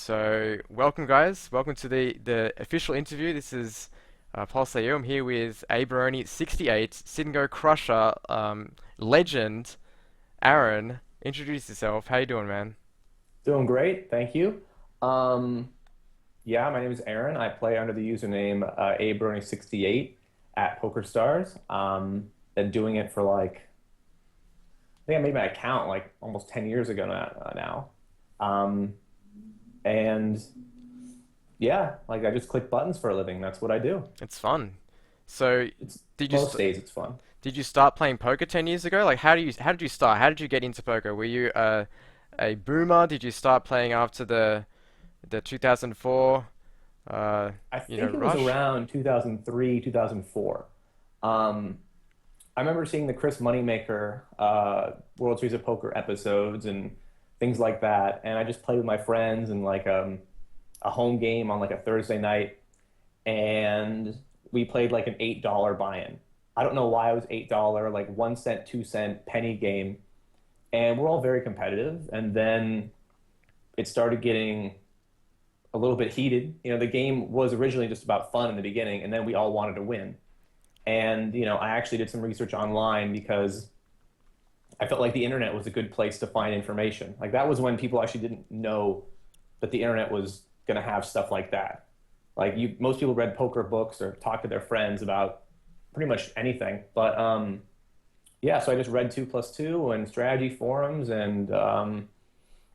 So, welcome, guys. Welcome to the official interview. This is Paul Sayu. I'm here with Abarone68, SnG CRUSHER legend, Aaron. Introduce yourself. How you doing, man? Doing great, thank you. Um, yeah, my name is Aaron. I play under the username Abarone68 at PokerStars. Been doing it for I think I made my account like almost 10 years ago now. Um, and yeah, like I just click buttons for a living. That's what I do. It's fun. So, It's did you most st days it's fun. did you start playing poker 10 years ago? Like, how did you start? How did you get into poker? Were you a boomer? Did you start playing after the 2004 uh, I think it was rush? around 2003, 2004. Um, I remember seeing the Chris Moneymaker World Series of Poker episodes and things like that, and I just played with my friends and a home game on like a Thursday night, and we played like an $8 buy-in. I don't know why it was $8, like 1 cent, 2 cent penny game, and we're all very competitive. And then it started getting a little bit heated. The game was originally just about fun in the beginning, and then we all wanted to win. And I actually did some research online because I felt like the internet was a good place to find information. Like that was when people actually didn't know that the internet was going to have stuff like that. Most people read poker books or talked to their friends about pretty much anything. But yeah, so I just read 2+2 and strategy forums and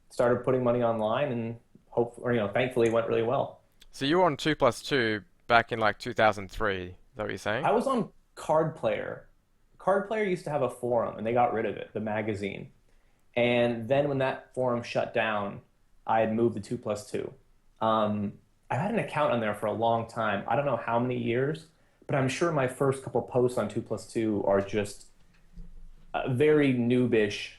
started putting money online, and thankfully it went really well. So you were on 2+2 back in like 2003. Is that what you're saying? I was on Card Player. Card Player used to have a forum, and they got rid of it, the magazine. And then when that forum shut down, I had moved to 2+2. I've had an account on there for a long time. I don't know how many years, but I'm sure my first couple posts on 2+2 are just very noobish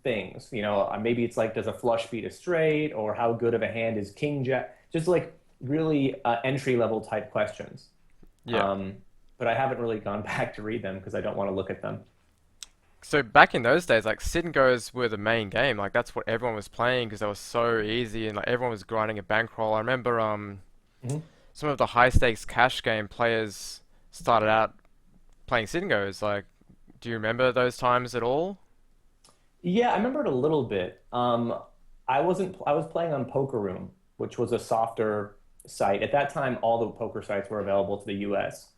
things. Maybe it's like, does a flush beat a straight, or how good of a hand is King Jack? Just like really entry level type questions. Yeah. Um, but I haven't really gone back to read them because I don't want to look at them. So back in those days, like sit and goes were the main game. Like that's what everyone was playing because they were so easy and like everyone was grinding a bankroll. I remember Mhm. some of the high stakes cash game players started out playing sit and goes. Like, do you remember those times at all? Yeah, I remember it a little bit. I wasn't. I was playing on Poker Room, which was a softer site. At that time, all the poker sites were available to the US,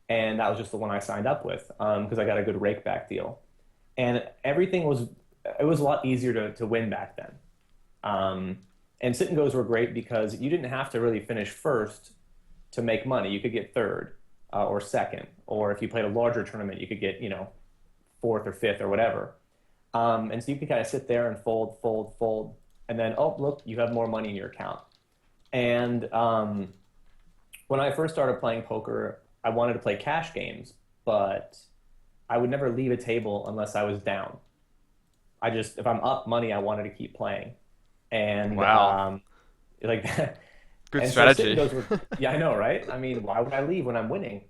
and that was just the one I signed up with because I got a good rake back deal. And everything was it was a lot easier to win back then. Um, and sit and goes were great because you didn't have to really finish first to make money. You could get third or second, or if you played a larger tournament, you could get fourth or fifth or whatever. And so you could kind of sit there and fold, fold, fold, and then oh look, you have more money in your account. And when I first started playing poker, I wanted to play cash games, but I would never leave a table unless I was down. If I'm up money, I wanted to keep playing. And Wow, like, good and so sit and strategy. goes were, yeah, I know, right? I mean, why would I leave when I'm winning?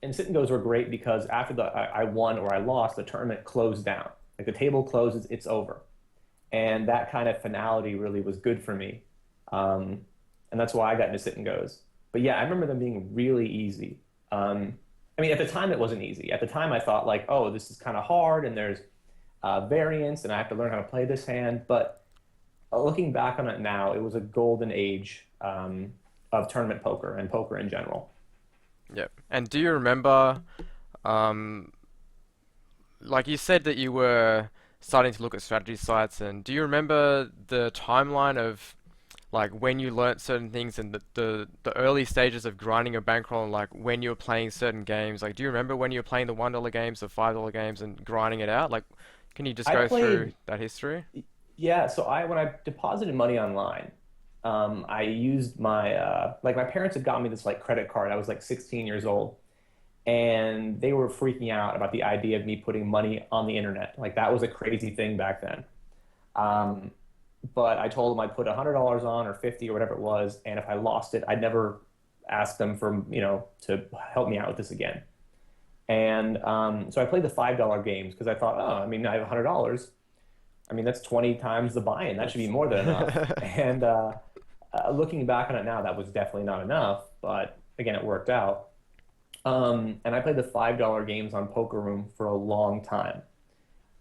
And sit and goes were great because after I won or I lost, the tournament closed down. Like the table closes, it's over. And that kind of finality really was good for me. Um, and that's why I got into sit and goes. But yeah, I remember them being really easy. I mean, at the time, it wasn't easy. At the time, I thought like, oh, this is kind of hard, and there's variance, and I have to learn how to play this hand. But looking back on it now, it was a golden age of tournament poker and poker in general. Yep. And do you remember, um, like you said that you were starting to look at strategy sites, and do you remember the timeline of like when you learnt certain things and the early stages of grinding a bankroll and like when you were playing certain games? Like, do you remember when you were playing the $1 games, the $5 games, and grinding it out? Like, can you just I go through played, that history? yeah. So I when I deposited money online, I used my parents had got me this like credit card. I was like 16 years old, and they were freaking out about the idea of me putting money on the internet. Like that was a crazy thing back then. Um, but I told them I'd put $100 on or 50 or whatever it was, and if I lost it, I'd never ask them for to help me out with this again. And so I played the $5 games because I thought, oh, I mean, I have $100. I mean, that's 20 times the buy-in. That should be more than enough. And looking back on it now, that was definitely not enough. But again, it worked out. And I played the $5 games on Poker Room for a long time.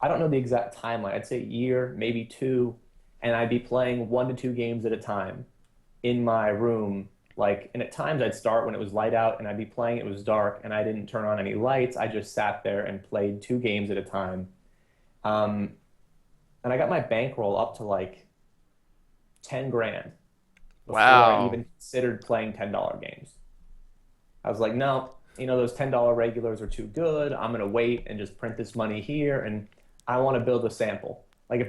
I don't know the exact timeline. I'd say a year, maybe two, and I'd be playing 1 to 2 games at a time in my room. Like, and at times I'd start when it was light out, and I'd be playing. It was dark, and I didn't turn on any lights. I just sat there and played 2 games at a time. Um, and I got my bankroll up to like 10 grand before I Wow. even considered playing $10 games. I was like, no, those $10 regulars are too good. I'm gonna wait and just print this money here, and I want to build a sample. Like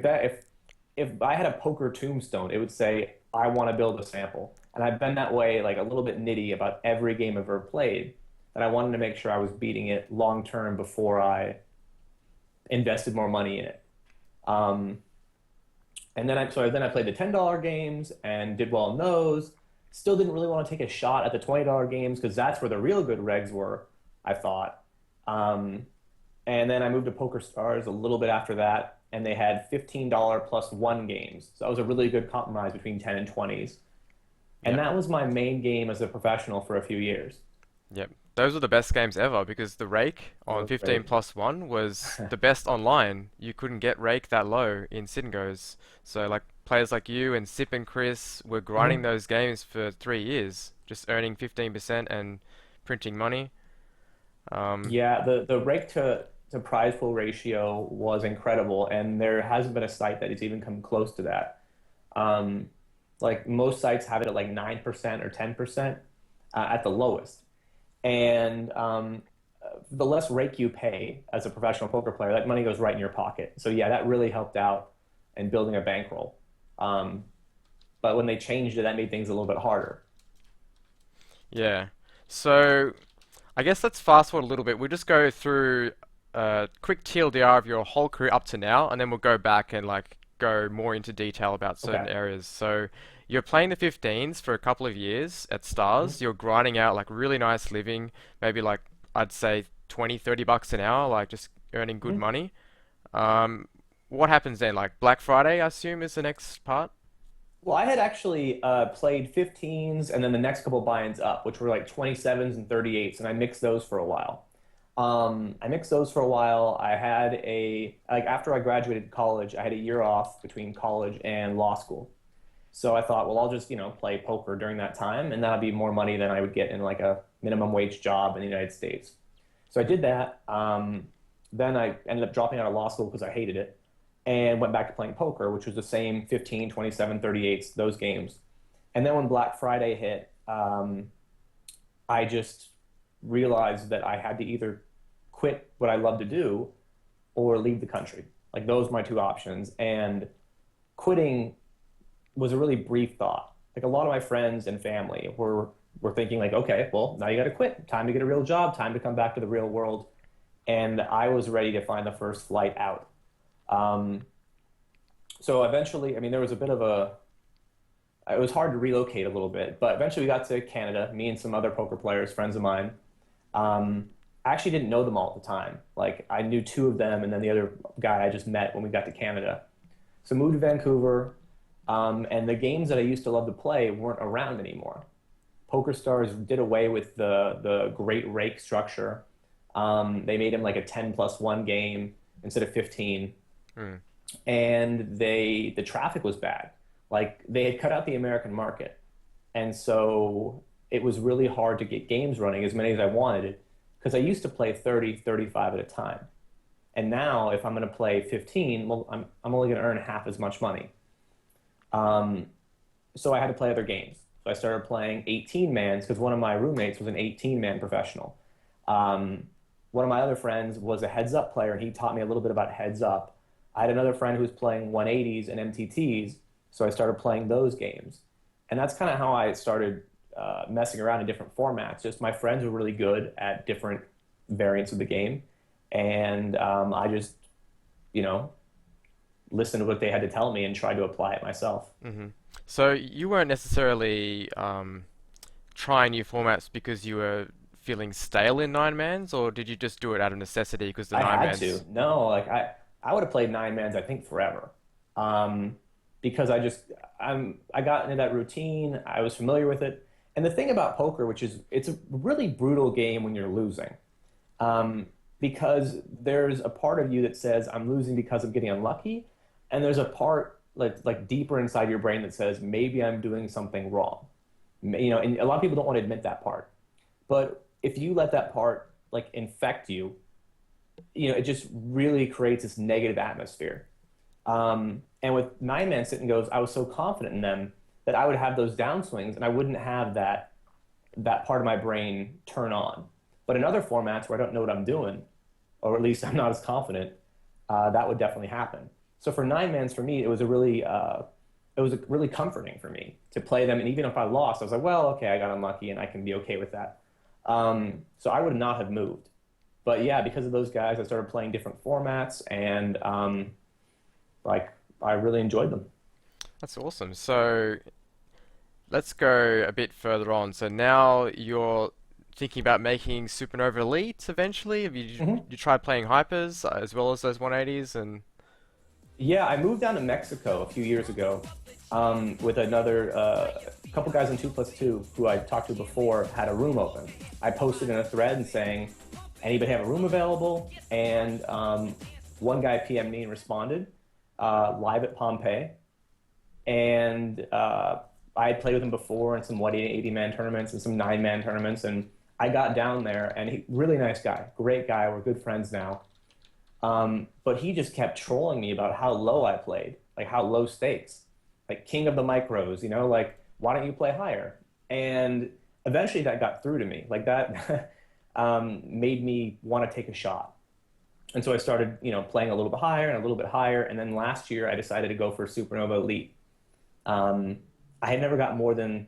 if I had a poker tombstone, it would say I want to build a sample. And I've been that way, like a little bit nitty about every game I've ever played. That I wanted to make sure I was beating it long term before I invested more money in it. Um, and then I played the $10 games and did well in those. Still didn't really want to take a shot at the $20 games because that's where the real good regs were, I thought. Um, and then I moved to Poker Stars a little bit after that, and they had $15 plus one games. So that was a really good compromise between 10 and 20s. And Yep. that was my main game as a professional for a few years. Yep. Those were the best games ever because the rake It on was 15 great. plus 1 was the best online. You couldn't get rake that low in Singos. So like players like you and Sip and Chris were grinding Mhm. those games for 3 years, just earning 15% and printing money. Um, Yeah, the rake to prize pool ratio was incredible, and there hasn't been a site that has even come close to that. Um, like most sites have it at like 9% or 10% at the lowest. And the less rake you pay as a professional poker player, that money goes right in your pocket. So yeah, that really helped out in building a bankroll. Um, but when they changed it, that made things a little bit harder. yeah. So I guess let's fast forward a little bit. We'll just go through a quick TLDR of your whole career up to now, and then we'll go back and like go more into detail about certain Okay. areas. So you're playing the 15s for a couple of years at Stars. Mhm. You're grinding out like really nice living, maybe like I'd say 20, $30 an hour, like just earning good Mhm. money. Um, what happens then? Like Black Friday, I assume, is the next part? Well, I had actually played 15s and then the next couple buy-ins up, which were like 27s and 38s, and I mixed those for a while. I mixed those for a while. I had like after I graduated college, I had a year off between college and law school. So I thought, well, I'll just, play poker during that time, and that'll be more money than I would get in like a minimum wage job in the United States. So I did that. Then I ended up dropping out of law school because I hated it and went back to playing poker, which was the same 15, 27, 38s, those games. And then when Black Friday hit, I just realized that I had to either quit what I love to do or leave the country. Like those were my two options. And quitting was a really brief thought. Like a lot of my friends and family were thinking like, okay, well, now you got to quit. Time to get a real job. Time to come back to the real world. And I was ready to find the first flight out. Um, so eventually, I mean, there was a bit of a, it was hard to relocate a little bit, but eventually we got to Canada, me and some other poker players, friends of mine. Um, I actually didn't know them all at the time. Like I knew two of them, and then the other guy I just met when we got to Canada. So moved to Vancouver, and the games that I used to love to play weren't around anymore. PokerStars did away with the great rake structure. They made him like a 10 plus one game instead of 15, Hmm. and the traffic was bad. Like they had cut out the American market, and so it was really hard to get games running as many as I wanted because I used to play 30, 35 at a time. And now if I'm going to play 15, well, I'm only going to earn half as much money. Um, so I had to play other games. So I started playing 18 mans because one of my roommates was an 18-man professional. Um, one of my other friends was a heads up player, and he taught me a little bit about heads up. I had another friend who was playing 180s and MTTs, so I started playing those games. And that's kind of how I started messing around in different formats. Just my friends were really good at different variants of the game, and I just, you know, listened to what they had to tell me and tried to apply it myself. Hmm. So you weren't necessarily try new formats because you were feeling stale in nine mans, or did you just do it out of necessity because the I nine had to. mans? No, like I would have played 9 mans, I think, forever. um, because I got into that routine. I was familiar with it. And the thing about poker, which is it's a really brutal game when you're losing, um, because there's a part of you that says I'm losing because I'm getting unlucky, and there's a part like deeper inside your brain that says maybe I'm doing something wrong. And a lot of people don't want to admit that part. But if you let that part like infect you, it just really creates this negative atmosphere. And with nine man sit and goes, I was so confident in them that I would have those downswings and I wouldn't have that part of my brain turn on. But in other formats where I don't know what I'm doing, or at least I'm not as confident, that would definitely happen. So for nine mans, for me, it was really comforting for me to play them. And even if I lost, I was like, well, okay, I got unlucky and I can be okay with that. So I would not have moved. But yeah, because of those guys, I started playing different formats and like I really enjoyed them. That's awesome. So let's go a bit further on. So now you're thinking about making Supernova Elite eventually. Have Mhm. you tried playing Hypers as well as those 180s and Yeah, I moved down to Mexico a few years ago with another couple guys in 2+2 who I talked to before had a room open. I posted in a thread and saying, anybody have a room available? And one guy PM'd me and responded live at Pompeii. And I had played with him before in some 180 man tournaments and some 9 man tournaments. And I got down there and really nice guy, great guy. We're good friends now. But he just kept trolling me about how low I played, like how low stakes, like king of the micros, like why don't you play higher? And eventually that got through to me. Like that made me want to take a shot. And so I started, playing a little bit higher and a little bit higher. And then last year I decided to go for Supernova Elite. Um, I had never got more than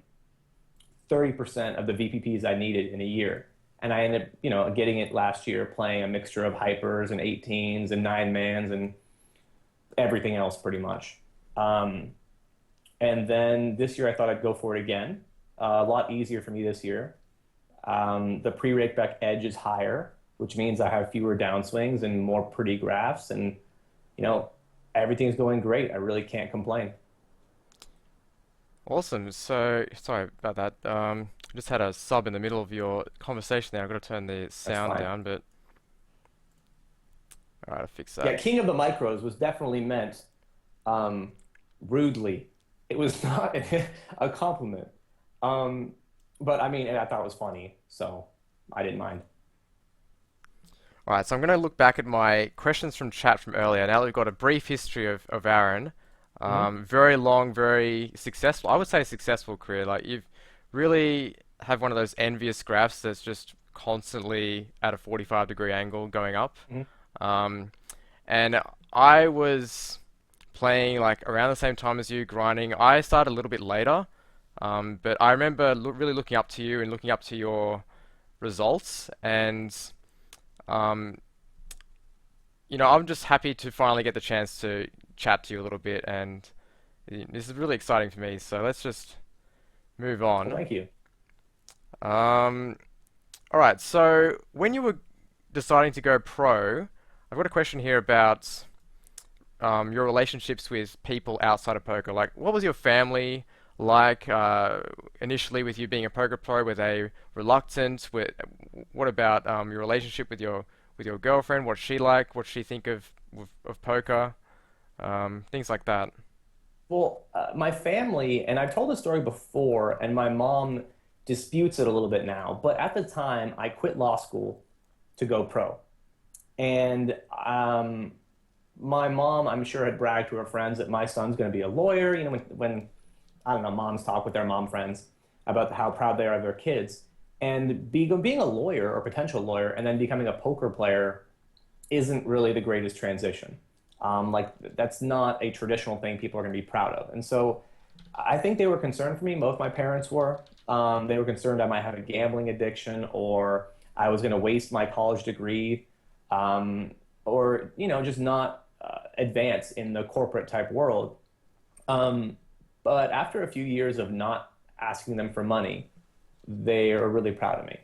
30% of the VPPs I needed in a year. And I ended up, getting it last year, playing a mixture of hypers and 18s and 9 mans and everything else pretty much. Um, and then this year I thought I'd go for it again. A lot easier for me this year. The pre-rake back edge is higher, which means I have fewer downswings and more pretty graphs. And, you know, everything's going great. I really can't complain. awesome. So sorry about that. I just had a sub in the middle of your conversation there. I've got to turn the That's sound fine. down, but all right, I'll fix that. Yeah, King of the Micros was definitely meant um, rudely. It was not a compliment. Um, but I mean, and I thought it was funny, so I didn't mind. All right, so I'm going to look back at my questions from chat from earlier. Now that we've got a brief history of Aaron, Hmm. very long, very successful. I would say successful career. Like you've really have one of those envious graphs that's just constantly at a 45-degree angle going up. Hmm. Um, and I was playing like around the same time as you, grinding. I started a little bit later, but I remember really looking up to you and looking up to your results and. Um, I'm just happy to finally get the chance to chat to you a little bit, and this is really exciting for me. So let's just move Well, on. thank you. Um, all right. So when you were deciding to go pro, I've got a question here about your relationships with people outside of poker. Like, what was your family like initially with you being a poker pro? Were they reluctant? What about your relationship with your girlfriend? What's she like? What's she think of poker? Things like that. Well, my family, and I've told this story before, and my mom disputes it a little bit now, but at the time, I quit law school to go pro. And my mom, I'm sure, had bragged to her friends that my son's going to be a lawyer. When I don't know, moms talk with their mom friends about how proud they are of their kids. And being a lawyer or potential lawyer and then becoming a poker player isn't really the greatest transition. Like that's not a traditional thing people are going to be proud of. And so I think they were concerned for me. Both my parents were. They were concerned I might have a gambling addiction or I was going to waste my college degree, um, or just not advance in the corporate type world. Um, but after a few years of not asking them for money, they are really proud of me.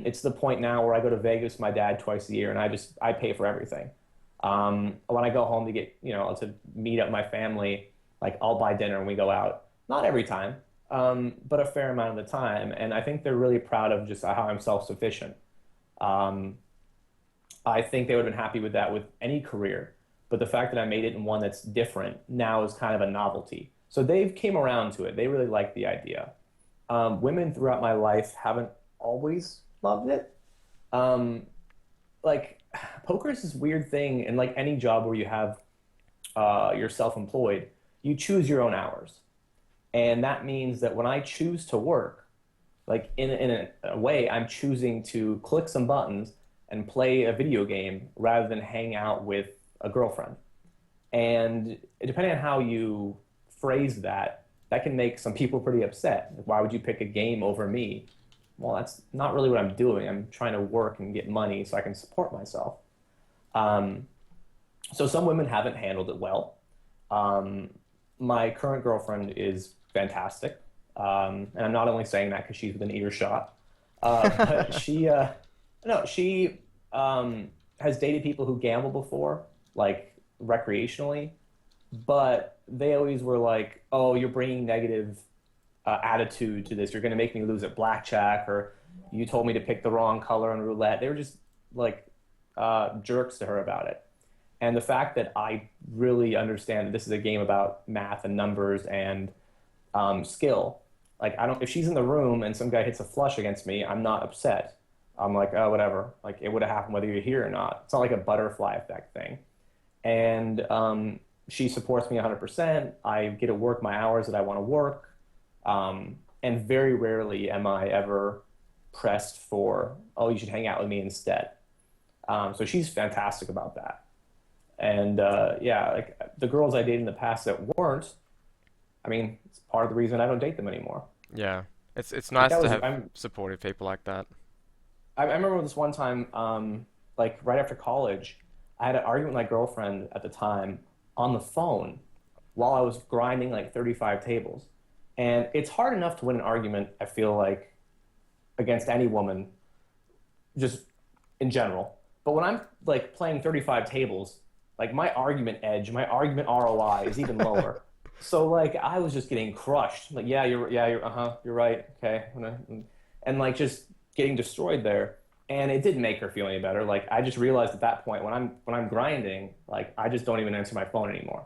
It's the point now where I go to Vegas with my dad twice a year, and I pay for everything. When I go home to get, to meet up my family, like I'll buy dinner and we go out. Not every time, but a fair amount of the time. And I think they're really proud of just how I'm self-sufficient. Um, I think they would have been happy with that with any career. But the fact that I made it in one that's different now is kind of a novelty. So they've came around to it. They really like the idea. Women throughout my life haven't always loved it. Um, like poker is this weird thing, and like any job where you have you're self-employed, you choose your own hours, and that means that when I choose to work, like in a way, I'm choosing to click some buttons and play a video game rather than hang out with a girlfriend. And depending on how you phrase that, that can make some people pretty upset. Like, why would you pick a game over me? Well, that's not really what I'm doing. I'm trying to work and get money so I can support myself. Um, so some women haven't handled it well. Um, my current girlfriend is fantastic. And I'm not only saying that because she's within earshot, but no, she has dated people who gamble before, like recreationally, but they always were like, "Oh, you're bringing negative attitude to this. You're going to make me lose at blackjack, or you told me to pick the wrong color on roulette." They were just like jerks to her about it. And the fact that I really understand that this is a game about math and numbers and skill. Like I don't, if she's in the room and some guy hits a flush against me, I'm not upset. I'm like, oh, whatever. Like it would have happened whether you're here or not. It's not like a butterfly effect thing. And she supports me 100%. I get to work my hours that I want to work. And very rarely am I ever pressed for, oh, you should hang out with me instead. So she's fantastic about that. And yeah, like the girls I dated in the past that weren't, I mean, it's part of the reason I don't date them anymore. Yeah, it's Like nice that to was, have supportive people like that. I remember this one time, like right after college, I had an argument with my girlfriend at the time on the phone while I was grinding like 35 tables. And it's hard enough to win an argument, I feel like, against any woman, just in general. But when I'm like playing 35 tables, like my argument edge, my argument ROI is even lower. So like I was just getting crushed. Like, yeah, you're you're right. Okay. And like just getting destroyed there. And it didn't make her feel any better. Like I just realized at that point when I'm grinding, like I just don't even answer my phone anymore.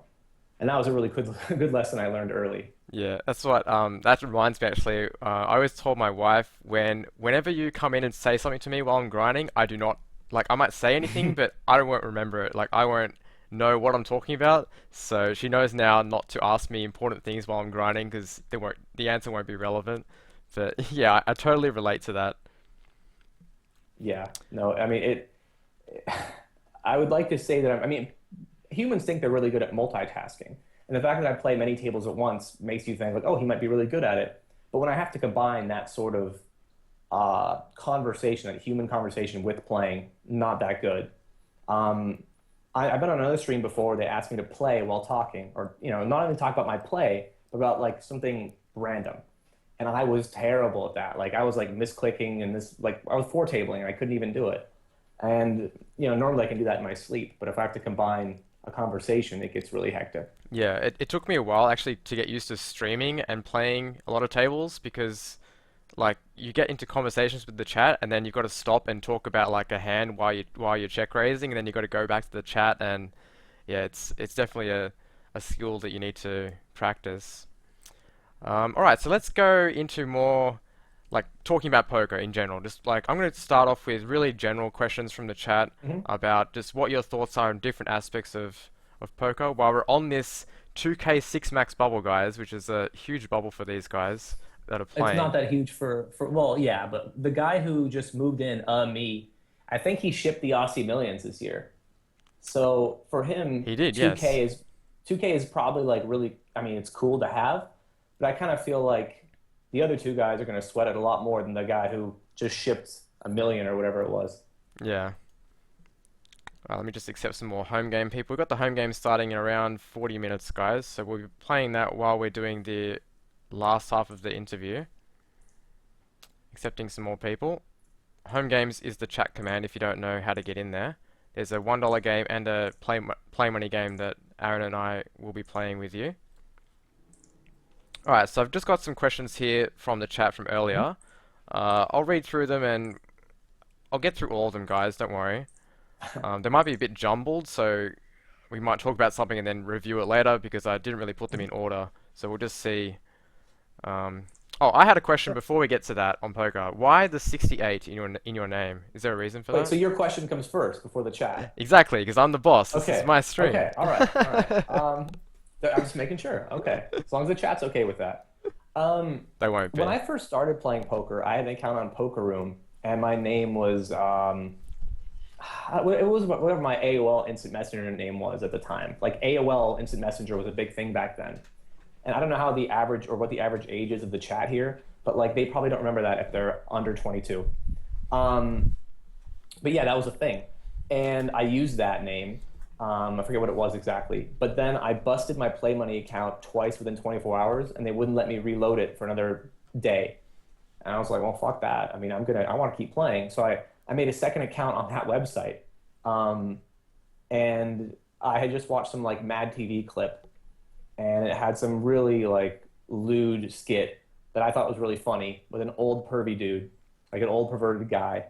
And that was a really good good lesson I learned early. Yeah, that's what that reminds me actually. I always told my wife whenever you come in and say something to me while I'm grinding, I do not like I might say anything, but I won't remember it. Like I won't know what I'm talking about. So she knows now not to ask me important things while I'm grinding because the answer won't be relevant. But yeah, I totally relate to that. Yeah. No, I mean I would like to say that I mean humans think they're really good at multitasking. And the fact that I play many tables at once makes you think like, oh, he might be really good at it. But when I have to combine that sort of conversation, that human conversation with playing, not that good. Um, I've been on another stream before. They asked me to play while talking, or not even talk about my play, but about like something random. And I was terrible at that. Like I was like misclicking and this, like I was four tabling and I couldn't even do it. And normally I can do that in my sleep, but if I have to combine a conversation, it gets really hectic. Yeah, it took me a while actually to get used to streaming and playing a lot of tables because like you get into conversations with the chat and then you've got to stop and talk about like a hand while you're check raising and then you've got to go back to the chat and yeah, it's definitely a skill that you need to practice. All right, so let's go into more like talking about poker in general. Just like I'm going to start off with really general questions from the chat Mhm. about just what your thoughts are on different aspects of poker. While we're on this 2K 6 max bubble, guys, which is a huge bubble for these guys that are It's not playing. that huge for well, yeah, but the guy who just moved in, me, I think he shipped the Aussie Millions this year. So for him, He did, yes. 2K is probably like really, I mean, it's cool to have, but I kind of feel like the other two guys are going to sweat it a lot more than the guy who just shipped a million or whatever it was. Yeah. Let me just accept some more home game people. We've got the home game starting in around 40 minutes, guys. So we'll be playing that while we're doing the last half of the interview. Accepting some more people. Home games is the chat command if you don't know how to get in there. There's a $1 game and a play money game that Aaron and I will be playing with you. All right, so I've just got some questions here from the chat from Mhm. earlier. I'll read through them and I'll get through all of them, guys. Don't worry. They might be a bit jumbled, so we might talk about something and then review it later because I didn't really put them in order. So we'll just see. Um, oh, I had a question Sure. before we get to that on poker. Why the 68 in your name? Is there a reason for Wait, that? so your question comes first before the chat. Exactly, because I'm the boss. This is Okay. my stream. Okay. All right. All right. I'm just making sure. Okay. As long as the chat's okay with that. They won't When be. I first started playing poker, I had an account on Poker Room, and my name was it was whatever my AOL Instant Messenger name was at the time. Like AOL Instant Messenger was a big thing back then. And I don't know how the average or what the average age is of the chat here, but like they probably don't remember that if they're under 22. Um, but yeah, that was a thing. And I used that name. I forget what it was exactly. But then I busted my Play Money account twice within 24 hours, and they wouldn't let me reload it for another day. And I was like, well, fuck that. I mean, I want to keep playing. So I made a second account on that website. Um, and I had just watched some like Mad TV clip, and it had some really like lewd skit that I thought was really funny with an old pervy dude, like an old perverted guy,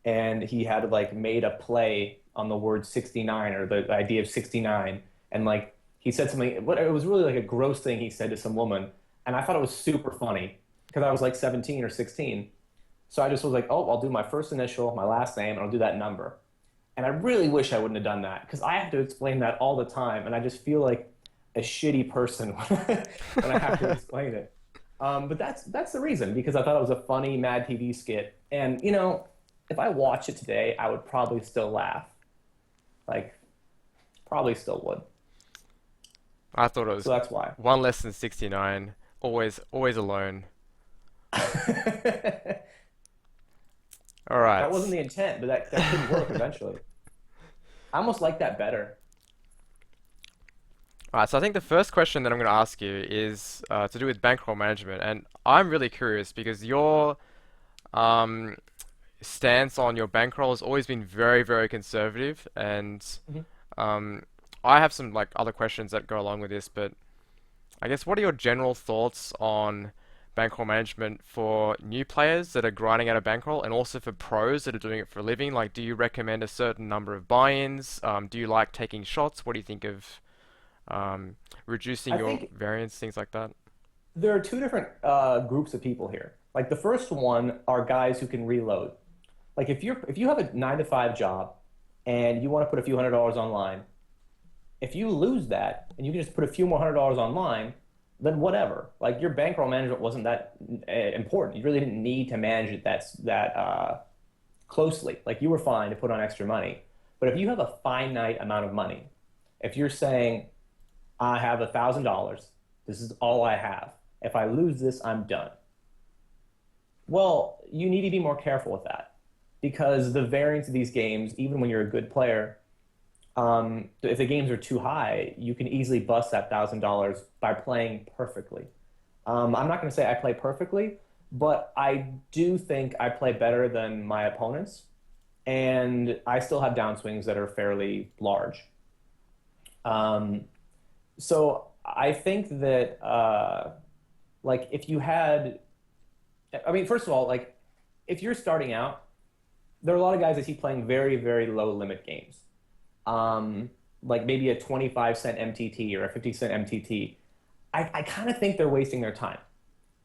and he had like made a play on the word 69 or the idea of 69, and like he said something. What it was really like a gross thing he said to some woman, and I thought it was super funny because I was like 17 or 16. So I just was like, oh, I'll do my first initial, my last name, and I'll do that number. And I really wish I wouldn't have done that because I have to explain that all the time, and I just feel like a shitty person when I have to explain it. But that's the reason because I thought it was a funny Mad TV skit, and if I watch it today, I would probably still laugh. Like, probably still would. I thought it So was that's why. one less than 69. Always alone. That All right. wasn't the intent, but that could work eventually. I almost like that better. All right. So I think the first question that I'm going to ask you is to do with bankroll management, and I'm really curious because your um, stance on your bankroll has always been very conservative, and Mhm. um, I have some like other questions that go along with this, but I guess what are your general thoughts on bankroll management for new players that are grinding out a bankroll and also for pros that are doing it for a living? Like, do you recommend a certain number of buy-ins? Do you like taking shots? What do you think of um, reducing I your think variance, things like that? there are two different groups of people here. Like the first one are guys who can reload. Like if you have a 9 to 5 job and you want to put a few $100s online, if you lose that and you can just put a few more $100s online, then whatever. Like your bankroll management wasn't that important. You really didn't need to manage it that closely. Like you were fine to put on extra money. But if you have a finite amount of money, if you're saying I have $1,000, this is all I have. If I lose this, I'm done. Well, you need to be more careful with that because the variance of these games, even when you're a good player, if the games are too high, you can easily bust that $1,000 by playing perfectly. I'm not going to say I play perfectly, but I do think I play better than my opponents, and I still have downswings that are fairly large. Um, so I think that like if you had, I mean, first of all, like if you're starting out, there are a lot of guys I see playing very low limit games. um, like maybe a 25-cent MTT or a 50-cent MTT, I kind of think they're wasting their time.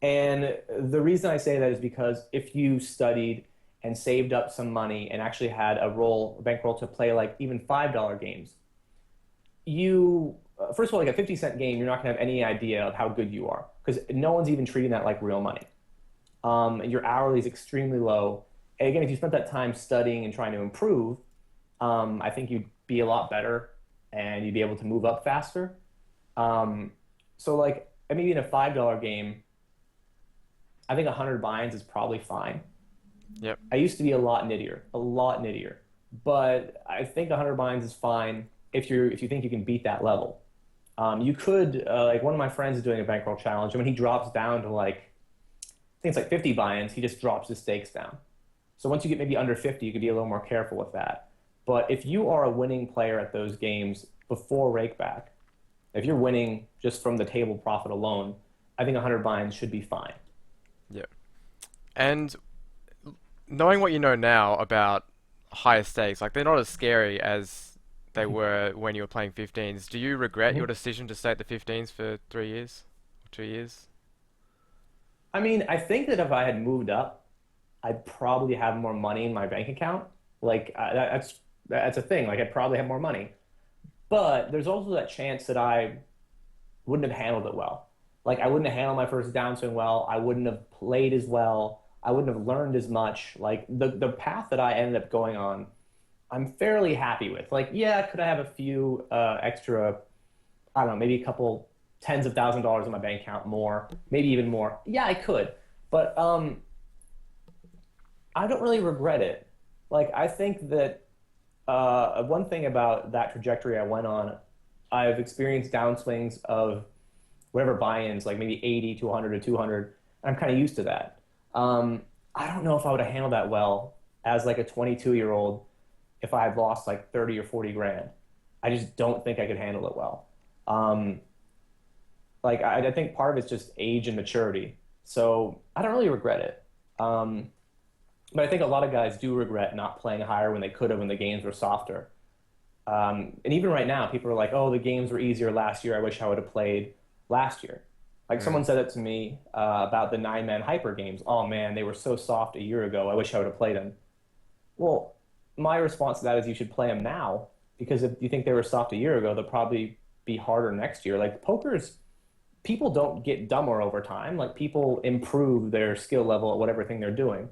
And the reason I say that is because if you studied and saved up some money and actually had a bankroll to play like even $5 games, first of all, like a 50-cent game, you're not going to have any idea of how good you are because no one's even treating that like real money. Your hourly is extremely low. And again, if you spent that time studying and trying to improve, I think you'd be a lot better and you'd be able to move up faster. Um, so like maybe in a $5 game, I think 100 buy-ins is probably fine. Yep. I used to be a lot nittier, but I think 100 buy-ins is fine if you think you can beat that level. You could like one of my friends is doing a bankroll challenge, and when he drops down to like I think it's like 50 buy-ins, he just drops his stakes down. So once you get maybe under 50, you could be a little more careful with that. But if you are a winning player at those games before rakeback, if you're winning just from the table profit alone, I think 100 binds should be fine. Yeah. And knowing what you know now about higher stakes, like they're not as scary as they were when you were playing 15s. Do you regret your decision to stay at the 15s for 3 years or 2 years? I mean, I think that if I had moved up, I'd probably have more money in my bank account. Like that's a thing. Like I'd probably have more money. But there's also that chance that I wouldn't have handled it well. Like I wouldn't have handled my first downswing well. I wouldn't have played as well. I wouldn't have learned as much. Like the path that I ended up going on, I'm fairly happy with. Like, yeah, could I have a few extra, I don't know, maybe a couple tens of $1,000s in my bank account more, maybe even more. Yeah, I could. But I don't really regret it. Like, I think that one thing about that trajectory I went on, I've experienced downswings of whatever buy-ins, like maybe 80 to 100 to 200. I'm kind of used to that. I don't know if I would have handled that well as like a 22-year-old if I had lost like 30 or 40 grand. I just don't think I could handle it well. Um, like I think part of it's just age and maturity. So I don't really regret it. Um, but I think a lot of guys do regret not playing higher when they could have when the games were softer. And even right now, people are like, "Oh, the games were easier last year. I wish I would have played last year." Like Mm. someone said it to me about the nine-man hyper games. Oh man, they were so soft a year ago. I wish I would have played them. Well, my response to that is you should play them now because if you think they were soft a year ago, they'll probably be harder next year. Like poker's people don't get dumber over time. Like people improve their skill level at whatever thing they're doing.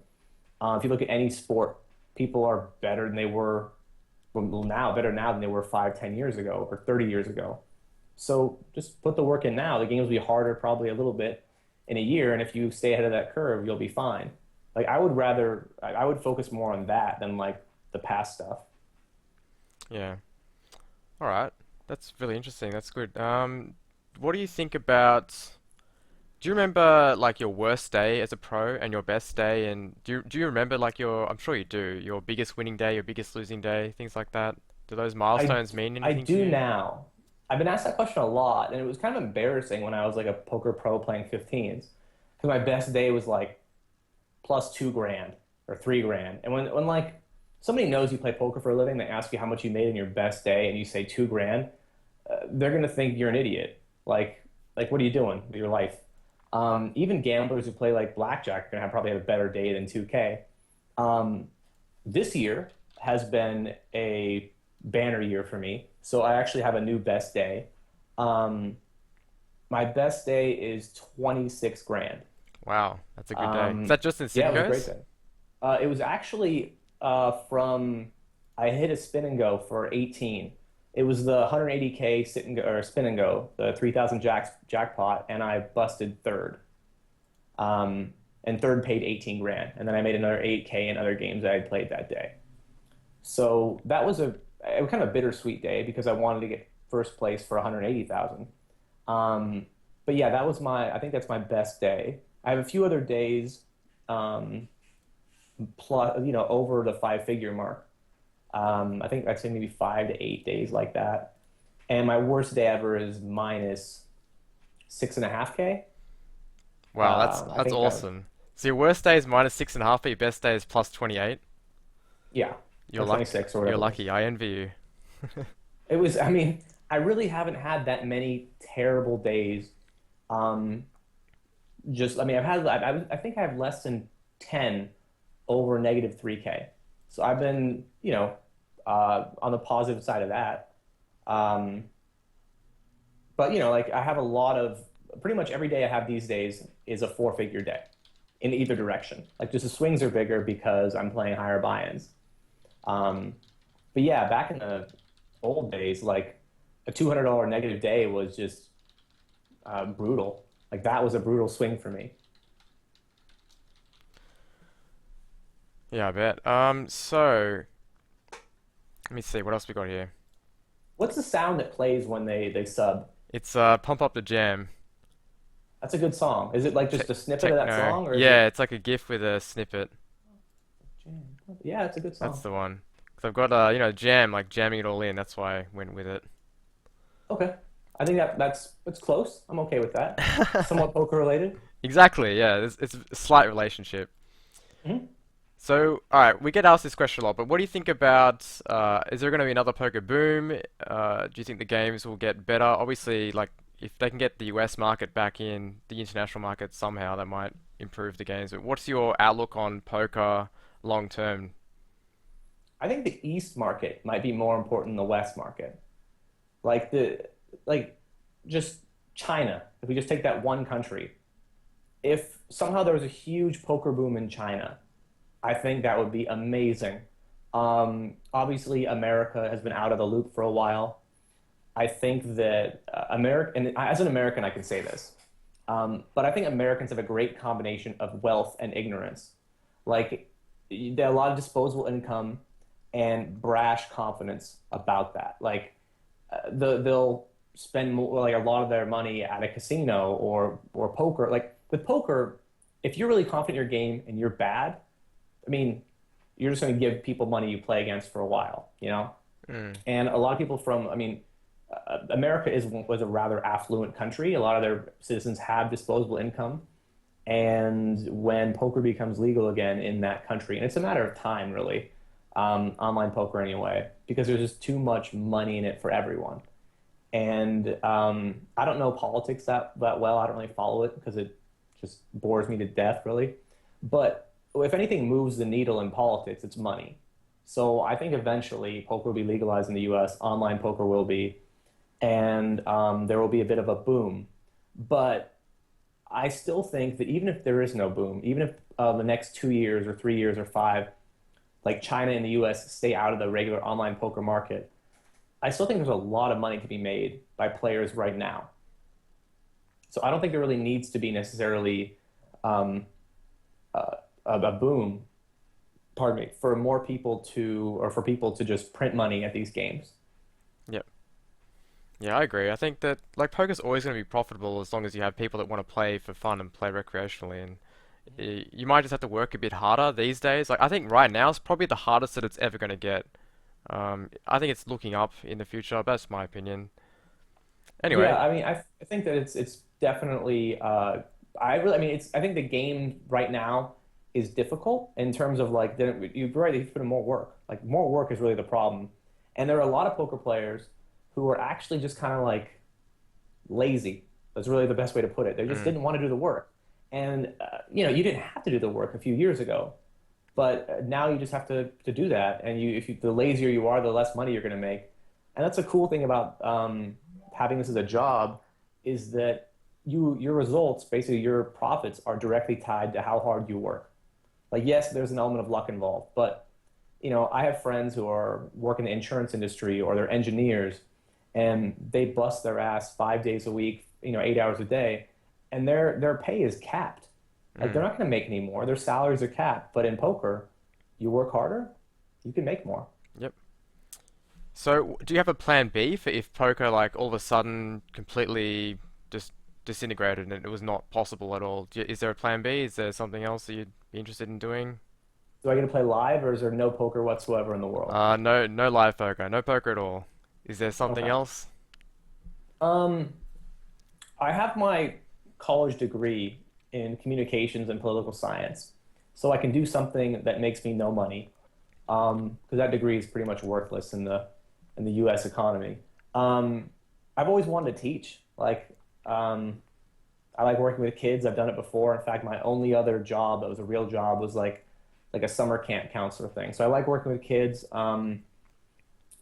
If you look at any sport, people are better than they were well, now, better now than they were 5, 10 years ago or 30 years ago. So just put the work in now. The games will be harder probably a little bit in a year, and if you stay ahead of that curve, you'll be fine. Like I would focus more on that than like the past stuff. Yeah. All right. That's really interesting. That's good. What do you think about? Do you remember like your worst day as a pro and your best day? And do you remember like your? I'm sure you do. Your biggest winning day, your biggest losing day, things like that. Do those I milestones mean I anything to do you? now. I've been asked that question a lot, and it was kind of embarrassing when I was like a poker pro playing 15s. Because my best day was like plus 2 grand or 3 grand. And when like somebody knows you play poker for a living, they ask you how much you made in your best day, and you say 2 grand, they're gonna think you're an idiot. Like what are you doing with your life? Even gamblers who play like blackjack are gonna probably have a better day than 2K. Um, this year has been a banner year for me, so I actually have a new best day. Um, my best day is 26 grand. Wow, that's a good day. Is that just in Yeah, sin it was a great goes? day. It was actually from I hit a spin and go for 18. It was the 180K sit and go or spin and go, the 3,000 jacks jackpot, and I busted third. And third paid 18 grand, and then I made another 8K in other games that I had played that day. So that was a kind of bittersweet day because I wanted to get first place for 180,000. But yeah, that was my I think that's my best day. I have a few other days um, plus over the five-figure mark. I think I'd say maybe 5 to 8 days like that. And my worst day ever is minus 6.5K. Wow, that's I that's think that awesome. So your worst day is -6.5, but your best day is plus 28. yeah, You're or lucky. 26 or You're whatever it was. lucky. I envy you. It was. I mean, I really haven't had that many terrible days. Um, I mean, I think I have less than 10 over negative 3K. So I've been, on the positive side of that. Um, but like I have a lot of pretty much every day I have these days is a four-figure day in either direction. Like just the swings are bigger because I'm playing higher buy-ins. Um, but yeah, back in the old days, like a $200 negative day was just brutal. Like that was a brutal swing for me. Yeah, I bet. So let me see what else we got here. What's the sound that plays when they sub? It's Pump Up the Jam. That's a good song. Is it like Te just a snippet of that techno. song, or is Yeah, it? it's like a GIF with a snippet. Yeah, it's a good That's song. the one. 'Cause I've got jam, like jamming it all in. That's why I went with it. Okay. I think that's close. I'm okay with that. Somewhat poker related. Exactly, yeah. It's a slight relationship. Mhm. So, all right, we get asked this question a lot, but what do you think about, is there going to be another poker boom? Do you think the games will get better? Obviously, like, if they can get the US market back in, the international market somehow, that might improve the games. But what's your outlook on poker long term? I think the East market might be more important than the West market. Like the like just China. If we just take that one country, if somehow there was a huge poker boom in China, I think that would be amazing. Obviously, America has been out of the loop for a while. I think that America, and as an American, I can say this, but I think Americans have a great combination of wealth and ignorance. Like, there are a lot of disposable income and brash confidence about that. Like, they'll spend more, like a lot of their money at a casino or poker. Like with poker, if you're really confident in your game and you're bad, I mean, you're just going to give people money you play against for a while, you know? Mm, And a lot of people from, I mean, America was a rather affluent country. A lot of their citizens have disposable income. And when poker becomes legal again in that country, and it's a matter of time, really, online poker anyway, because there's just too much money in it for everyone. And I don't know politics that well. I don't really follow it because it just bores me to death, really. But if anything moves the needle in politics, it's money. So I think eventually poker will be legalized in the US, online poker will be, and there will be a bit of a boom. But I still think that even if there is no boom, even if the next 2 years or 3 years or five, like China and the US stay out of the regular online poker market, I still think there's a lot of money to be made by players right now. So I don't think there really needs to be necessarily um, a boom, pardon me, for more people to, or for people to just print money at these games. yep. Yeah, I agree. I think that like poker's always going to be profitable as long as you have people that want to play for fun and play recreationally. And you might just have to work a bit harder these days. Like I think right now is probably the hardest that it's ever going to get. I think it's looking up in the future. But that's my opinion. Yeah, Anyway, I mean, I think that it's definitely I mean it's I think the game right now is difficult in terms of like you're right, you put in more work. Like more work is really the problem. And there are a lot of poker players who are actually just kind of like lazy. That's really the best way to put it. They just mm, didn't want to do the work. And you didn't have to do the work a few years ago, but now you just have to do that. And if you the lazier you are, the less money you're going to make. And that's a cool thing about having this as a job is that your results, basically your profits, are directly tied to how hard you work. Like yes, there's an element of luck involved, but I have friends who are working in the insurance industry or they're engineers, and they bust their ass 5 days a week, 8 hours a day, and their pay is capped. Like they're mm, not going to make any more. Their salaries are capped. But in poker, you work harder, you can make more. yep. So, do you have a plan B for if poker like all of a sudden completely just disintegrated and it was not possible at all? Is there a plan B? Is there something else that you'd be interested in doing? Do I get to play live, or is there no poker whatsoever in the world? No, no live poker, no poker at all. Is there something Okay. else? Um, I have my college degree in communications and political science, so I can do something that makes me no money. Because that degree is pretty much worthless in the U.S. economy. Um, I've always wanted to teach. I like working with kids. I've done it before. In fact, my only other job that was a real job was like a summer camp counselor thing. So I like working with kids.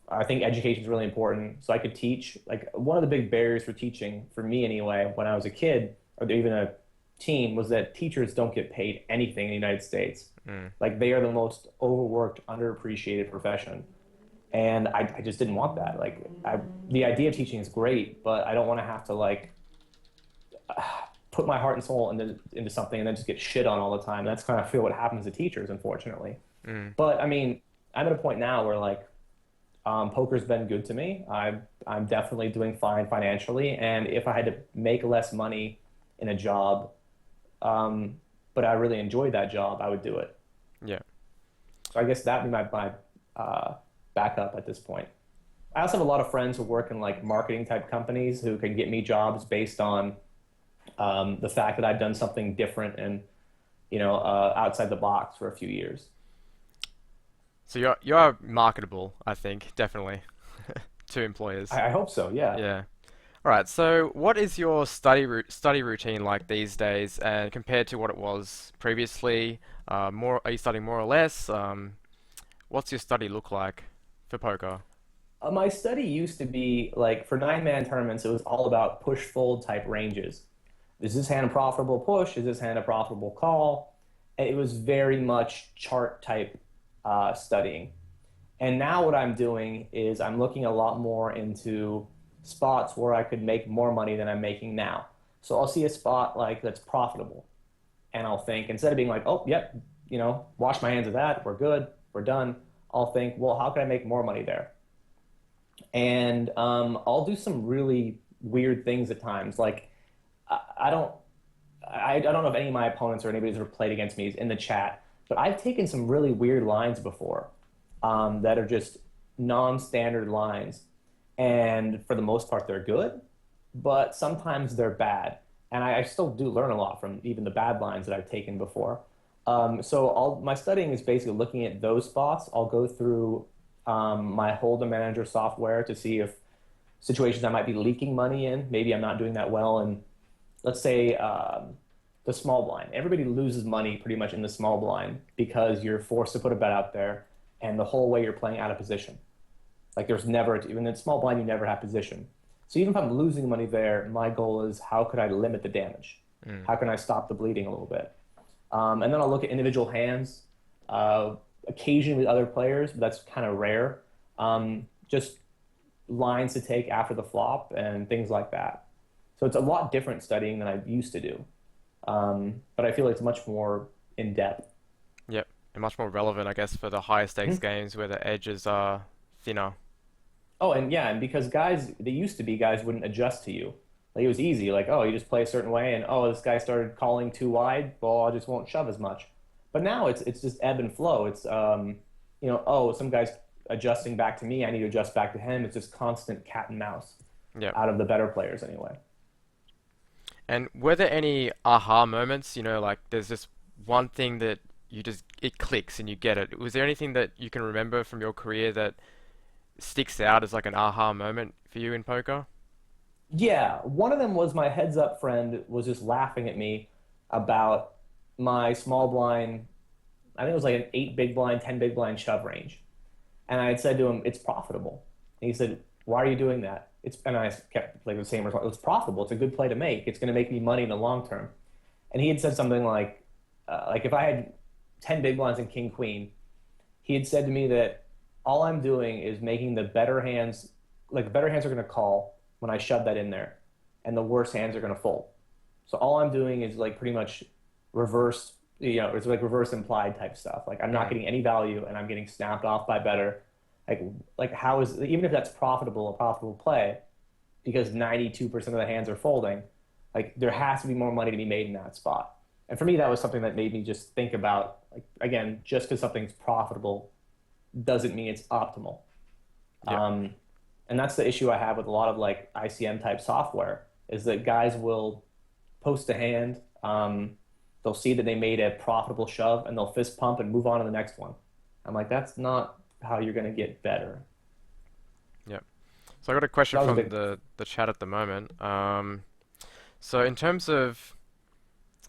I think education is really important. So I could teach. Like one of the big barriers for teaching, for me anyway, when I was a kid or even a teen, was that teachers don't get paid anything in the United States. Mm, Like they are the most overworked, underappreciated profession. And I just didn't want that. The idea of teaching is great, but I don't want to have to put my heart and soul into something and then just get shit on all the time. That's kind of feel what happens to teachers, unfortunately. mm, But I mean, I'm at a point now where poker's been good to me. I'm definitely doing fine financially, and if I had to make less money in a job, but I really enjoyed that job, I would do it. yeah. So I guess that would be my backup at this point. I also have a lot of friends who work in like marketing type companies who can get me jobs based on the fact that I've done something different and outside the box for a few years. So you are marketable, I think, definitely, to employers. I hope so. Yeah. Yeah. All right. So what is your study routine like these days, and compared to what it was previously? More, are you studying more or less? What's your study look like for poker? My study used to be like for 9-man tournaments, it was all about push fold type ranges. Is this hand a profitable push? Is this hand a profitable call? And it was very much chart type studying. And now what I'm doing is I'm looking a lot more into spots where I could make more money than I'm making now. So I'll see a spot like that's profitable, and I'll think instead of being like, oh, yep, wash my hands of that, we're good, we're done. I'll think, well, how can I make more money there? And I'll do some really weird things at times. Like I don't I don't know if any of my opponents or anybody who's ever played against me is in the chat, but I've taken some really weird lines before that are just non-standard lines, and for the most part they're good, but sometimes they're bad. And I still do learn a lot from even the bad lines that I've taken before. So my studying is basically looking at those spots. I'll go through my Hold'em Manager software to see if situations I might be leaking money in. Maybe I'm not doing that well in, let's say, the small blind. Everybody loses money pretty much in the small blind because you're forced to put a bet out there, and the whole way you're playing out of position. Like there's never, even in small blind, you never have position. So even if I'm losing money there, my goal is how could I limit the damage? Mm. How can I stop the bleeding a little bit? And then I'll look at individual hands, occasionally with other players, but that's kind of rare. Just lines to take after the flop and things like that. So it's a lot different studying than I used to do. But I feel like it's much more in depth. Yep. And much more relevant, I guess, for the higher stakes Mhm. games where the edges are thinner. Oh, and yeah, and because guys, they used to be guys wouldn't adjust to you. Like it was easy, like, oh, you just play a certain way, and oh, this guy started calling too wide, well, I just won't shove as much. But now it's just ebb and flow. It's oh, some guy's adjusting back to me, I need to adjust back to him. It's just constant cat and mouse Yep. out of the better players anyway. And were there any aha moments? Like there's this one thing that it clicks and you get it. Was there anything that you can remember from your career that sticks out as like an aha moment for you in poker? Yeah, one of them was my heads up friend was just laughing at me about my small blind. I think it was like an 8 big blind, 10 big blind shove range. And I had said to him, it's profitable. And he said, why are you doing that? And I kept like the same response. It's profitable. It's a good play to make. It's going to make me money in the long term. And he had said something like if I had 10 big blinds and king queen, he had said to me that all I'm doing is making the better hands, like the better hands are going to call when I shove that in there, and the worse hands are going to fold. So all I'm doing is like pretty much reverse, it's like reverse implied type stuff. Like I'm not Mm. getting any value and I'm getting snapped off by better. Like how is even if that's profitable, a profitable play, because 92% of the hands are folding, like there has to be more money to be made in that spot. And for me, that was something that made me just think about like again, just because something's profitable doesn't mean it's optimal. Yep. Um, and that's the issue I have with a lot of like ICM type software is that guys will post a hand, they'll see that they made a profitable shove and they'll fist pump and move on to the next one. I'm like, that's not how you're going to get better. Yep. So I got a question That was a from big, the chat at the moment. So in terms of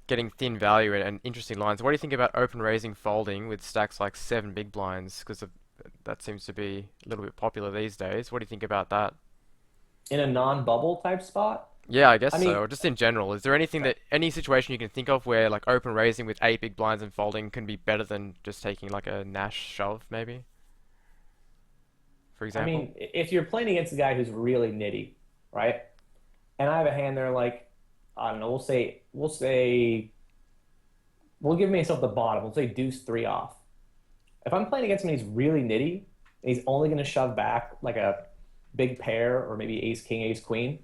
getting thin value and interesting lines, what do you think about open raising folding with stacks like 7 big blinds? Because that seems to be a little bit popular these days. What do you think about that? in a non-bubble type spot. Yeah, I guess I so. mean, Or just in general, is there any situation you can think of where like open raising with 8 big blinds and folding can be better than just taking like a Nash shove, maybe, for I example? mean, if you're playing against a guy who's really nitty, right? And I have a hand there like, I don't know, we'll give myself the bottom. We'll say deuce three off. If I'm playing against him and he's really nitty, and he's only going to shove back like a big pair or maybe ace king, ace queen,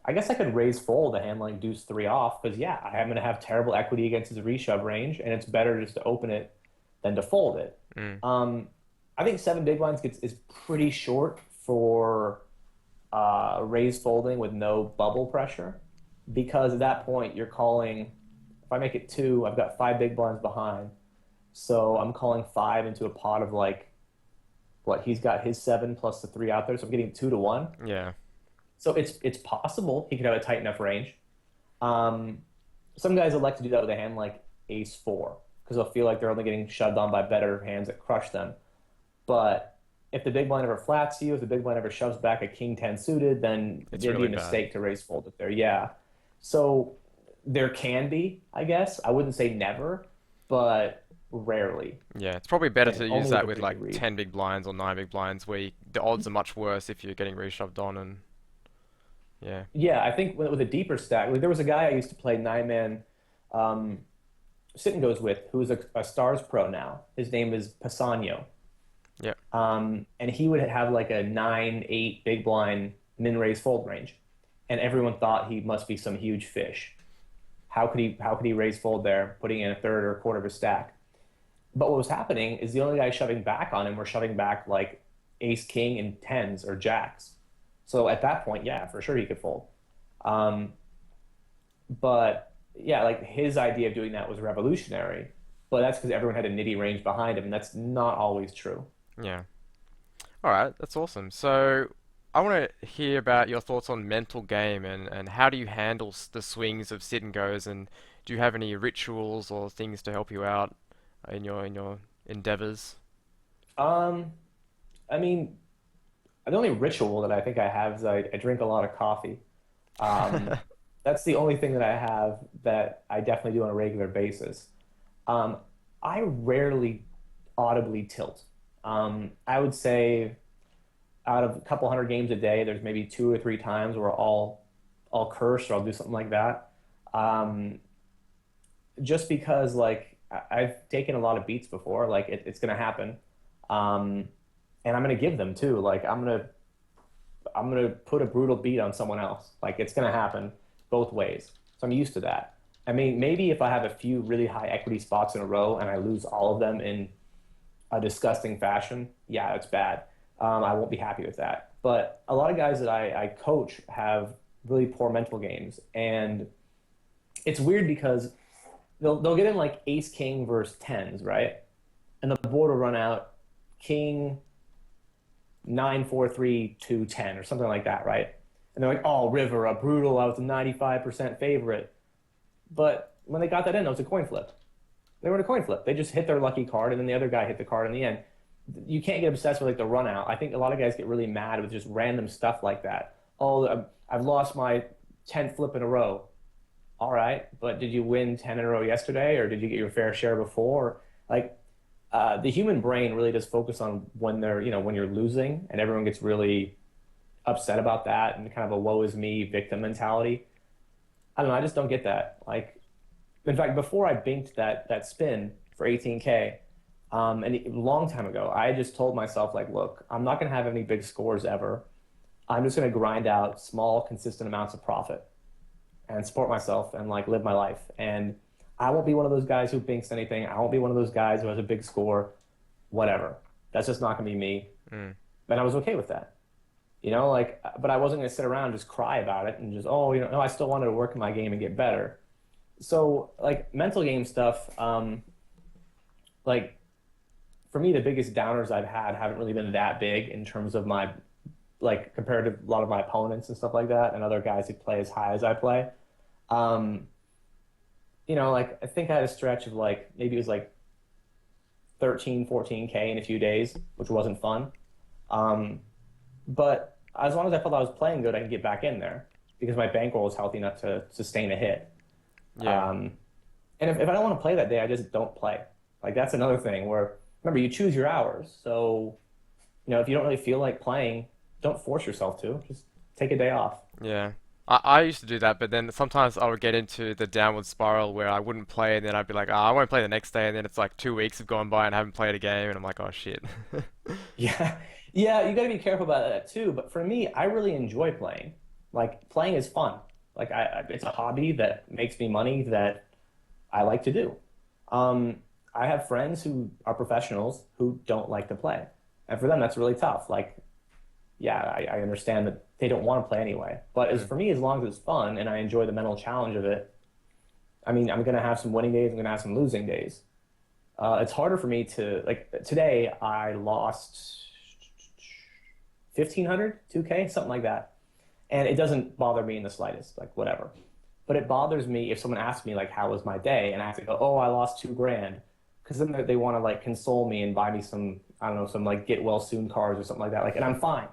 I guess I could raise fold a hand like deuce three off because yeah, I am going to have terrible equity against his reshove range, and it's better just to open it than to fold it. Mm. Um, I think seven big blinds is pretty short for raise folding with no bubble pressure, because at that point you're calling. If I make it two, I've got five big blinds behind, so I'm calling five into a pot of like what he's got his seven plus the three out there, so I'm getting 2-1. Yeah. So it's possible he could have a tight enough range. Um, some guys elect to do that with a hand like ace four because they'll feel like they're only getting shoved on by better hands that crush them. But if the big blind ever flats you, if the big blind ever shoves back a king 10 suited, then It's it'd be really a bad. mistake to raise fold it there. Yeah. So there can be, I guess. I wouldn't say never, but rarely, Yeah, it's probably better and to use only with that a with pretty like good read. 10 big blinds or 9 big blinds where the odds are much worse if you're getting reshoved on and yeah. Yeah, I think with a deeper stack, like there was a guy I used to play nine man um, sit and goes with who is a Stars pro now. His name is Pasano. Yeah. And he would have like a 9-8 big blind min raise fold range. And everyone thought he must be some huge fish. How could he raise fold there, putting in a third or a quarter of a stack? But what was happening is the only guys shoving back on him were shoving back like ace king and tens or jacks. So at that point, yeah, for sure he could fold. Um, but yeah, like his idea of doing that was revolutionary. But that's because everyone had a nitty range behind him, and that's not always true. Yeah. All right, that's awesome. So I want to hear about your thoughts on mental game and how do you handle the swings of sit and goes and do you have any rituals or things to help you out in your endeavors? Um, I mean, the only ritual that I think I have is I drink a lot of coffee. Um, that's the only thing that I have that I definitely do on a regular basis. Um, I rarely audibly tilt. I would say out of a couple hundred games a day, there's maybe two or three times where I'll curse or I'll do something like that. Um, just because like I've taken a lot of beats before, like it's gonna happen. Um, and I'm gonna give them too. Like I'm gonna put a brutal beat on someone else. Like it's gonna happen both ways. So I'm used to that. I mean, maybe if I have a few really high equity spots in a row and I lose all of them in a disgusting fashion, yeah, it's bad. I won't be happy with that. But a lot of guys that I coach have really poor mental games, and it's weird because they'll get in like ace king versus tens, right? And the board will run out king 9 4 3 2 10 or something like that, right? And they're like, oh, river, a brutal. I was a 95% favorite. But when they got that in, it was a coin flip. They were in a coin flip. They just hit their lucky card, and then the other guy hit the card in the end. You can't get obsessed with like the run out. I think a lot of guys get really mad with just random stuff like that. Oh, I've lost my 10th flip in a row. All right, but did you win 10 in a row yesterday, or did you get your fair share before? Like, the human brain really does focus on when when you're losing, and everyone gets really upset about that and kind of a woe is me victim mentality. I don't know. I just don't get that. Like, in fact, before I binked that spin for 18K, and a long time ago, I just told myself like, look, I'm not going to have any big scores ever. I'm just going to grind out small, consistent amounts of profit and support myself and like live my life. And I won't be one of those guys who binks anything. I won't be one of those guys who has a big score, whatever. That's just not going to be me. Mm. And I was okay with that. Like, but I wasn't going to sit around and just cry about it and just, oh, no, I still wanted to work in my game and get better. So, like, mental game stuff, like, for me, the biggest downers I've had haven't really been that big in terms of my, like, compared to a lot of my opponents and stuff like that and other guys who play as high as I play. Um, like, I think I had a stretch of, like, maybe it was like 13, 14K in a few days, which wasn't fun. Um, but as long as I felt I was playing good, I could get back in there because my bankroll was healthy enough to sustain a hit. Yeah. Um, and if I don't want to play that day, I just don't play. Like that's another thing where remember you choose your hours. So, if you don't really feel like playing, don't force yourself to. Just take a day off. Yeah. I used to do that, but then sometimes I would get into the downward spiral where I wouldn't play and then I'd be like, I won't play the next day and then it's like 2 weeks have gone by and I haven't played a game and I'm like, oh shit. Yeah. Yeah, you got to be careful about that too. But for me, I really enjoy playing. Like playing is fun. Like it's a hobby that makes me money that I like to do. Um, I have friends who are professionals who don't like to play. And for them, that's really tough. Like, yeah, I understand that they don't want to play anyway. But as Mm. for me, as long as it's fun and I enjoy the mental challenge of it, I mean, I'm gonna have some winning days. I'm gonna have some losing days. It's harder for me to like today. I lost 1,500, 2K, something like that, and it doesn't bother me in the slightest. Like whatever. But it bothers me if someone asks me like, "How was my day?" and I have to go, "Oh, I lost 2 grand," because then they want to like console me and buy me some, I don't know, some like get well soon cards or something like that. Like, and I'm fine.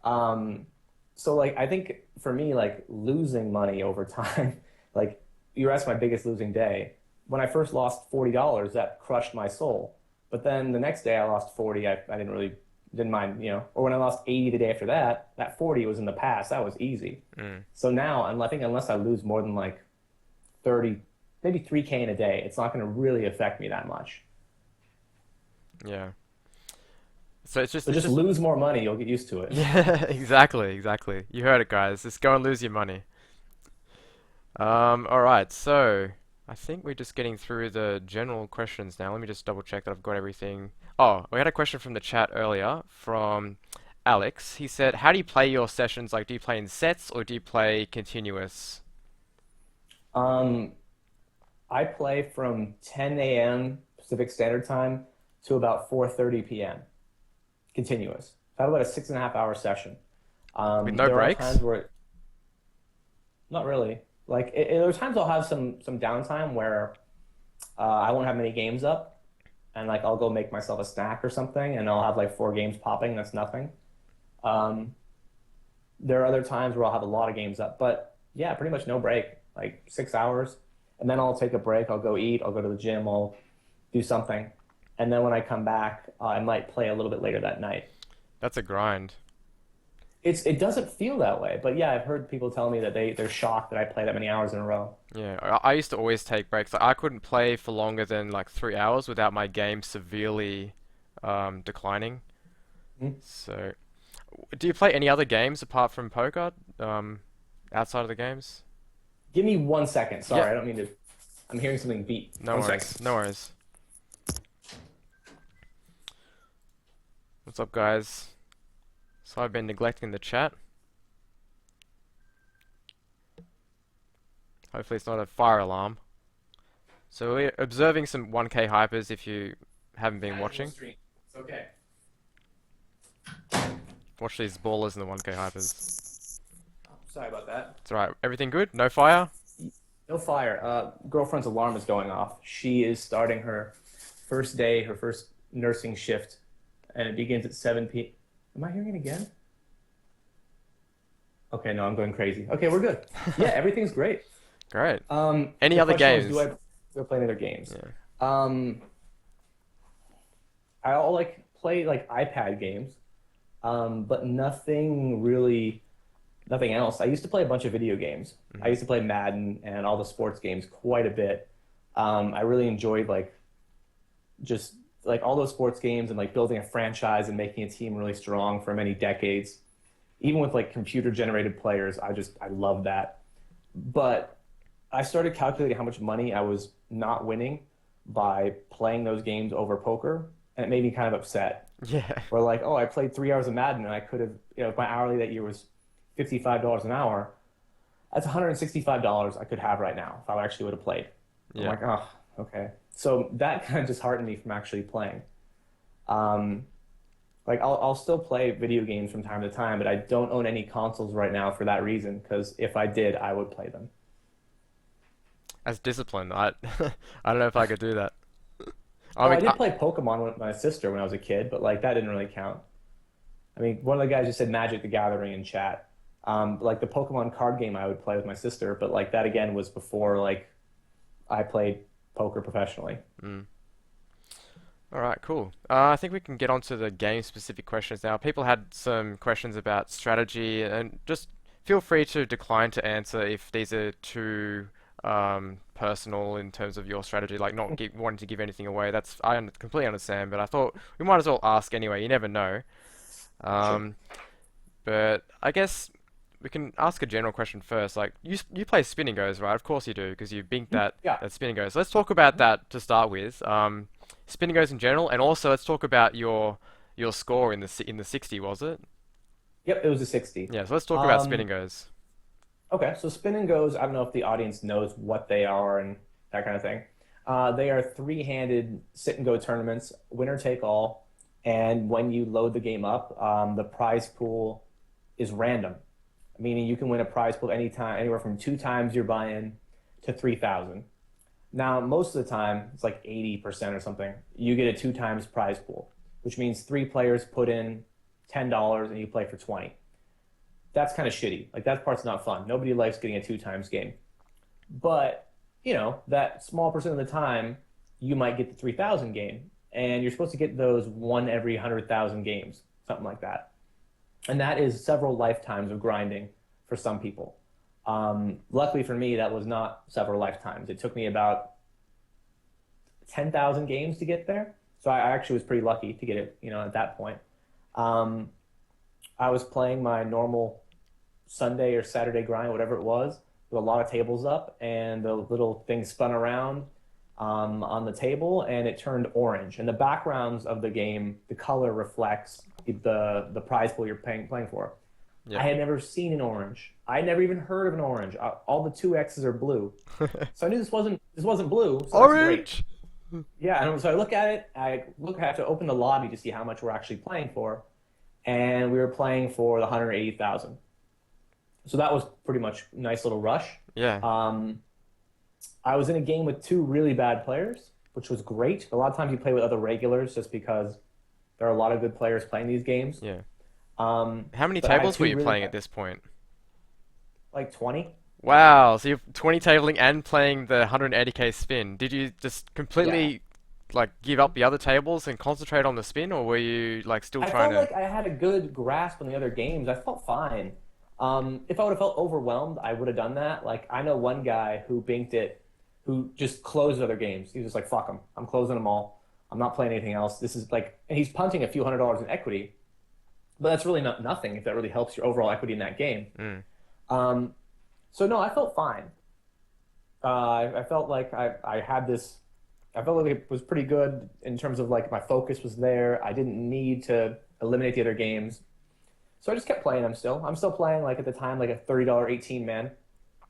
Um, so like I think for me, like losing money over time, like you asked my biggest losing day. When I first lost $40, that crushed my soul. But then the next day I lost 40, I didn't really didn't mind, Or when I lost 80 the day after that, that 40 was in the past. That was easy. Mm. So now I think unless I lose more than like 30, maybe 3K in a day, it's not going to really affect me that much. Yeah. So So it's just just lose more money, you'll get used to it. yeah, exactly, exactly. You heard it, guys. Just go and lose your money. All right. So I think we're just getting through the general questions now. Let me just double check that I've got everything. Oh, we had a question from the chat earlier from Alex. He said, "How do you play your sessions? Like, do you play in sets or do you play continuous?" Um, I play from 10 a.m. Pacific Standard Time to about 4:30 p.m. continuous. I have about a 6.5 hour session. With no There are breaks? times where not really. Like there's times I'll have some downtime where I won't have many games up, and like I'll go make myself a snack or something, and I'll have like 4 games popping. That's nothing. Um, there are other times where I'll have a lot of games up, but yeah, pretty much no break, like 6 hours, and then I'll take a break. I'll go eat. I'll go to the gym. I'll do something, and then when I come back, I might play a little bit later that night. That's a grind. It doesn't feel that way, but yeah, I've heard people tell me that they're shocked that I play that many hours in a row. Yeah, I used to always take breaks. Like, I couldn't play for longer than like 3 hours without my game severely declining. Hmm? So, do you play any other games apart from poker? Outside of the games? Give me 1 second. Yeah, Sorry, I don't mean to. I'm hearing something beep. no 1 second. worries, no worries. What's up, guys? So I've been neglecting the chat. Hopefully it's not a fire alarm. So we're observing some 1K hypers if you haven't been Casual watching. stream. It's okay. Watch these ballers and the 1K hypers. Oh, sorry about that. It's alright. Everything good? No fire? No fire. Girlfriend's alarm is going off. She is starting her first day, her first nursing shift, and it begins at 7 p. Am I hearing it again? Okay, no, I'm going crazy. Okay, we're good. Yeah, everything's great. Great. Any The other question was, games? do I play any other games? Yeah. Um, I'll like play like iPad games, but nothing else. I used to play a bunch of video games. I Mhm. used to play Madden and all the sports games quite a bit. I really enjoyed like just like all those sports games and like building a franchise and making a team really strong for many decades. Even with like computer generated players, I love that. But I started calculating how much money I was not winning by playing those games over poker, and it made me kind of upset. Yeah. Where like, oh, I played 3 hours of Madden and I could have, if my hourly that year was $55 an hour, that's $165 I could have right now if I actually would have played. I'm Yeah. like, oh, okay. So that kind of disheartened me from actually playing. Um, like I'll still play video games from time to time, but I don't own any consoles right now for that reason, because if I did, I would play them. As discipline, I I don't know if I could do that. I Oh, mean, I did play Pokemon with my sister when I was a kid, but like that didn't really count. I mean, one of the guys just said Magic the Gathering in chat. Like the Pokemon card game I would play with my sister, but like that again was before like I played poker professionally. mm. All right, cool. I think we can get on to the game-specific questions now. People had some questions about strategy, and just feel free to decline to answer if these are too personal in terms of your strategy, like not wanting to give anything away. That's completely understand, but I thought we might as well ask anyway. You never know. Sure. Um, but I guess we can ask a general question first. Like you play spin and goes, right? Of course you do, because you binked Mhm. Yeah. that spin and goes. So let's talk about that to start with. Spin and goes in general, and also let's talk about your your score in the 60, was it? Yep, it was a 60. Yeah, so let's talk about spin Um, and goes. okay, so spin and goes, I don't know if the audience knows what they are and that kind of thing. They are three-handed sit and go tournaments, winner take all. And when you load the game up, the prize pool is random, meaning you can win a prize pool anytime, anywhere from two times your buy-in to 3,000. Now, most of the time, it's like 80% or something, you get a two times prize pool, which means three players put in $10 and you play for 20. That's kind of shitty. Like that part's not fun. Nobody likes getting a two times game. But, that small percent of the time, you might get the 3,000 game. And you're supposed to get those one every 100,000 games, something like that. And that is several lifetimes of grinding for some people. Luckily for me, that was not several lifetimes. It took me about 10,000 games to get there. So I actually was pretty lucky to get it, at that point. Um, I was playing my normal Sunday or Saturday grind, whatever it was, with a lot of tables up, and the little thing spun around on the table, and it turned orange. And the backgrounds of the game, the color reflects the prize pool you're playing for. I Yeah. had never seen an orange. I had never even heard of an orange. All the two X's are blue, so I knew this wasn't blue. So that's great. Orange! Yeah, and so I look at it. I have to open the lobby to see how much we're actually playing for, and we were playing for the 180,000. So that was pretty much a nice little rush. Yeah, Um, I was in a game with two really bad players, which was great. A lot of times you play with other regulars just because there are a lot of good players playing these games. yeah. Um, How many but I had tables were two you really playing at bad, this point? like 20. Wow, so you're 20 tabling and playing the 180k spin. Did you just Yeah. completely like give up the other tables and concentrate on the spin, or were you like still I trying felt to? like I had a good grasp on the other games. I felt fine. If I would have felt overwhelmed, I would have done that. Like I know one guy who binked it, who just closed other games. He was just like, "Fuck them. I'm closing them all. I'm not playing anything else." This is like, and he's punting a few $100s in equity, but that's really not nothing if that really helps your overall equity in that game. Mm, Um, so no, I felt fine. I felt like I had this. I felt like it was pretty good in terms of like my focus was there. I didn't need to eliminate the other games, so I just kept playing them still. I'm still playing like at the time like a $30 18 man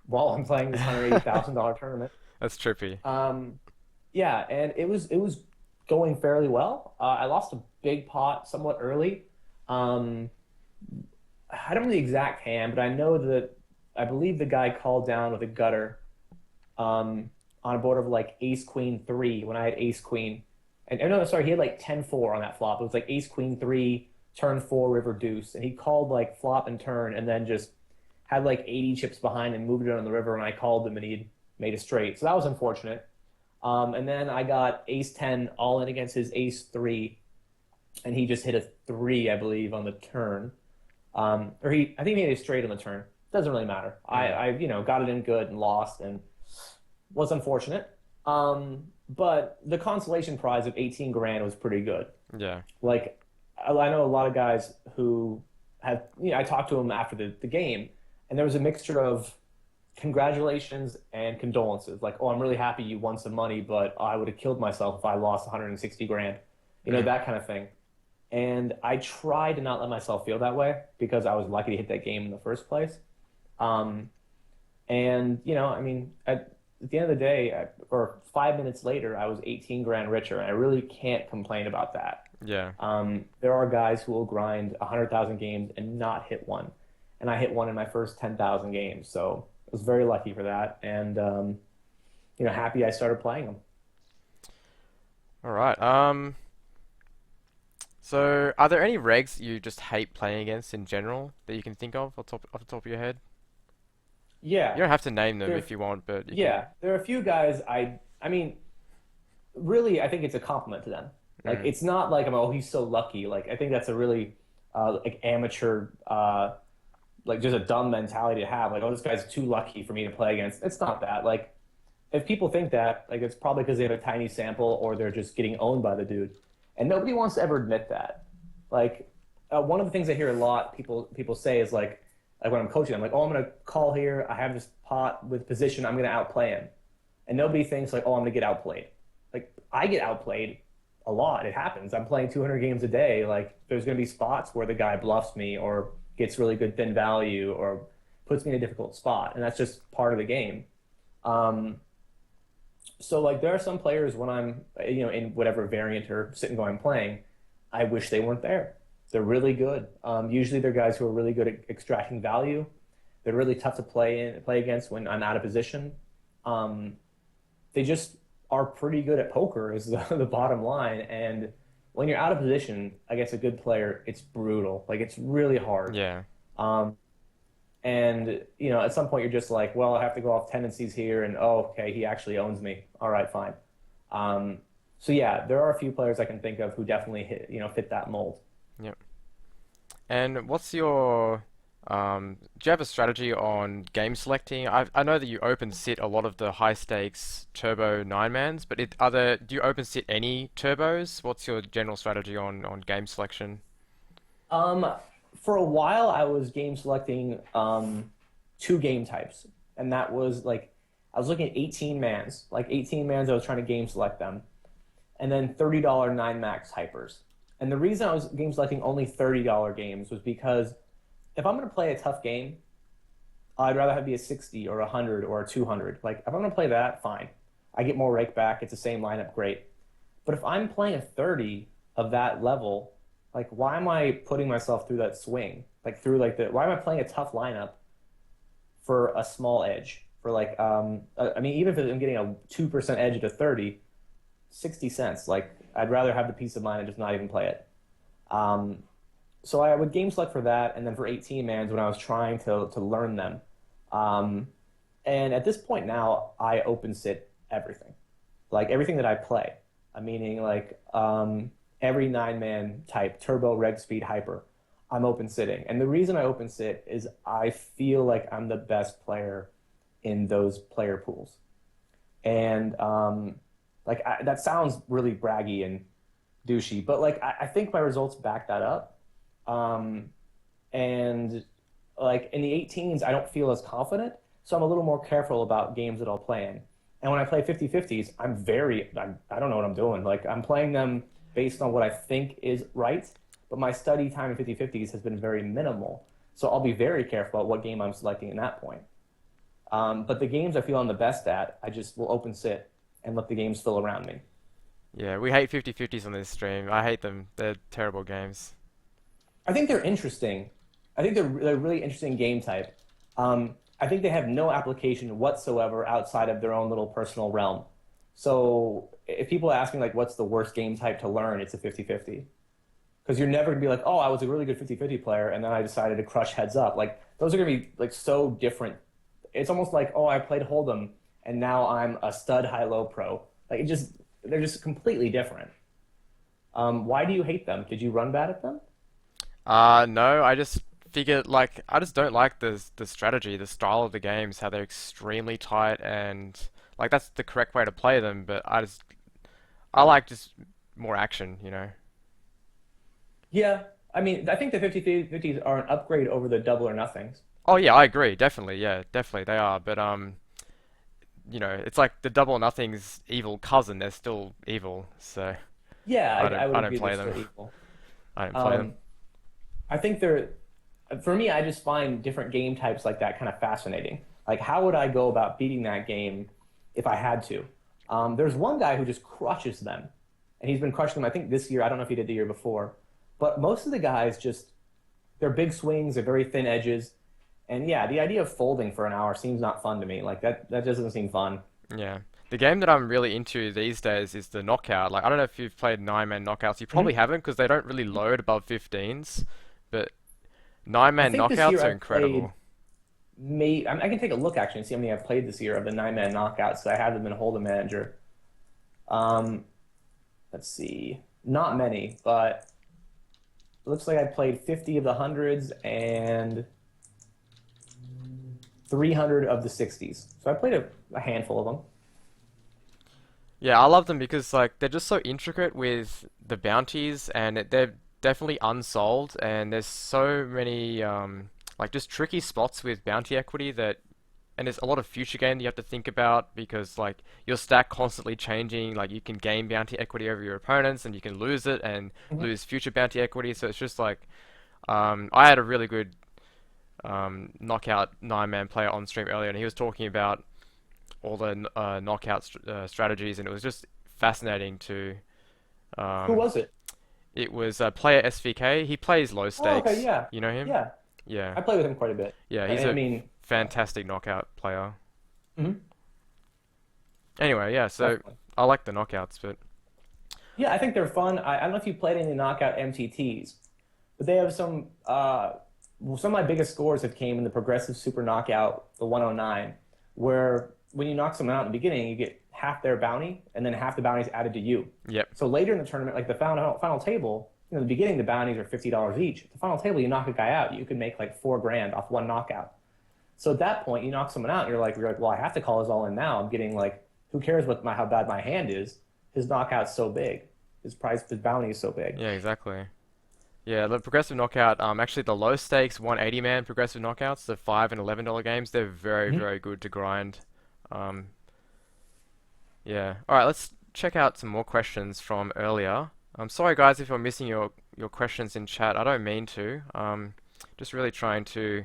while I'm playing this $180,000 tournament. that's trippy. Um, yeah, and it was going fairly well. I lost a big pot somewhat early. Um, I don't know the exact hand, but I know that I believe the guy called down with a gutter on a board of like ace queen three when I had ace queen. And oh, no, sorry, he had like 10-4 on that flop. It was like ace queen three, turn four, river deuce. And he called like flop and turn and then just had like 80 chips behind and moved it on the river. And I called him and he made a straight. So that was unfortunate. And then I got ace 10 all in against his ace three. And he just hit a three, I believe, on the turn. I think he made a straight on the turn. Doesn't really matter. Mm, I got it in good and lost and was unfortunate. But the consolation prize of 18 grand was pretty good. yeah. Like, I know a lot of guys who have, I talked to them after the game, and there was a mixture of congratulations and condolences. Like, oh, I'm really happy you won some money, but I would have killed myself if I lost 160 grand. Mm, That kind of thing. And I tried to not let myself feel that way because I was lucky to hit that game in the first place. Um, and at the end of the day, or 5 minutes later, I was 18 grand richer, and I really can't complain about that. yeah. There are guys who will grind 100,000 games and not hit one, and I hit one in my first 10,000 games, so I was very lucky for that, and happy I started playing them. All right. So are there any regs you just hate playing against in general that you can think of off the top of your head? You Yeah, don't have to name them there, if you want, but you can. yeah, there are a few guys. I mean, really, I think it's a compliment to them. Like, Mm, it's not like oh, he's so lucky. Like, I think that's a really like amateur, like just a dumb mentality to have. Like, oh, this guy's too lucky for me to play against. It's not that. Like, if people think that, like, it's probably because they have a tiny sample or they're just getting owned by the dude, and nobody wants to ever admit that. Like, one of the things I hear a lot people say is like when I'm coaching, I'm like, oh, I'm gonna call here. I have this pot with position. I'm gonna outplay him, and nobody thinks like, oh, I'm gonna get outplayed. Like I get outplayed a lot. It happens. I'm playing 200 games a day. Like there's going to be spots where the guy bluffs me or gets really good thin value or puts me in a difficult spot, and that's just part of the game. Um, so like there are some players when I'm in whatever variant or sit and go I'm playing, I wish they weren't there. They're really good. Usually they're guys who are really good at extracting value. They're really tough to play against when I'm out of position. Um, they just are pretty good at poker is the bottom line. And when you're out of position against a good player, it's brutal. Like it's really hard. Yeah. Um, and at some point you're just like, well, I have to go off tendencies here, and oh, okay, he actually owns me. All right, fine. Um, so yeah, there are a few players I can think of who definitely fit that mold. Yep. And what's your do you have a strategy on game selecting? I know that you open sit a lot of the high stakes turbo nine mans, but do you open sit any turbos? What's your general strategy on game selection? Um, for a while, I was game selecting two game types, and that was like I was looking at 18 mans, like 18 mans. I was trying to game select them, and then $30 nine max hypers. And the reason I was game selecting only $30 games was because if I'm going to play a tough game, I'd rather have it be a 60 or a 100 or a 200. Like if I'm going to play that, fine. I get more rake back. It's the same lineup, great. But if I'm playing a 30 of that level, like why am I putting myself through that swing? Like through like the why am I playing a tough lineup for a small edge? For like I mean even if I'm getting a 2% edge at a 30, 60 cents. Like I'd rather have the peace of mind and just not even play it. Um, so I would game select for that, and then for 18 mans when I was trying to learn them. Um, and at this point now, I open sit everything, like everything that I play. Meaning like every nine man type, turbo, reg speed, hyper. I'm open sitting, and the reason I open sit is I feel like I'm the best player in those player pools. And that sounds really braggy and douchey, but like I think my results back that up. Um, and like in the 18s, I don't feel as confident, so I'm a little more careful about games that I'll play in. And when I play 50-50s, I don't know what I'm doing. Like I'm playing them based on what I think is right, but my study time in 50-50s has been very minimal. So I'll be very careful about what game I'm selecting in that point. But the games I feel I'm the best at, I just will open sit and let the games fill around me. Yeah, we hate 50-50s on this stream. I hate them. They're terrible games. I think they're interesting. I think they're really interesting game type. I think they have no application whatsoever outside of their own little personal realm. So if people ask me like what's the worst game type to learn, it's a 50-50. Because you're never gonna be like, oh, I was a really good 50-50 player, and then I decided to crush heads up. Like those are gonna be like so different. It's almost like, oh, I played Hold'em, and now I'm a stud high-low pro. Like they're just completely different. Why do you hate them? Did you run bad at them? No, I just figured like I just don't like the strategy, the style of the games, how they're extremely tight and like that's the correct way to play them, but I like just more action. Yeah, I mean, I think the 50-50s are an upgrade over the double or nothings. Oh yeah, I agree, definitely, yeah, definitely they are, but it's like the double or nothing's evil cousin, they're still evil, so Yeah, I would I don't agree they're play still them. equal. I don't play them. Um, I think they're, for me, I just find different game types like that kind of fascinating. Like, how would I go about beating that game if I had to? There's one guy who just crushes them, and he's been crushing them, I think, this year. I don't know if he did the year before. But most of the guys just, they're big swings, they're very thin edges. And yeah, the idea of folding for an hour seems not fun to me. Like, that just doesn't seem fun. Yeah. The game that I'm really into these days is the knockout. Like, I don't know if you've played nine-man knockouts. You probably Mhm. haven't because they don't really load above 15s. But I nine-man think this year knockouts are I've played incredible. I can take a look actually and see how many I've played this year of the nine-man knockouts. I have them in Hold'em Manager. Um, let's see, not many, but it looks like I played 50 of the hundreds and 300 of the 60s. So I played a handful of them. Yeah, I love them because like they're just so intricate with the bounties and they're definitely unsolved and there's so many like just tricky spots with bounty equity that and there's a lot of future game that you have to think about because like your stack constantly changing. Like you can gain bounty equity over your opponents, and you can lose it and Mhm. lose future bounty equity. So it's just like I had a really good knockout nine-man player on stream earlier, and he was talking about all the knockout strategies, and it was just fascinating to. Who Um, was it? it was player SVK. He plays low Oh, okay, stakes. yeah, You know him? yeah. Yeah, I play with him quite a bit. yeah. He's I a mean, yeah. fantastic knockout player. Mhm. Anyway, yeah. So Definitely. I like the knockouts, but Yeah, I think they're fun. I don't know if you played any knockout MTTs, but they have some. Well, some of my biggest scores have came in the progressive super knockout, the 109, where when you knock someone out in the beginning, you get half their bounty, and then half the bounty is added to you. yep, So later in the tournament, like the final table, in the beginning the bounties are $50 each. At the final table, you knock a guy out, you can make like 4 grand off one knockout. So at that point, you knock someone out, and you're like, well, I have to call his all in now. I'm getting like, who cares what how bad my hand is? His knockout's so big, his bounty is so big. yeah, exactly. Yeah, the progressive knockout. Actually, the low stakes 180 man progressive knockouts, the $5 and $11 games, they're very, Mhm. very good to grind. Um, yeah. All right, let's check out some more questions from earlier. I'm sorry, guys, if I'm missing your questions in chat. I don't mean to. Just really trying to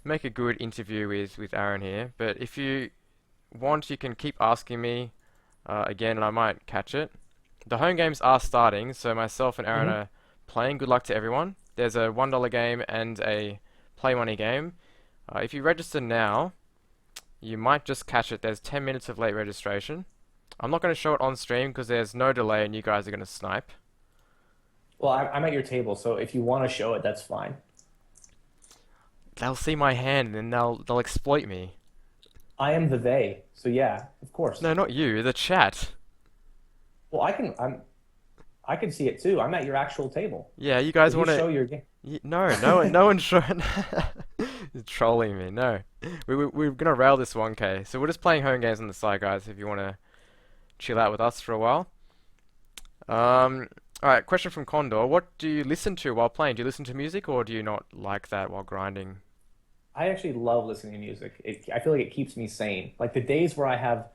make a good interview with Aaron here. But if you want, you can keep asking me again, and I might catch it. The home games are starting, so myself and Aaron Mhm. are playing. Good luck to everyone. There's a $1 game and a play money game. If you register now, you might just catch it. There's 10 minutes of late registration. I'm not going to show it on stream because there's no delay and you guys are going to snipe. Well, I'm at your table, so if you want to show it, that's fine. They'll see my hand and then they'll exploit me. I am the they, so yeah, of course. No, not you, the chat. Well, I can see it too. I'm at your actual table. Yeah, you So guys you want to. show your game. No, no one's trying. You're trolling me. No, we're gonna rail this 1K. So we're just playing home games on the side, guys. If you want to chill out with us for a while. All right. Question from Condor. What do you listen to while playing? Do you listen to music or do you not like that while grinding? I actually love listening to music. I feel like it keeps me sane. Like the days where I have,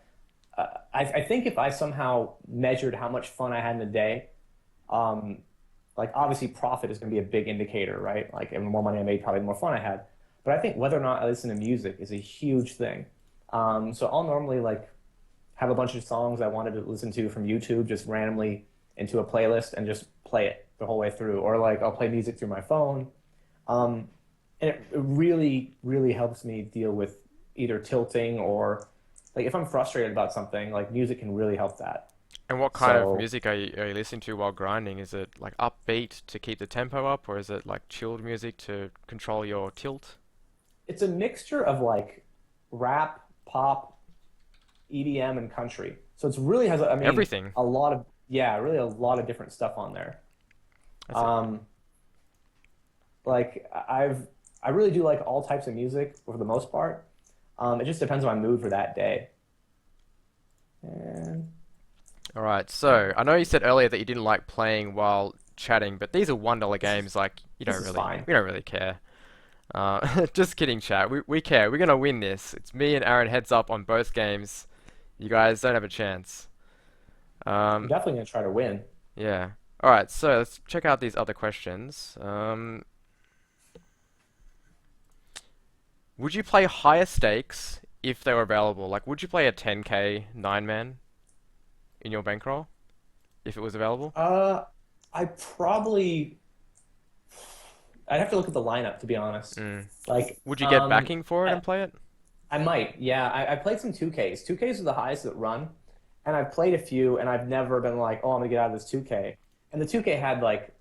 I think if I somehow measured how much fun I had in the day, um, like obviously profit is going to be a big indicator, right? Like, and the more money I made, probably the more fun I had. But I think whether or not I listen to music is a huge thing. So I'll normally like have a bunch of songs I wanted to listen to from YouTube just randomly into a playlist and just play it the whole way through. Or like I'll play music through my phone. Um, and it really, really helps me deal with either tilting or like if I'm frustrated about something, like music can really help that. And what kind of So music are you listening to while grinding? Is it like upbeat to keep the tempo up, or is it like chilled music to control your tilt? it's a mixture of like rap, pop, EDM, and country. So it's really has, I mean, Everything. a lot of, yeah, really a lot of different stuff on there. That's it. Um, like I really do like all types of music for the most part. It just depends on my mood for that day. And All right. So I know you said earlier that you didn't like playing while chatting, but these are $1 games. Like you this don't is really, fine. we don't really care. Just kidding, chat. We care. We're gonna win this. It's me and Aaron heads up on both games. You guys don't have a chance. I'm Um, definitely gonna try to win. yeah. All right. So let's check out these other questions. Would you play higher stakes if they were available? Like, would you play a 10K nine man in your bankroll if it was available? Uh, I probably I'd have to look at the lineup to be honest. Mm. Like, Would you get backing for it I, and play it? I might. Yeah, I played some 2Ks. 2Ks are the highest that run, and I've played a few, and I've never been like, oh, I'm gonna get out of this 2K. And the 2K had like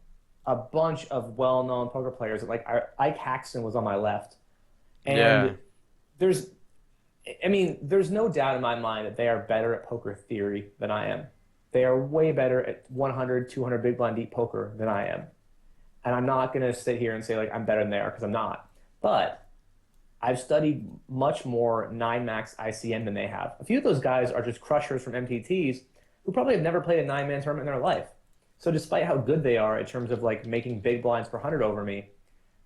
a bunch of well-known poker players. Like Ike Haxton was on my left, Yeah. and there's, I mean, there's no doubt in my mind that they are better at poker theory than I am. They are way better at 100, 200 big blind deep poker than I am. And I'm not going to sit here and say like I'm better than they are because I'm not. But I've studied much more 9 max ICM than they have. A few of those guys are just crushers from MTTs who probably have never played a 9-man tournament in their life. So despite how good they are in terms of like making big blinds per 100 over me,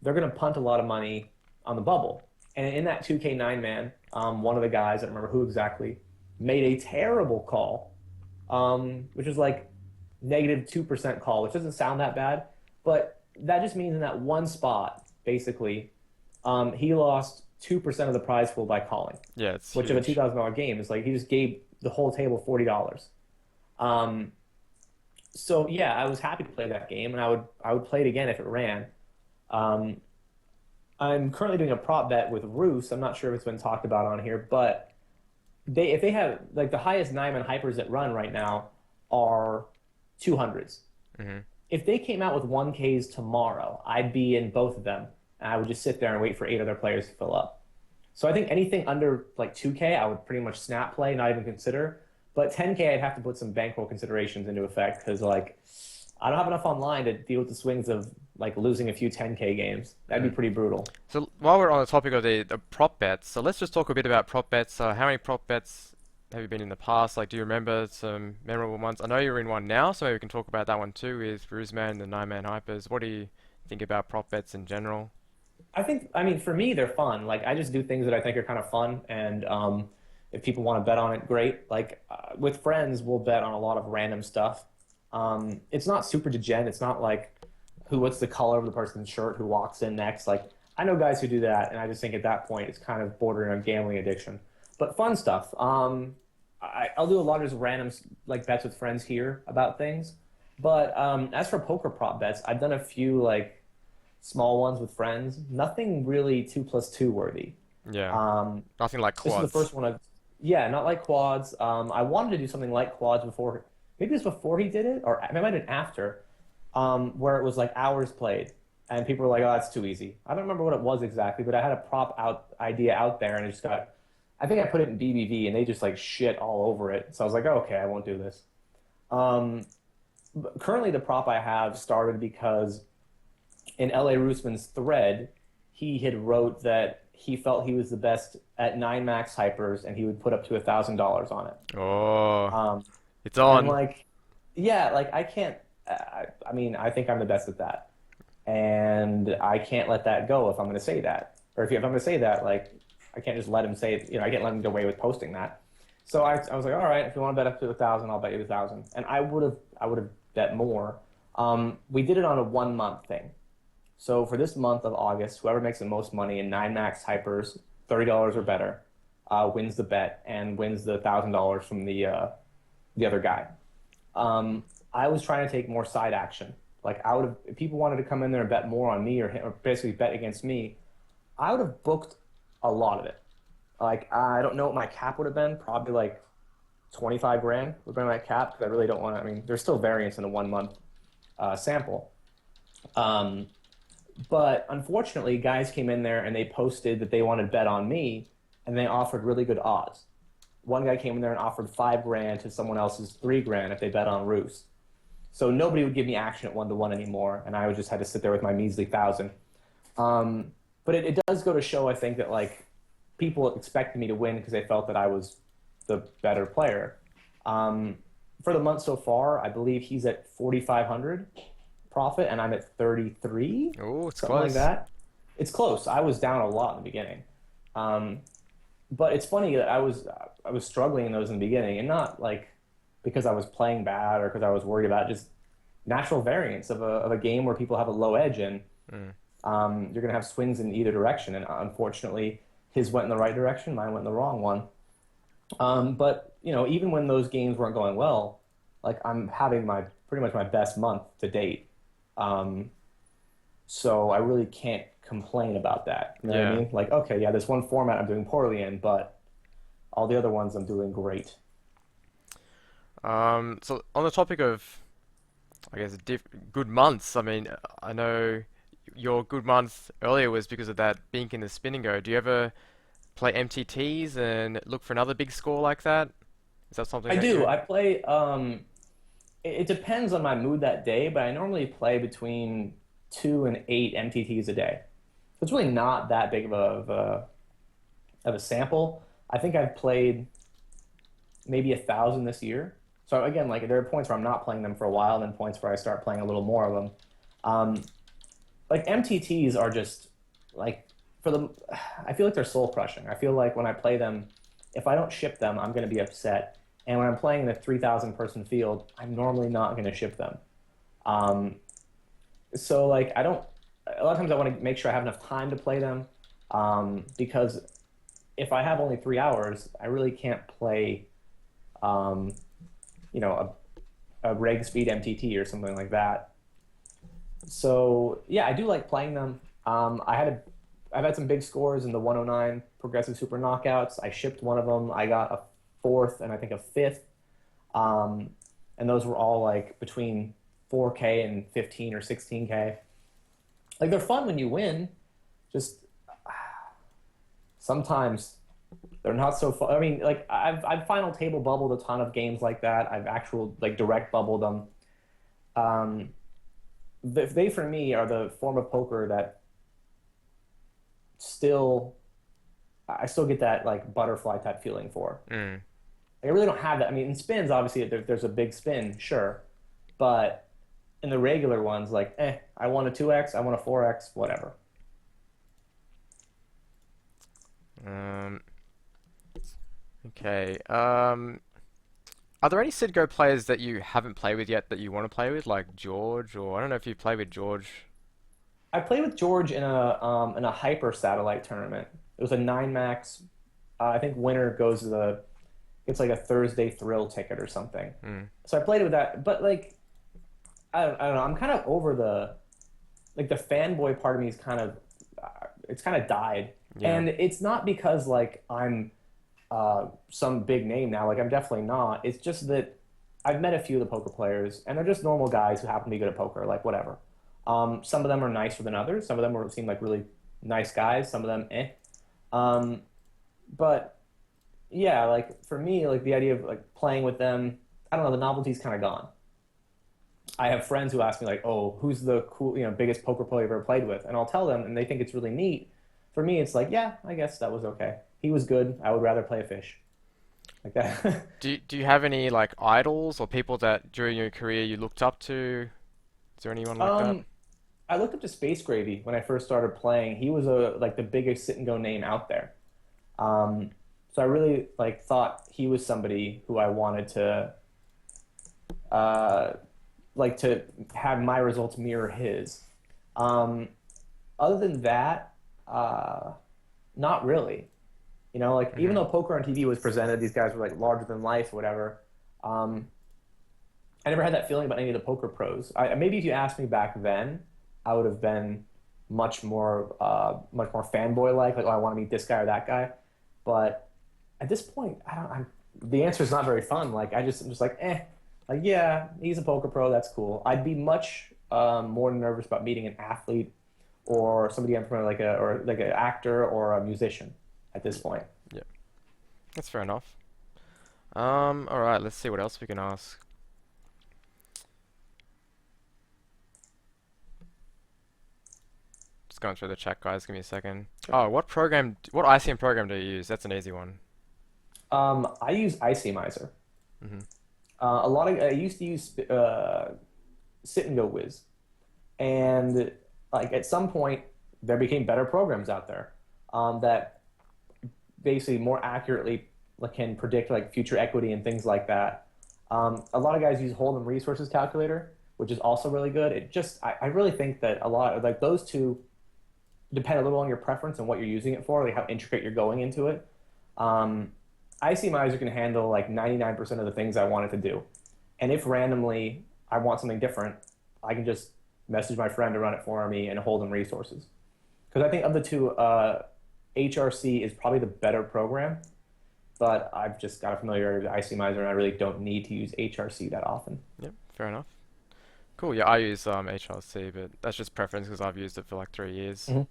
they're going to punt a lot of money on the bubble. And in that 2K9 man, one of the guys, I don't remember who exactly, made a terrible call, which is like -2% call, which doesn't sound that bad, but that just means in that one spot, basically, he lost 2% of the prize pool by calling, Yeah, it's which of a huge. $2,000 game is like he just gave the whole table $40. Um, so yeah, I was happy to play that game, and I would play it again if it ran. Um, I'm currently doing a prop bet with Roos. I'm not sure if it's been talked about on here, but if they have like the highest Nyman hypers that run right now are 200s. Hmm. If they came out with 1Ks tomorrow, I'd be in both of them, and I would just sit there and wait for 8 other players to fill up. So I think anything under like 2K, I would pretty much snap play, not even consider. But 10K, I'd have to put some bankroll considerations into effect because like I don't have enough online to deal with the swings of like losing a few 10K games. That'd be Mm. pretty brutal. So while we're on the topic of the prop bets, so let's just talk a bit about prop bets. How many prop bets have you been in the past? Like, do you remember some memorable ones? I know you're in one now, so maybe we can talk about that one too with Roosman and the Nine Man Hypers. What do you think about prop bets in general? I mean, for me, they're fun. Like, I just do things that I think are kind of fun. And if people want to bet on it, great. Like, with friends, we'll bet on a lot of random stuff. It's not super degen. It's not like what's the color of the person's shirt who walks in next. Like, I know guys who do that. And I just think at that point, it's kind of bordering on gambling addiction. But fun stuff. I'll do a lot of just random like bets with friends here about things. But as for poker prop bets, I've done a few like small ones with friends. Nothing really 2+2 worthy. Yeah, Um, nothing like this is the quads. first one I've, yeah, not like quads. I wanted to do something like quads before, maybe it was before he did it, or it might have been after, where it was like hours played, and people were like, "Oh, that's too easy." I don't remember what it was exactly, but I had a prop out idea out there, and it just got. I think I put it in BBV, and they just like shit all over it. So I was like, oh, "Okay, I won't do this." Um, but currently, the prop I have started because in L.A. Roosman's thread, he had wrote that he felt he was the best at nine max hypers, and he would put up to $1,000 on it. Oh, Um, it's and on. like, yeah, like I can't. I mean, I think I'm the best at that, and I can't let that go if I'm going to say that, or if I'm going to say that, like, I can't just let him say it. I can't let him get away with posting that. So I was like, all right, if you want to bet up to 1,000, I'll bet you 1,000, and I would have bet more. We did it on a 1 month thing. So for this month of August, whoever makes the most money in nine max hypers, $30 or better, wins the bet and wins the $1,000 from the other guy. Um, I was trying to take more side action. Like I would have, if people wanted to come in there and bet more on me or basically bet against me, I would have booked a lot of it. Like I don't know what my cap would have been. Probably like 25 grand would have been my cap because I really don't want to. I mean, there's still variance in a 1 month sample. Um, But unfortunately, guys came in there and they posted that they wanted to bet on me, and they offered really good odds. One guy came in there and offered 5 grand to someone else's 3 grand if they bet on Roos. So nobody would give me action at 1-to-1 anymore, and I would just had to sit there with my measly 1,000. But it does go to show, I think, that like people expected me to win because they felt that I was the better player. Um, for the month so far, I believe he's at 4,500 profit, and I'm at 33, Oh, it's something like close. that. It's close. I was down a lot in the beginning, um, but it's funny that I was struggling in those in the beginning, and not like because I was playing bad or because I was worried about just natural variance of a game where people have a low edge, and Mm. you're going to have swings in either direction. And unfortunately, his went in the right direction, mine went in the wrong one. But even when those games weren't going well, like I'm having my pretty much my best month to date. Um, so I really can't complain about that. You know what I Yeah. mean? Like, okay, yeah, this one format I'm doing poorly in, but all the other ones I'm doing great. So on the topic of, I guess, good months. I mean, I know your good month earlier was because of that bink in the spin and go. Do you ever play MTTs and look for another big score like that? Is that something I that do. you? I play. It depends on my mood that day, but I normally play between 2 and 8 MTTs a day. So it's really not that big of a sample. I think I've played maybe 1,000 this year. So again, like there are points where I'm not playing them for a while, and then points where I start playing a little more of them. Um, like MTTs are just like for the I feel like they're soul crushing. I feel like when I play them, if I don't ship them, I'm going to be upset. And when I'm playing in a 3,000 person field, I'm normally not going to ship them. Um, so like I don't. A lot of times I want to make sure I have enough time to play them, because if I have only 3 hours, I really can't play, um, a reg speed MTT or something like that. So yeah, I do like playing them. I've had some big scores in the 109 progressive super knockouts. I shipped one of them. I got a fourth and I think a fifth. Um, and those were all like between 4K and 15 or 16K. Like they're fun when you win. Just sometimes they're not so fun. I mean, like I've final table bubbled a ton of games like that. I've actual like direct bubbled them. Um, they for me are the form of poker that still I still get that like butterfly type feeling for. Mm. Like, I really don't have that. I mean, in spins, obviously there's a big spin, sure, but in the regular ones, like, I want a 2x, I want a 4x, whatever. Um, okay. Are there any Sidgo players that you haven't played with yet that you want to play with, like George, or I don't know if you play with George. I played with George in a hyper satellite tournament. It was a nine max. I think winner goes to the it's like a Thursday thrill ticket or something. Mm. So I played with that, but like I don't know. I'm kind of over the fanboy part of me is kind of it's kind of died, Yeah. and it's not because like I'm some big name now. Like I'm definitely not. It's just that I've met a few of the poker players, and they're just normal guys who happen to be good at poker. Like whatever. Some of them are nicer than others. Some of them seem like really nice guys. Some of them, eh. Um, but yeah, like for me, like the idea of like playing with them, I don't know, the novelty's kind of gone. I have friends who ask me like, "Oh, who's the cool, biggest poker player you've ever played with?" And I'll tell them, and they think it's really neat. For me, it's like, yeah, I guess that was okay. He was good. I would rather play a fish like that. Do you have any like idols or people that during your career you looked up to? Is there anyone like that? um, I looked up to Space Gravy when I first started playing. He was a like the biggest sit and go name out there. Um, so I really like thought he was somebody who I wanted to uh, like to have my results mirror his. Um, Other than that, uh, not really. Like even Hmm. though poker on TV was presented, these guys were like larger than life, or whatever. Um, I never had that feeling about any of the poker pros. Maybe if you asked me back then, I would have been much more fanboy like, oh, I want to meet this guy or that guy. But at this point, I don't. The answer is not very fun. Like I'm just like, like yeah, he's a poker pro. That's cool. I'd be much more nervous about meeting an athlete or somebody I'm familiar, like an actor or a musician at this point. Yeah, that's fair enough. All right, let's see what else we can ask. Just going through the chat, guys. Give me a second. Sure. Oh, what ICM program do you use? That's an easy one. I use Icemizer. Hmm. A lot of I used to use Sit and Go Whiz, and like at some point there became better programs out there that basically more accurately like, can predict like future equity and things like that. A lot of guys use Hold'em Resources Calculator, which is also really good. I really think that a lot of like those two depend a little on your preference and what you're using it for, like how intricate you're going into it. Um, ICMizer can handle like 99% of the things I want it to do. And if randomly I want something different, I can just message my friend to run it for me and hold them resources. Because I think of the two, HRC is probably the better program, but I've just got a familiarity with ICMizer and I really don't need to use HRC that often. Yep, fair enough. Cool. Yeah, I use HLC, but that's just preference because I've used it for like 3 years. Mhm.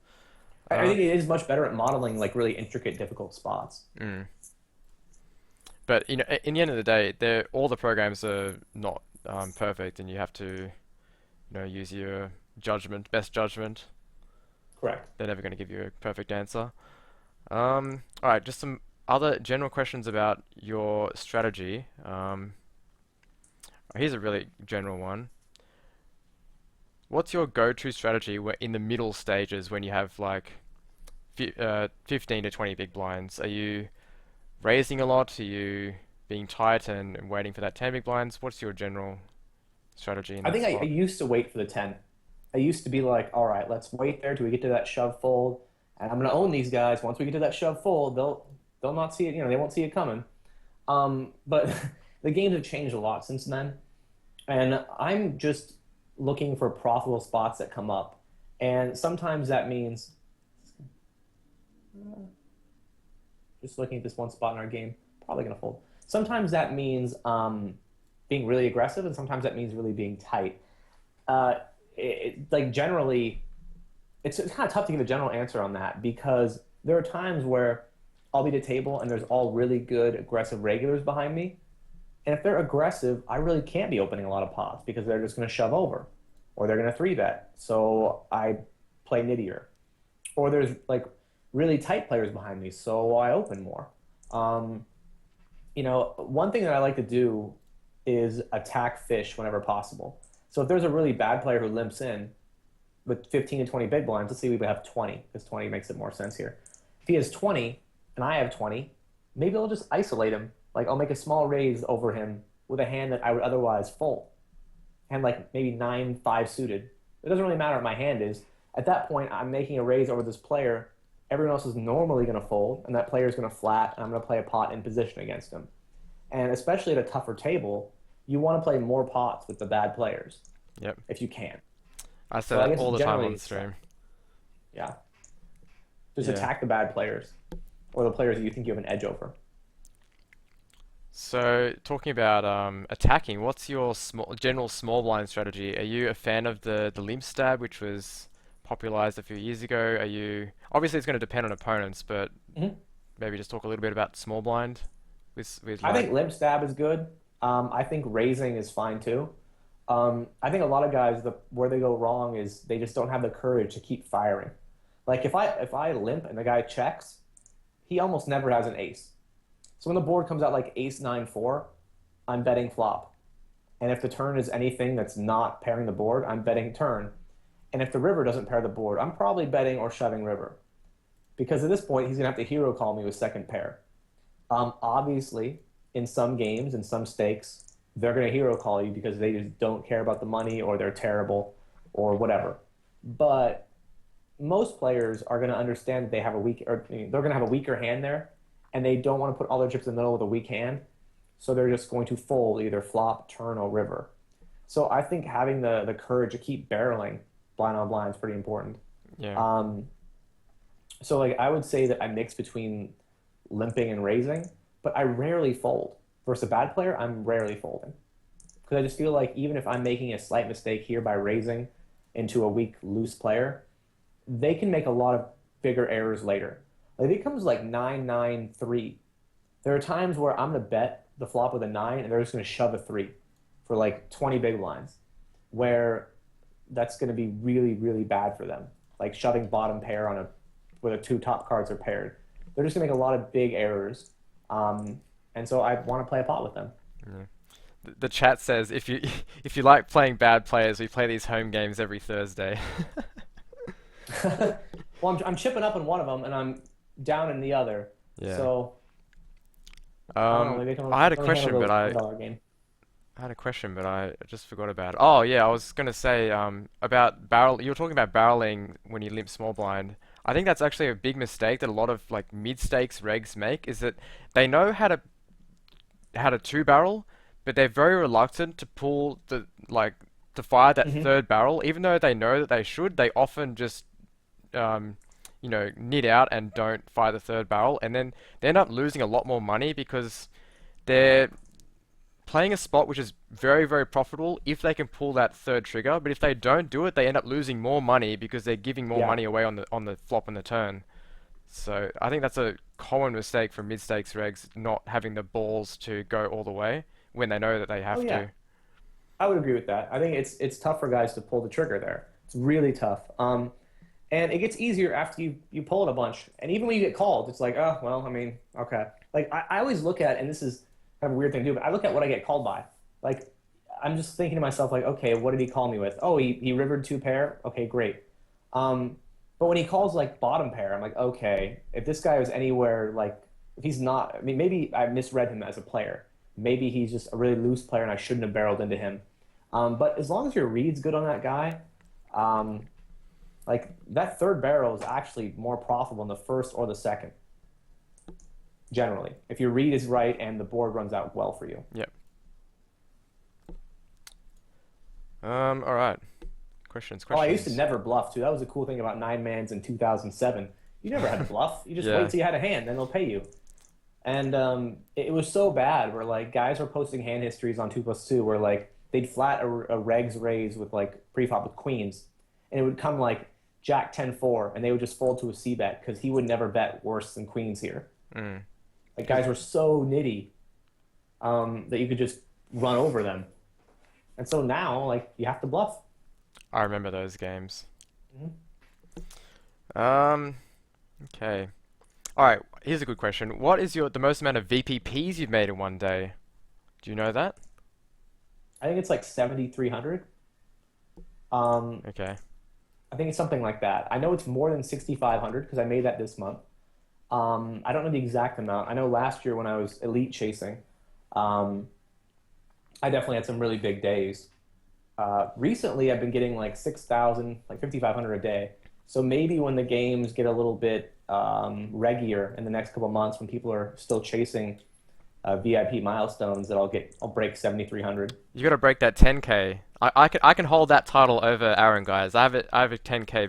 I Uh, think it is much better at modeling like really intricate, difficult spots. mm. But in the end of the day, all the programs are not perfect, and you have to use your judgment, best judgment. Correct. They're never going to give you a perfect answer. All right, just some other general questions about your strategy. Here's a really general one. What's your go-to strategy in the middle stages when you have like 15 to 20 big blinds, are you raising a lot? Are you being tight and waiting for that 10 big blinds? What's your general strategy in I that think I spot? used to wait for the 10. I used to be like, all right, let's wait there till we get to that shove fold, and I'm gonna own these guys. Once we get to that shove fold, they'll not see it. They won't see it coming. But the games have changed a lot since then, and I'm just looking for profitable spots that come up, and sometimes that means just looking at this one spot in our game, probably gonna fold. Sometimes that means being really aggressive, and sometimes that means really being tight. Uh, like generally, it's kind of tough to give a general answer on that because there are times where I'll be at a table and there's all really good aggressive regulars behind me, and if they're aggressive, I really can't be opening a lot of pots because they're just going to shove over, or they're going to three bet. So I play nittier, or there's like really tight players behind me, so I open more. Um, one thing that I like to do is attack fish whenever possible. So if there's a really bad player who limps in with 15 to 20 big blinds, let's say we have 20, because 20 makes it more sense here. If he has 20 and I have 20, maybe I'll just isolate him. Like I'll make a small raise over him with a hand that I would otherwise fold. And like maybe 9-5 suited. It doesn't really matter what my hand is. At that point, I'm making a raise over this player. Everyone else is normally going to fold, and that player is going to flat, and I'm going to play a pot in position against him. And especially at a tougher table, you want to play more pots with the bad players Yep. if you can. I say So I that guess all the time generally on it's that. stream. Yeah. Just Yeah. attack the bad players or the players that you think you have an edge over. So, talking about attacking, what's your general small blind strategy? Are you a fan of the limp stab, which was popularized a few years ago? Are you obviously it's going to depend on opponents, but Mhm. maybe just talk a little bit about small blind with I like think limp stab is good. I think raising is fine too. I think a lot of guys, where they go wrong is they just don't have the courage to keep firing. Like if I limp and the guy checks, he almost never has an ace. So when the board comes out like ace 9-4, I'm betting flop. And if the turn is anything that's not pairing the board, I'm betting turn. And if the river doesn't pair the board, I'm probably betting or shoving river. Because at this point, he's going to have to hero call me with second pair. Obviously, in some games, in some stakes, they're going to hero call you because they just don't care about the money or they're terrible or whatever. But most players are going to understand that they have a weak, or they're going to have a weaker hand there, and they don't want to put all their chips in the middle with a weak hand. So they're just going to fold either flop, turn, or river. So I think having the courage to keep barreling blind on blind is pretty important. yeah. Um, so like I would say that I mix between limping and raising, but I rarely fold. Versus a bad player, I'm rarely folding because I just feel like even if I'm making a slight mistake here by raising into a weak, loose player, they can make a lot of bigger errors later. Like if it becomes like 9-9-3, there are times where I'm gonna bet the flop with a nine and they're just gonna shove a three for like 20 big blinds, where that's gonna be really, really bad for them. Like shoving bottom pair on a where the two top cards are paired. They're just gonna make a lot of big errors. And so I want to play a pot with them. Yeah. The chat says if you if you like playing bad players, we play these home games every Thursday. Well, I'm chipping up in one of them and I'm down in the other. Yeah. So I don't know. Maybe I can I had a only handle question, but the I $1 game. I had a question, but I just forgot about it. Oh yeah, I was gonna say about barrel. You were talking about barreling when you limp small blind. I think that's actually a big mistake that a lot of like mid stakes regs make. Is that they know how to two barrel, but they're very reluctant to pull the like to fire that Hmm. third barrel, even though they know that they should. They often just um, knit out and don't fire the third barrel, and then they end up losing a lot more money because they're playing a spot which is very, very profitable if they can pull that third trigger, but if they don't do it, they end up losing more money because they're giving more Yeah. money away on the flop and the turn. So I think that's a common mistake for mid stakes regs, not having the balls to go all the way when they know that they Oh have yeah. to. I would agree with that. I think it's tough for guys to pull the trigger there. It's really tough. And it gets easier after you pull it a bunch. And even when you get called, it's like, oh well, I mean, okay. Like I always look at, and this is kind of a weird thing to do, but I look at what I get called by. Like I'm just thinking to myself, like, okay, what did he call me with? Oh, he rivered two pair. Okay, great. Um, But when he calls like bottom pair, I'm like, okay, if this guy was anywhere like if he's not, I mean, maybe I misread him as a player. Maybe he's just a really loose player, and I shouldn't have barreled into him. But as long as your read's good on that guy, um, like that third barrel is actually more profitable in the first or the second, generally. If your read is right and the board runs out well for you. Yep. All right. Questions, Oh, I used to questions. never bluff too. That was a cool thing about nine mans in 2007. You never had to bluff. You just wait Yeah. till you had a hand, then they'll pay you. And it was so bad where like guys were posting hand histories on 2+2 where like they'd flat a regs raise with like preflop with queens, and it would come like Jack 10-4, and they would just fold to a C bet because he would never bet worse than queens here. Mm. Like guys were so nitty that you could just run over them. And so now like you have to bluff. I remember those games. Mhm. Um, okay. All right, here's a good question. What is the most amount of VPPs you've made in one day? Do you know that? I think it's like 7,300. Um, Okay. I think it's something like that. I know it's more than 6,500 because I made that this month. I don't know the exact amount. I know last year when I was elite chasing, um, I definitely had some really big days. Recently, I've been getting like 6,000, like 5,500 a day. So maybe when the games get a little bit reggier in the next couple of months, when people are still chasing VIP milestones, that I'll break 7,300. You gotta break that 10K. I can hold that title over Aaron, guys. I have a 10K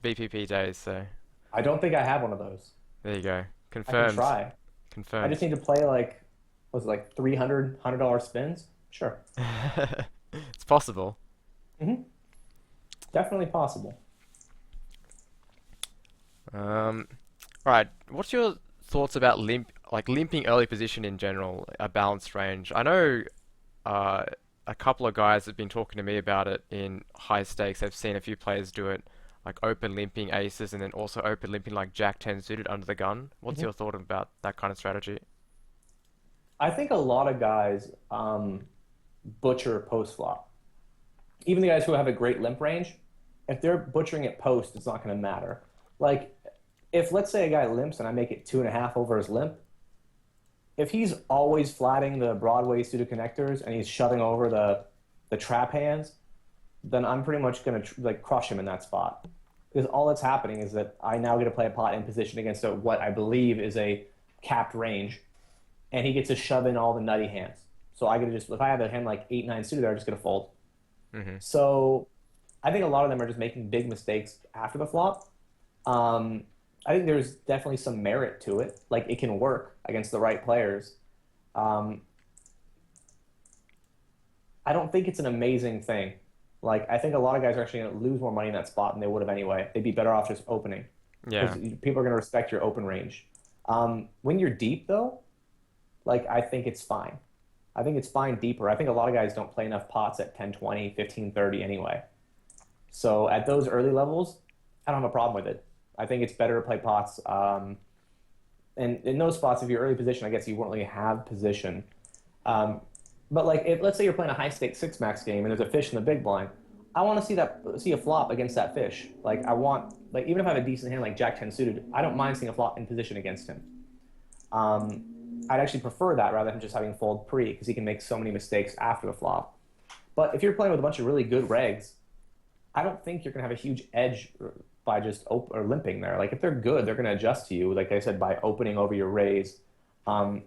VPP days, so I don't think I have one of those. there you go. I can Confirmed. try. I just Confirmed. need to play like, was it like 300, $100 spins? Sure. It's possible. Hmm. Definitely possible. Um, all right. What's your thoughts about limping early position in general, a balanced range? I know uh, a couple of guys have been talking to me about it in high stakes. I've seen a few players do it, like open limping aces and then also open limping like Jack 10 suited under the gun. What's Hmm. your thought about that kind of strategy? I think a lot of guys butcher post flop. Even the guys who have a great limp range, if they're butchering it post, it's not going to matter. Like, if let's say a guy limps and I make it 2.5 over his limp, if he's always flatting the Broadway suited connectors and he's shoving over the trap hands, then I'm pretty much going to like crush him in that spot. Because all that's happening is that I now get to play a pot in position against what I believe is a capped range, and he gets to shove in all the nutty hands. So I get to just, if I have a hand like 8-9 suited, I'm just going to fold. Hmm. So I think a lot of them are just making big mistakes after the flop. Um, I think there's definitely some merit to it. Like it can work against the right players. Um, I don't think it's an amazing thing. Like I think a lot of guys are actually going to lose more money in that spot than they would have anyway. They'd be better off just opening because Yeah. people are going to respect your open range. When you're deep though, like I think it's fine. I think it's fine deeper. I think a lot of guys don't play enough pots at 10, 20, 15, 30 anyway. So at those early levels, I don't have a problem with it. I think it's better to play pots. And in those spots, if you're early position, I guess you won't really have position. Um, but like, if let's say you're playing a high stakes six max game and there's a fish in the big blind, I want to see a flop against that fish. Like I want like even if I have a decent hand like Jack 10 suited, I don't mind seeing a flop in position against him. Um, I'd actually prefer that rather than just having fold pre because he can make so many mistakes after the flop. But if you're playing with a bunch of really good regs, I don't think you're going to have a huge edge by just or limping there. Like if they're good, they're going to adjust to you, like I said, by opening over your raise, um,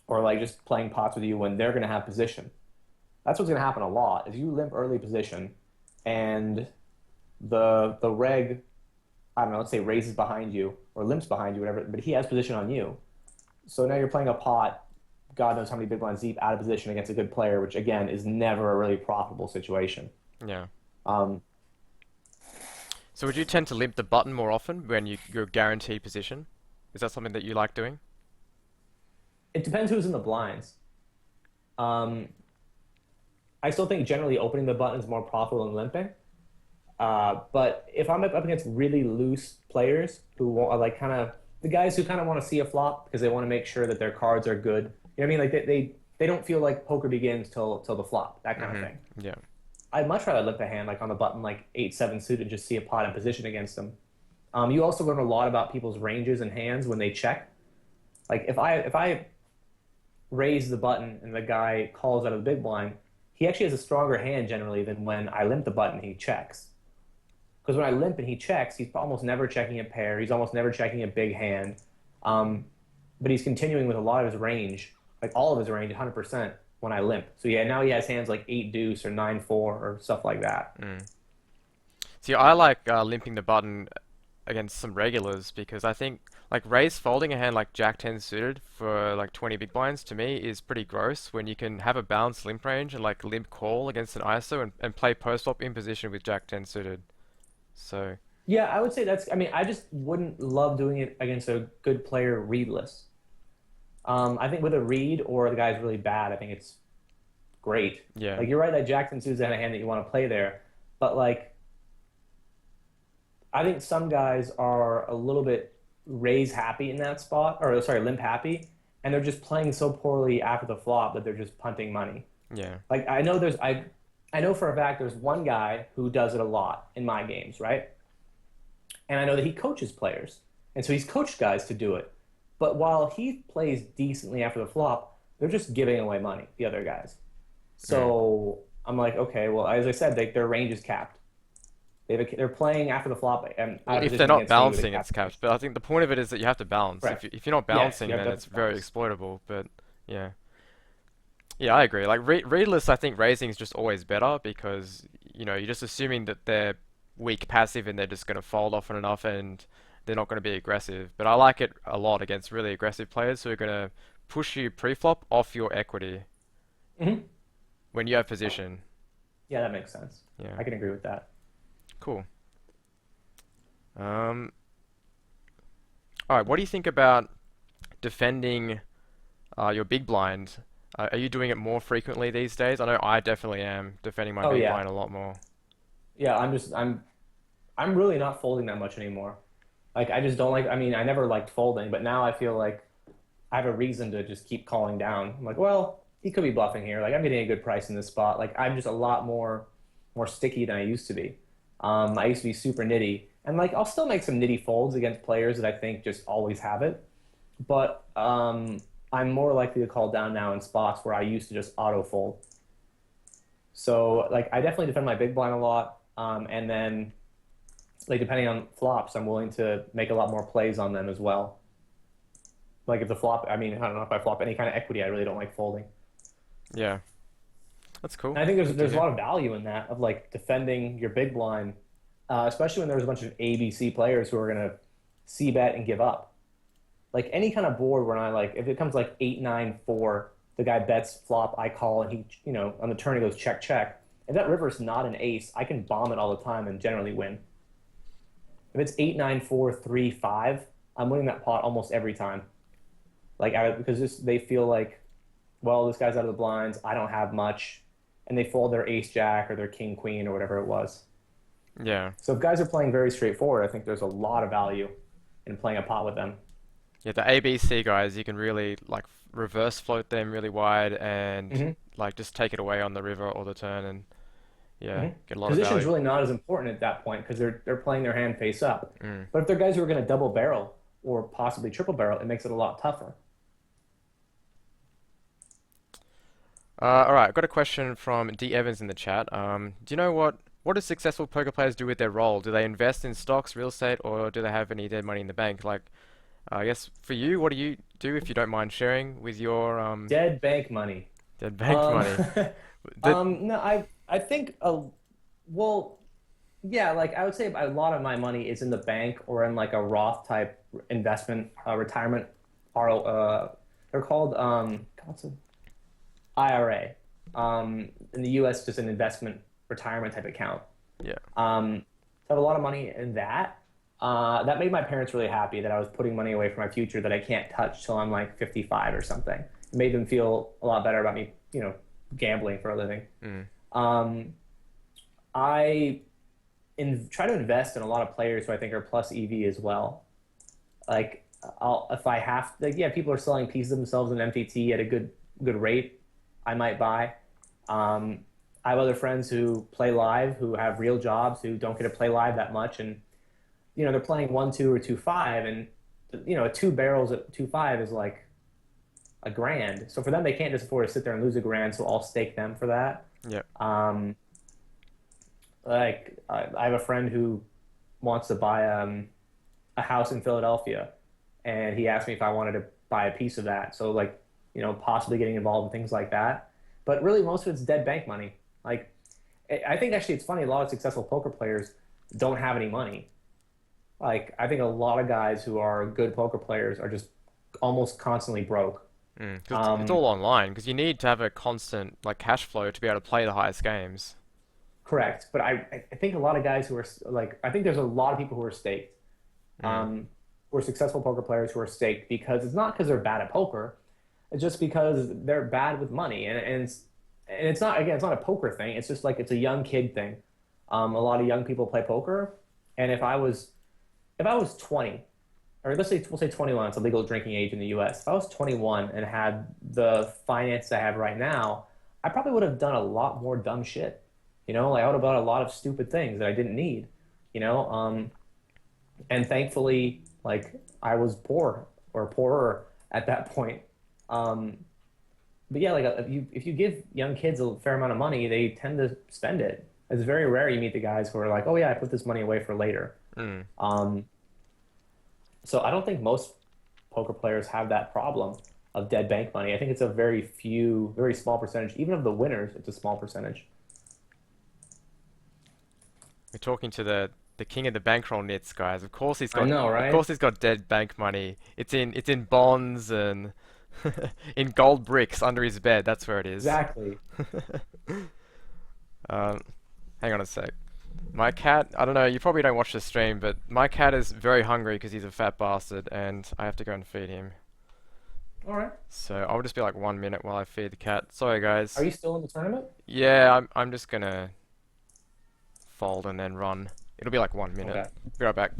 or like just playing pots with you when they're going to have position. That's what's going to happen a lot. If you limp early position, and the reg, I don't know, let's say raises behind you or limps behind you, whatever, but he has position on you. So now you're playing a pot, God knows how many big blinds deep, out of position against a good player, which again is never a really profitable situation. Yeah. Um, So would you tend to limp the button more often when you're guaranteed position? Is that something that you like doing? it depends who's in the blinds. Um, I still think generally opening the button is more profitable than limping. But if I'm up against really loose players who are like kind of the guys who kind of want to see a flop because they want to make sure that their cards are good. You know what I mean? Like they don't feel like poker begins till the flop, that kind of Hmm. thing. Yeah. I'd much rather limp a hand like on the button like 8-7 suited and just see a pot in position against them. You also learn a lot about people's ranges and hands when they check. Like if I raise the button and the guy calls out of the big blind, he actually has a stronger hand generally than when I limp the button and he checks. Because when I limp and he checks, he's almost never checking a pair. He's almost never checking a big hand. Um, but he's continuing with a lot of his range, like all of his range, 100% when I limp. So yeah, now he has hands like 8 deuce or 9-4 or stuff like that. Mm. See, I like limping the button against some regulars because I think like raise folding a hand like Jack 10 suited for like 20 big blinds to me is pretty gross when you can have a balanced limp range and like limp call against an ISO and play post flop in position with Jack 10 suited. So Yeah, I would say that's. I mean, I just wouldn't love doing it against a good player readless. I think with a read or the guy's really bad, I think it's great. yeah, Like you're right that Jackson Sue's a hand that you want to play there, but like I think some guys are a little bit raise happy in that spot, or sorry, limp happy, and they're just playing so poorly after the flop that they're just punting money. yeah, Like I know for a fact there's one guy who does it a lot in my games, right? And I know that he coaches players, and so he's coached guys to do it. But while he plays decently after the flop, they're just giving away money, the other guys. mm. So I'm like, okay, well, as I said, their range is capped. They're playing after the flop and Well, out of if they're position not against me with a balancing, it's capped range. capped. But I think the point of it is that you have to balance. Correct. If you're not Yes, balancing, you have then to it's very balance. exploitable. But yeah, yeah, I agree. Like readless, I think raising is just always better because you're just assuming that they're weak passive and they're just going to fold often enough and they're not going to be aggressive. But I like it a lot against really aggressive players who are going to push you pre-flop off your equity Hmm. when you have position. Yeah, that makes sense. Yeah, I can agree with that. cool. Um, all right, what do you think about defending your big blind? Are you doing it more frequently these days? I know I definitely am defending my Oh big yeah, blind a lot more. yeah. I'm really not folding that much anymore. Like I just don't like. I mean, I never liked folding, but now I feel like I have a reason to just keep calling down. I'm like, well, he could be bluffing here. Like I'm getting a good price in this spot. Like I'm just a lot more sticky than I used to be. I used to be super nitty, and like I'll still make some nitty folds against players that I think just always have it. But I'm more likely to call down now in spots where I used to just auto fold. So like I definitely defend my big blind a lot, and then like depending on flops, I'm willing to make a lot more plays on them as well. Like if the flop, I mean, I don't know if I flop any kind of equity, I really don't like folding. Yeah, that's cool. And I think Good to there's a hear. lot of value in that of like defending your big blind, especially when there's a bunch of ABC players who are gonna c bet and give up. Like any kind of board where I like if it comes like 8-9-4, the guy bets flop, I call, and he on the turn he goes check check. If that river's not an ace, I can bomb it all the time and generally win. If it's 8-9-4-3-5, I'm winning that pot almost every time. Because they feel like, well, this guy's out of the blinds. I don't have much, and they fold their ace jack or their king queen or whatever it was. Yeah, So if guys are playing very straightforward, I think there's a lot of value in playing a pot with them. yeah. The ABC guys, you can really like reverse float them really wide and Hmm. like just take it away on the river or the turn and yeah, Hmm. get a lot of Position's value. really not as important at that point because they're playing their hand face up. Mm. But if they're guys who are going to double barrel or possibly triple barrel, it makes it a lot tougher. All right, I've got a question from D Evans in the chat. Do you know what do successful poker players do with their role? Do they invest in stocks, real estate, or do they have any dead money in the bank? Like, I guess for you, what do you do if you don't mind sharing with your Dead bank money. dead bank Um, money? The, no, I think well, yeah, like I would say a lot of my money is in the bank or in like a Roth type investment retirement. They're called what's it? IRA. In the U.S., just an investment retirement type account. yeah, So I have a lot of money in that. That made my parents really happy that I was putting money away for my future that I can't touch till I'm like 55 or something. It made them feel a lot better about me, gambling for a living. mm, Um, I try to invest in a lot of players who I think are plus EV as well. Like if I have like yeah, people are selling pieces of themselves in MTT at a good rate. I might buy. Um, I have other friends who play live who have real jobs who don't get to play live that much, and they're playing 1-2 or 2-5, and two barrels at 2-5 is like a grand. So for them, they can't just afford to sit there and lose a grand. So I'll stake them for that. Yep. Um, like I have a friend who wants to buy a house in Philadelphia, and he asked me if I wanted to buy a piece of that. So like, possibly getting involved in things like that. But really, most of it's dead bank money. Like, I think actually it's funny. A lot of successful poker players don't have any money. Like, I think a lot of guys who are good poker players are just almost constantly broke. Because it's Um, all online. Because you need to have a constant like cash flow to be able to play the highest games. Correct. But I think a lot of guys who are like, I think there's a lot of people who are staked, Mm. who are successful poker players who are staked because it's not because they're bad at poker. It's just because they're bad with money. And it's not, again, it's not a poker thing. It's just like, it's a young kid thing. A lot of young people play poker. And if I was 20, or we'll say 21, it's a legal drinking age in the US. If I was 21 and had the finance I have right now, I probably would have done a lot more dumb shit. Like I would have bought a lot of stupid things that I didn't need, you know? And thankfully, like I was poor or poorer at that point. Um, but yeah, like if you give young kids a fair amount of money, they tend to spend it. It's very rare you meet the guys who are like, oh yeah, I put this money away for later. Mm. Um, so I don't think most poker players have that problem of dead bank money. I think it's a very small percentage. Even of the winners, it's a small percentage. We're talking to the king of the bankroll nits, guys. I know, Of right? course he's got dead bank money. It's in bonds and in gold bricks under his bed. That's where it is. Exactly. Um, hang on a sec. My cat, I don't know, you probably don't watch the stream, but my cat is very hungry because he's a fat bastard and I have to go and feed him. All right. So I'll just be like 1 minute while I feed the cat. Sorry Are guys. you still in the tournament? Yeah, I'm just gonna fold and then run. It'll be like 1 minute. Okay. Be right back.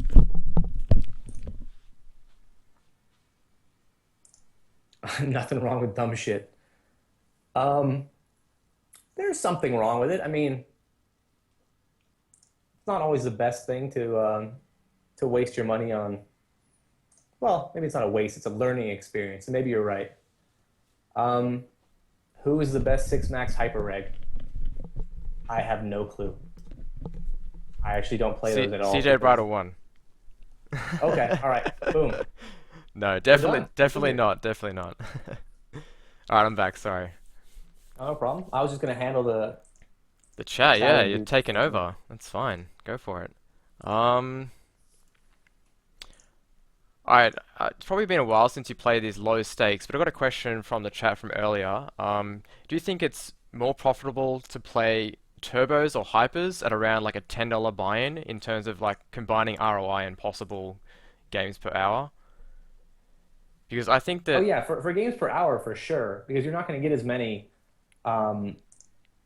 Nothing wrong with dumb shit. Um, there's something wrong with it. I mean, it's not always the best thing to waste your money on. Well, maybe it's not a waste, it's a learning experience. And maybe you're right. Um, who is the best six max hyper reg? I have no clue. I actually don't play those at all CJ because Bridle won. okay, all right, boom. No, We're definitely, done. We're definitely here. not, definitely not. Alright, I'm back, sorry. No problem. I was just gonna handle The the chat, chat yeah, and you're do taking something else. over. That's fine. Go for it. Um, alright, it's probably been a while since you played these low stakes, but I got a question from the chat from earlier. Do you think it's more profitable to play turbos or hypers at around like a $10 buy-in in terms of like combining ROI and possible games per hour? Because I think Oh that, yeah, for games per hour for sure, because you're not gonna get as many um,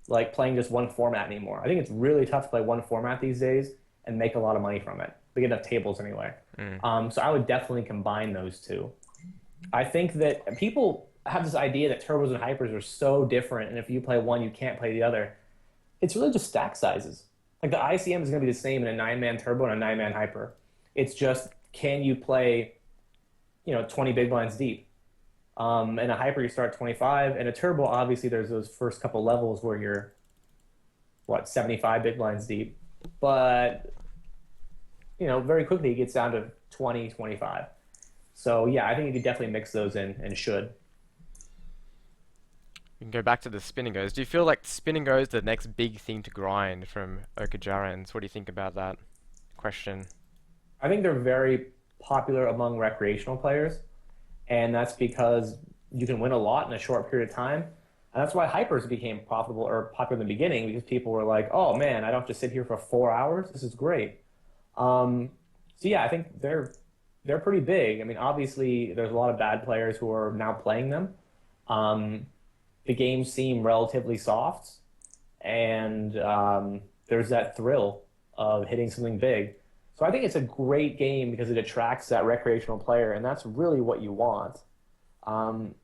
like playing just one format anymore. I think it's really tough to play one format these days and make a lot of money from it. We get enough tables anyway. mm, So I would definitely combine those two. I think that people have this idea that turbos and hypers are so different, and if you play one, you can't play the other. It's really just stack sizes. Like the ICM is going to be the same in a nine-man turbo and a nine-man hyper. It's just can you play, 20 big blinds deep? In a hyper, you start 25. And a turbo, obviously, there's those first couple levels where you're, 75 big blinds deep. But, very quickly it gets down to 20, 25. So, yeah, I think you could definitely mix those in and should. we can go back to the spin and goes. Do you feel like spin and goes the next big thing to grind from Okajarans? What do you think about that question? I think they're very popular among recreational players. And that's because you can win a lot in a short period of time. And that's why hypers became profitable or popular in the beginning because people were like, oh man, I don't have to sit here for 4 hours. This is great. Um, so yeah, I think they're pretty big. I mean, obviously, there's a lot of bad players who are now playing them. Um, the games seem relatively soft, and there's that thrill of hitting something big. So I think it's a great game because it attracts that recreational player, and that's really what you want.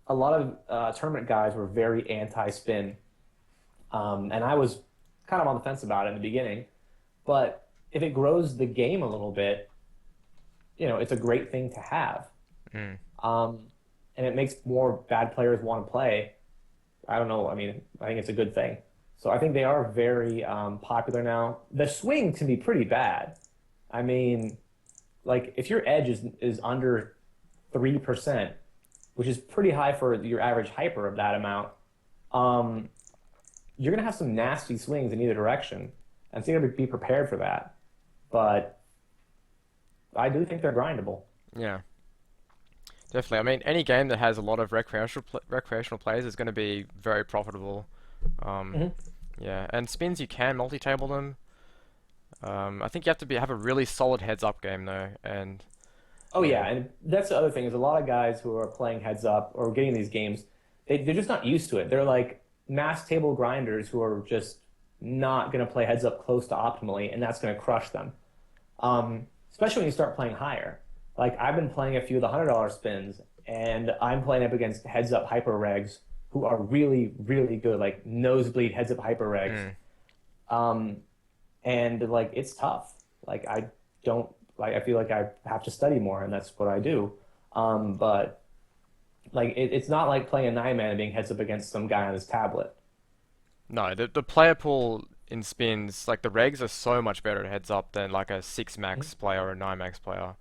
A lot of tournament guys were very anti-spin, and I was kind of on the fence about it in the beginning. But if it grows the game a little bit, it's a great thing to have. Mm. Um, and it makes more bad players want to play. I don't know. I mean, I think it's a good thing. So I think they are very popular now. The swing can be pretty bad. I mean, like if your edge is under 3%, which is pretty high for your average hyper of that amount, um, you're gonna have some nasty swings in either direction, and so you gotta be prepared for that. But I do think they're grindable. Yeah, definitely. I mean, any game that has a lot of recreational players is going to be very profitable. Um, Mhm. yeah, and spins you can multi-table them. I think you have to have a really solid heads-up game though, and Oh yeah, yeah, and that's the other thing is a lot of guys who are playing heads up or getting these games, they're just not used to it. They're like mass table grinders who are just not going to play heads up close to optimally, and that's going to crush them. Especially when you start playing higher. Like I've been playing a few of the $100 spins, and I'm playing up against heads up hyper regs who are really, really good, like nosebleed heads up hyper regs. mm, Um, and like it's tough. Like I don't like I feel like I have to study more, and that's what I do. But like it's not like playing a nine man and being heads up against some guy on his tablet. no, the player pool in spins, like the regs are so much better at heads-up than like a six Mhm. max player or a nine max player.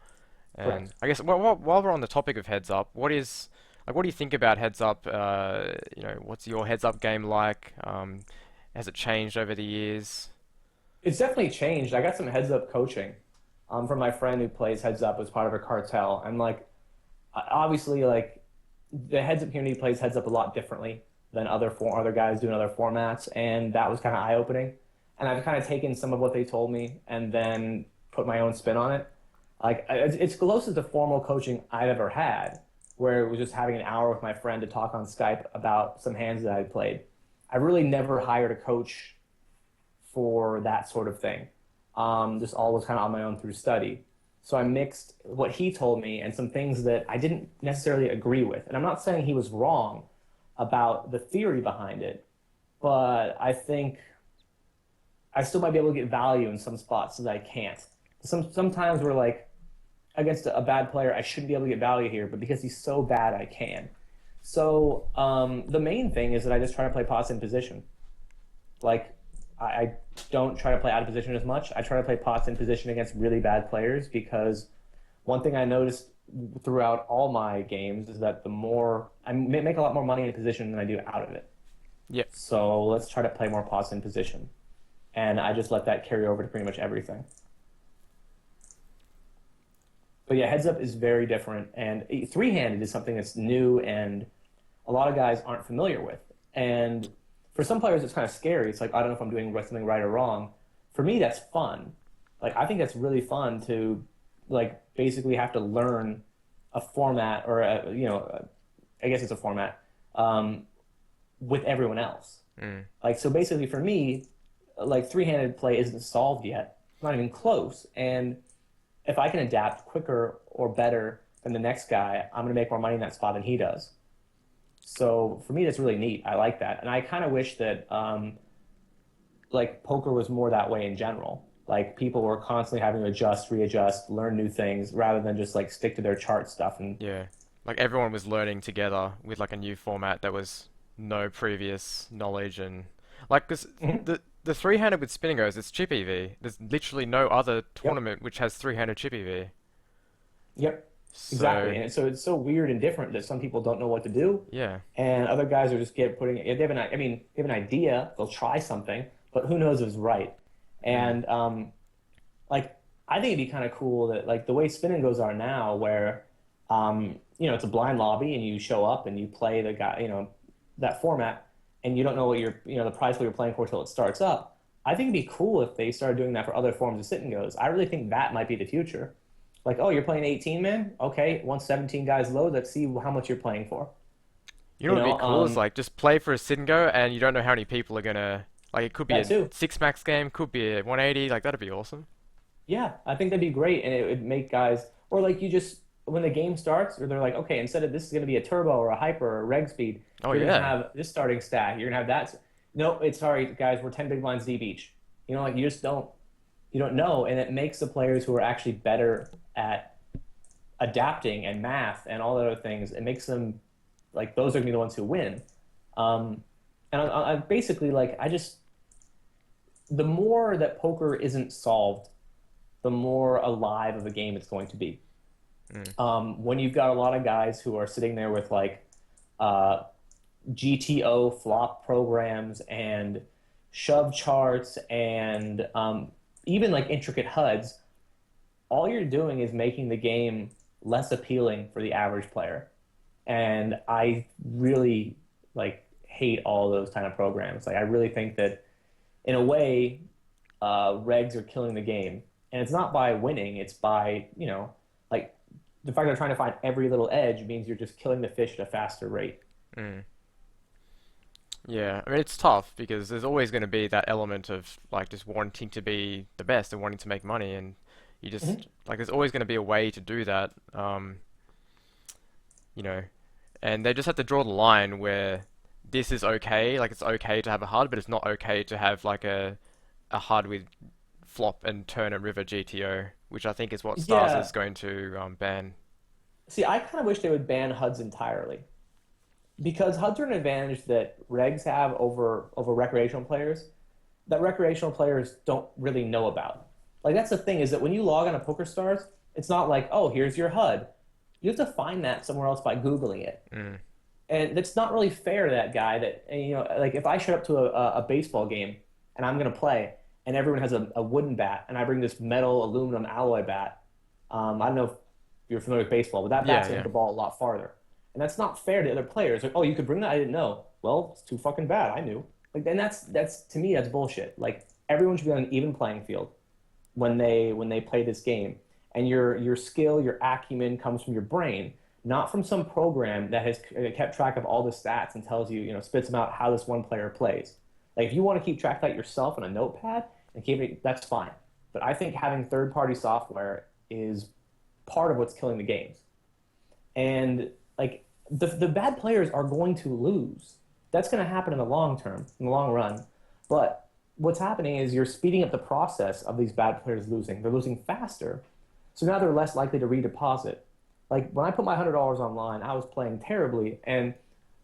And Correct. I guess while we're on the topic of heads up, what do you think about heads up? What's your heads up game like? Has it changed over the years? It's definitely changed. I got some heads up coaching from my friend who plays heads up as part of a cartel. And like obviously like the heads up community plays heads up a lot differently than other guys doing other formats, and that was kind of eye opening. And I've kind of taken some of what they told me and then put my own spin on it. Like it's closest to formal coaching I've ever had, where it was just having an hour with my friend to talk on Skype about some hands that I played. I really never hired a coach for that sort of thing. Just all was kind of on my own through study. So I mixed what he told me and some things that I didn't necessarily agree with. And I'm not saying he was wrong about the theory behind it, but I think I still might be able to get value in some spots that I can't. Sometimes we're like against a bad player, I shouldn't be able to get value here, but because he's so bad, I can. So the main thing is that I just try to play pots in position. Like I don't try to play out of position as much. I try to play pots in position against really bad players because one thing I noticed throughout all my games is that the more I make a lot more money in position than I do out of it. Yeah, So let's try to play more pots in position. And I just let that carry over to pretty much everything. But yeah, heads up is very different, and three-handed is something that's new and a lot of guys aren't familiar with. And for some players, it's kind of scary. It's like I don't know if I'm doing something right or wrong. For me, that's fun. Like I think that's really fun to like basically have to learn a format or I guess it's a format um, with everyone else. mm, Like so, basically for me, like three-handed play isn't solved yet. It's not even close, and if I can adapt quicker or better than the next guy, I'm going to make more money in that spot than he does. So for me, that's really neat. I like that, and I kind of wish that like poker was more that way in general. Like people were constantly having to adjust, readjust, learn new things rather than just like stick to their chart stuff. And yeah. Like everyone was learning together with like a new format that was no previous knowledge and like 'cause Mhm. the three-handed with spinning goes, it's chip EV. There's literally no other Yep, tournament which has three-handed chip EV. yep, So exactly. And so it's so weird and different that some people don't know what to do, yeah, and other guys are just get putting. If they have I mean, they have an idea, they'll try something, but who knows if it's right. mm, And like I think it'd be kind of cool that like the way spin and goes are now, where it's a blind lobby and you show up and you play the guy, that format, and you don't know what the prize pool you're playing for till it starts up. I think it'd be cool if they started doing that for other forms of sit and goes. I really think that might be the future. Like, oh, you're playing 18 man? Okay, once 17 guys load, let's see how much you're playing for. you know You what would be know, cool is like just play for a sit and go, and you don't know how many people are gonna like. It could be that a too. six max game, could be a 180. Like that'd be awesome. Yeah, I think that'd be great, and it would make guys or like you just when the game starts, or they're like, okay, instead of this is going to be a turbo or a hyper or a reg speed, Oh you're going to yeah. have this starting stack. You're going to have that. No, it's sorry, guys, we're 10 big blinds deep each. Like you don't know, and it makes the players who are actually better at adapting and math and all the other things, it makes them like those are gonna be the ones who win. Um, and I basically like I just the more that poker isn't solved, the more alive of a game it's going to be. Mm. When you've got a lot of guys who are sitting there with like uh, GTO flop programs and shove charts and even like intricate HUDs, all you're doing is making the game less appealing for the average player. And I really like hate all those kind of programs. Like I really think that in a way, regs are killing the game, and it's not by winning; it's by like the fact they're trying to find every little edge means you're just killing the fish at a faster rate. Mm. Yeah, I mean it's tough because there's always going to be that element of like just wanting to be the best and wanting to make money, and you just Hmm. like there's always going to be a way to do that. You know, and they just have to draw the line where this is okay, like it's okay to have a HUD, but it's not okay to have like a HUD with flop and turn and river GTO, which I think is what Stars is Yeah. going to ban. See, I kind of wish they would ban HUDs entirely because HUDs are an advantage that regs have over recreational players that recreational players don't really know about. Like that's the thing is that when you log on to PokerStars, it's not like, oh, here's your HUD. You have to find that somewhere else by Googling it. Mm. And it's not really fair to that guy that, and, like if I showed up to a baseball game and I'm going to play and everyone has a wooden bat and I bring this metal aluminum alloy bat, I don't know if you're familiar with baseball, but that bat's Yeah, going to hit yeah, the ball a lot farther. And that's not fair to other players. Like, oh, you could bring that? I didn't know. Well, it's too fucking bad. I knew. Like, and that's to me, that's bullshit. Like, everyone should be on an even playing field when they play this game. And your skill, your acumen comes from your brain, not from some program that has kept track of all the stats and tells you, spits them out how this one player plays. Like if you want to keep track of that yourself on a notepad and keep it, that's fine. But I think having third-party software is part of what's killing the games. And like the bad players are going to lose. That's going to happen in the long term, in the long run. But what's happening is you're speeding up the process of these bad players losing. They're losing faster, so now they're less likely to redeposit. Like when I put my $100 online, I was playing terribly, and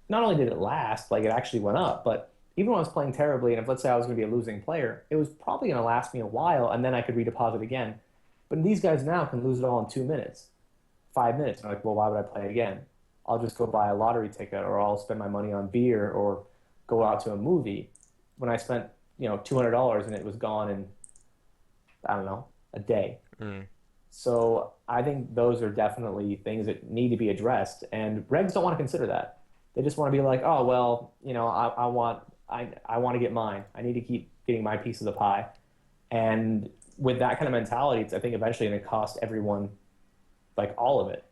not only did it last, like it actually went up, but even when I was playing terribly, and if let's say I was going to be a losing player, it was probably going to last me a while, and then I could redeposit again. But these guys now can lose it all in 2 minutes, 5 minutes. And I'm like, well, why would I play again? I'll just go buy a lottery ticket, or I'll spend my money on beer, or go out to a movie. When I spent, $200 and it was gone in, I don't know, a day. mm, So I think those are definitely things that need to be addressed, and regs don't want to consider that. They just want to be like, oh well, I want to get mine. I need to keep getting my piece of the pie. And with that kind of mentality, it's I think eventually going to cost everyone like all of it.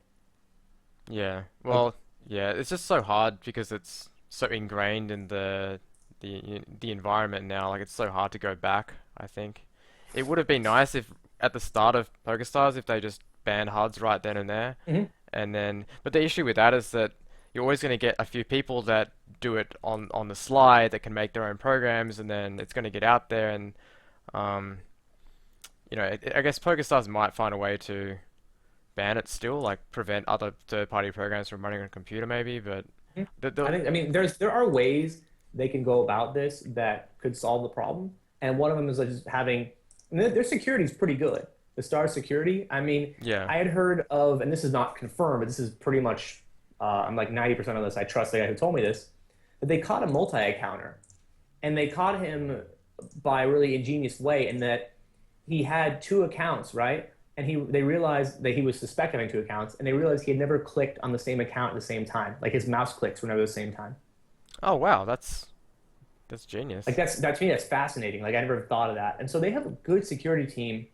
yeah. Like, Well, yeah, it's just so hard because it's so ingrained in the environment now. Like it's so hard to go back, I think. It would have been nice if at the start of PokerStars if they just banned HUDs right then and there. mhm. And then, but the issue with that is that you're always going to get a few people that do it on the sly that can make their own programs, and then it's going to get out there, and um, I guess PokerStars might find a way to ban it still, like prevent other third-party programs from running on a computer, maybe. But I the think I mean there are ways they can go about this that could solve the problem, and one of them is like just having and their security is pretty good. The Star security, I mean, yeah, I had heard of, and this is not confirmed, but this is pretty much I'm like 90% of this. I trust the guy who told me this that they caught a multi-accounter, and they caught him by a really ingenious way in that he had two accounts, right? And they realized that he was suspected having two accounts, and they realized he had never clicked on the same account at the same time. Like his mouse clicks were never the same time. oh wow, that's Like genius. that's to me that's fascinating. Like I never thought of that. And so they have a good security team.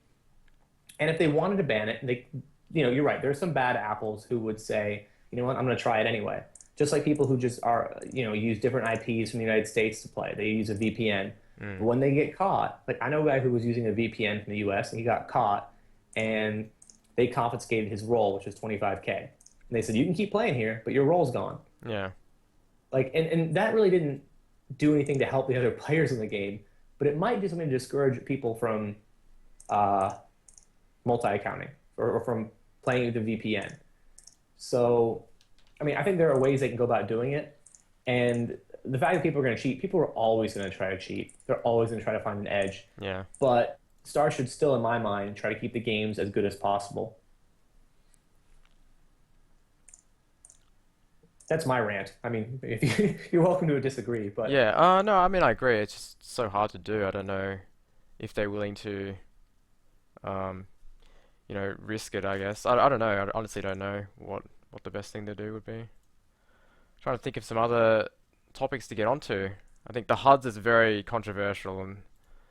And if they wanted to ban it, you're right. There's some bad apples who would say, you know what, I'm going to try it anyway. Just like people who just are, use different IPs from the United States to play. They use a VPN. Mm, But when they get caught, like I know a guy who was using a VPN from the US and he got caught and they confiscated his roll, which was 25K. And they said, you can keep playing here, but your roll's gone. yeah, Like, and that really didn't do anything to help the other players in the game, but it might do something to discourage people from uh, multi-accounting or from playing with the VPN. So, I mean, I think there are ways they can go about doing it. And the fact that people are going to cheat, people are always going to try to cheat. They're always going to try to find an edge. Yeah. But Star should still, in my mind, try to keep the games as good as possible. That's my rant. I mean, if you're welcome to disagree, but Yeah. No, I mean I agree. It's just so hard to do. I don't know if they're willing to um, risk it, I guess. I don't know. I honestly don't know what the best thing to do would be. Trying to think of some other topics to get onto. I think the HUDs is very controversial and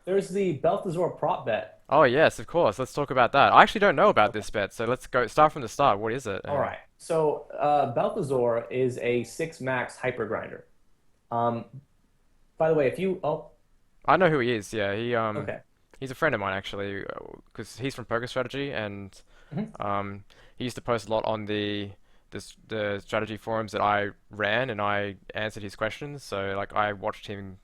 there's the Balthazar prop bet. oh yes, of course. Let's talk about that. I actually don't know about Okay. this bet, so let's go start from the start. What is it? All And right. So Balthazar is a six max hyper grinder. Um, by the way, if you I know who he is. Yeah, okay. he's a friend of mine actually, because he's from Poker Strategy and Mhm. he used to post a lot on the strategy forums that I ran and I answered his questions. So like I watched him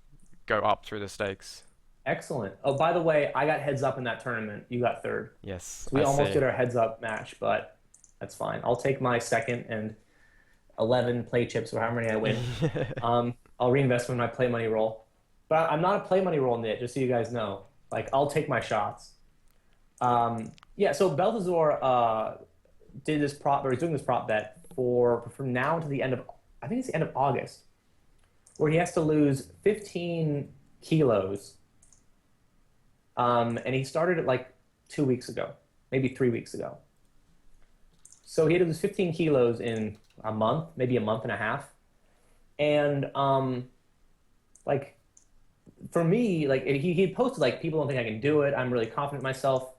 go up through the stakes. Excellent. Oh, by the way, I got heads up in that tournament. You got third. Yes, So we I almost see. did our heads up match, but that's fine. I'll take my second and 11 play chips or however many I win. I'll reinvest in my play money roll. But I'm not a play money roll nit, just so you guys know. Like, I'll take my shots. Yeah, so Balthazar did this prop, or he's doing this prop bet for from now until the end of, I think it's the end of August, where he has to lose 15 kilos. And he started it like 2 weeks ago, maybe 3 weeks ago. So he had to lose 15 kilos in a month, maybe a month and a half. And like for me, like he posted like people don't think I can do it. I'm really confident in myself.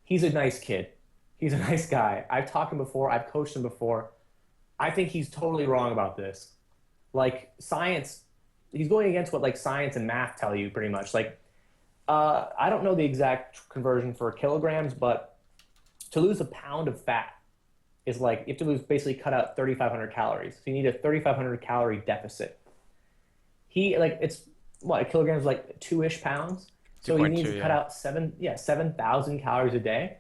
He's a nice kid. He's a nice guy. I've talked to him before. I've coached him before. I think he's totally wrong about this. Like science, he's going against what like science and math tell you pretty much. Like I don't know the exact conversion for kilograms, but to lose a pound of fat is like you have to lose basically cut out 3,500 calories. So you need a 3,500 calorie deficit. He like it's what a kilogram is like 2-ish pounds. So he needs 2.2, to cut yeah. out 7,000 calories a day.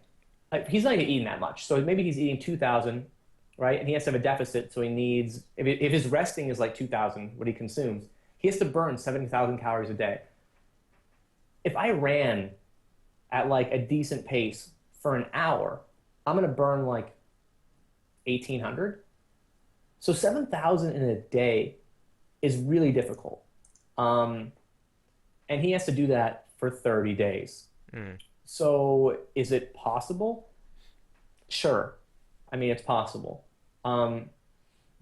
Like he's not even eating that much. So maybe he's eating 2,000, right? And he has to have a deficit. So he needs if his resting is like 2,000, what he consumes, he has to burn 70,000 calories a day. If I ran at like a decent pace for an hour, I'm gonna burn like 1,800. So 7,000 in a day is really difficult. Um, and he has to do that for 30 days. Mm. So is it possible? Sure. I mean, it's possible. Um,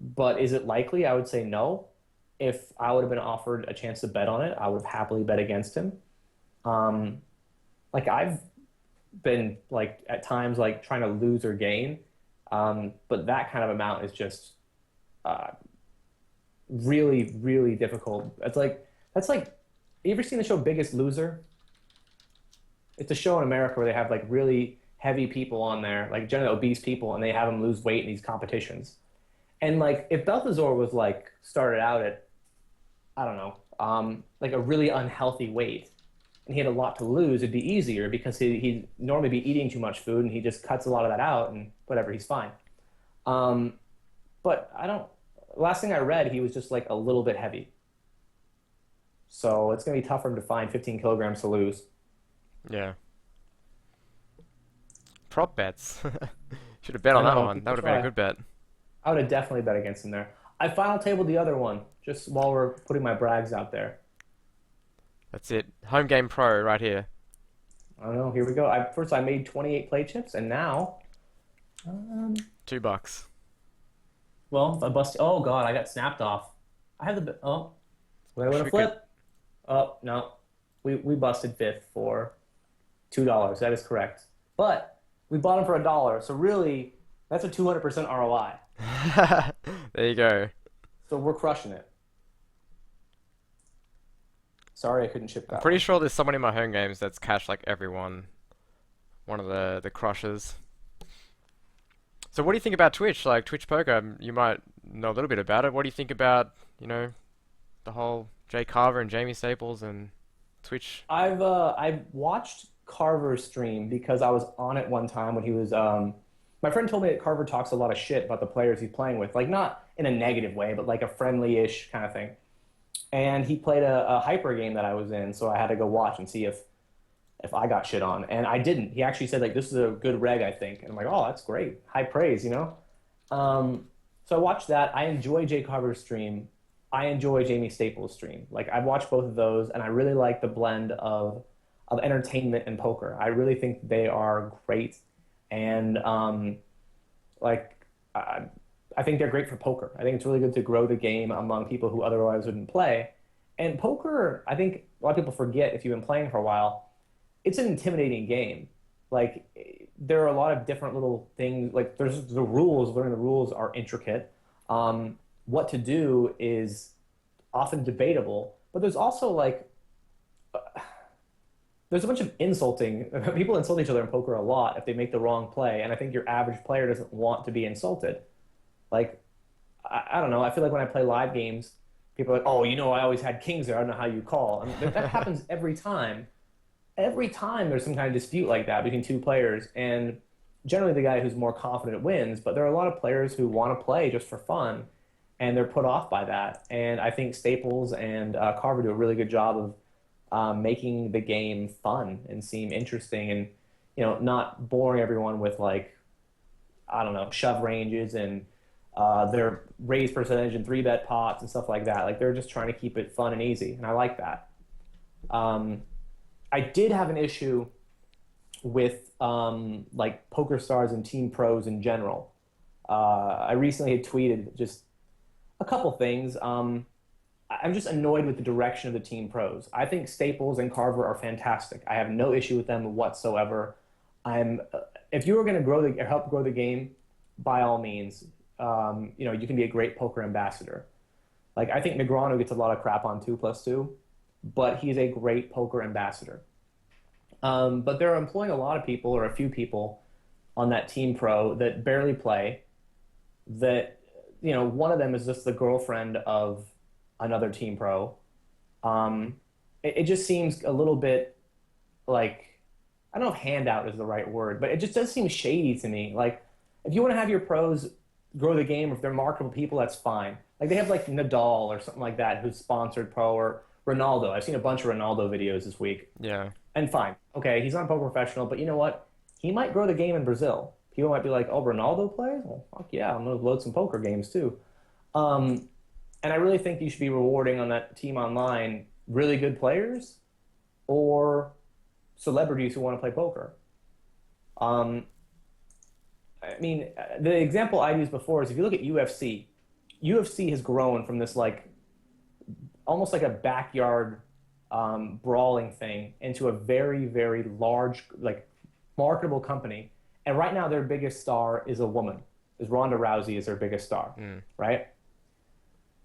but is it likely? I would say no. If I would have been offered a chance to bet on it, I would have happily bet against him. Um, like I've been like at times like trying to lose or gain, but that kind of amount is just uh, really, really difficult. It's like that's like, you ever seen the show Biggest Loser? It's a show in America where they have like really heavy people on there, like generally obese people, and they have them lose weight in these competitions. And like if Balthazar was like started out at I don't know, like a really unhealthy weight, and he had a lot to lose, it'd be easier because he'd normally be eating too much food, and he just cuts a lot of that out, and whatever, he's fine. Um, but I don't. Last thing I read, he was just like a little bit heavy, so it's gonna be tough for him to find 15 kilograms to lose. Yeah. Prop bets. Should have bet I on that know one. That people would have been a try. good bet. I would have definitely bet against him there. I final tabled the other one just while we're putting my brags out there. That's it. Home game pro right here. I don't know. Here we go. First I made 28 play chips, and now, um, $2. well, if I bust. Oh God, I got snapped off. I have the. Oh, would I win a Wish we could. flip? Oh no, we busted fifth for $2. That is correct. But we bought them for $1, so really, that's a 200% ROI. There you go. So we're crushing it. Sorry, I couldn't ship I'm that pretty one. sure there's someone in my home games that's cashed like everyone. One of the crushers. So what do you think about Twitch? Like Twitch poker, you might know a little bit about it. What do you think about, the whole Jay Carver and Jamie Staples and Twitch? I've watched Carver's stream because I was on it one time when he was my friend told me that Carver talks a lot of shit about the players he's playing with, like not in a negative way, but like a friendly-ish kind of thing. And he played a hyper game that I was in, so I had to go watch and see if I got shit on. And I didn't. He actually said like this is a good reg, I think. And I'm like, oh, that's great. High praise, you know? So I watched that. I enjoy Jay Carver's stream. I enjoy Jamie Staples' stream. Like I've watched both of those, and I really like the blend of entertainment and poker. I really think they are great, and like I, I think they're great for poker. I think it's really good to grow the game among people who otherwise wouldn't play. And poker, I think a lot of people forget if you've been playing for a while, it's an intimidating game. Like there are a lot of different little things. Like there's the rules. Learning the rules are intricate. What to do is often debatable, but there's also like there's a bunch of insulting. People insult each other in poker a lot if they make the wrong play, and I think your average player doesn't want to be insulted. Like I don't know. I feel like when I play live games, people are like, "Oh, you know, I always had kings there. I don't know how you call." I mean, that happens every time. Every time there's some kind of dispute like that between two players, and generally the guy who's more confident wins. But there are a lot of players who want to play just for fun, and they're put off by that. And I think Staples and Carver do a really good job of making the game fun and seem interesting, and not boring everyone with like I don't know shove ranges and their raise percentage and three bet pots and stuff like that. Like they're just trying to keep it fun and easy, and I like that. Um, I did have an issue with like Poker Stars and Team Pros in general. I recently had tweeted just a couple things. I'm just annoyed with the direction of the Team Pros. I think Staples and Carver are fantastic. I have no issue with them whatsoever. I'm if you were going to grow the or help grow the game, by all means, you can be a great poker ambassador. Like I think Negreanu gets a lot of crap on 2+2, but he's a great poker ambassador. But they're employing a lot of people or a few people on that Team Pro that barely play. That one of them is just the girlfriend of another Team Pro. It just seems a little bit like I don't know if handout is the right word, but it just does seem shady to me. Like if you want to have your pros grow the game, if they're marketable people, that's fine. Like they have like Nadal or something like that who's sponsored pro or Ronaldo. I've seen a bunch of Ronaldo videos this week. Yeah. And fine. Okay, he's not a poker professional, but you know what? He might grow the game in Brazil. People might be like, oh, Ronaldo plays? Well, fuck yeah, I'm going to load some poker games too. Um, and I really think you should be rewarding on that team online really good players or celebrities who want to play poker. Um, I mean, the example I used before is if you look at UFC, UFC has grown from this like almost like a backyard brawling thing into a very, very large, like marketable company. And right now their biggest star is a woman. Is Ronda Rousey is their biggest star, right?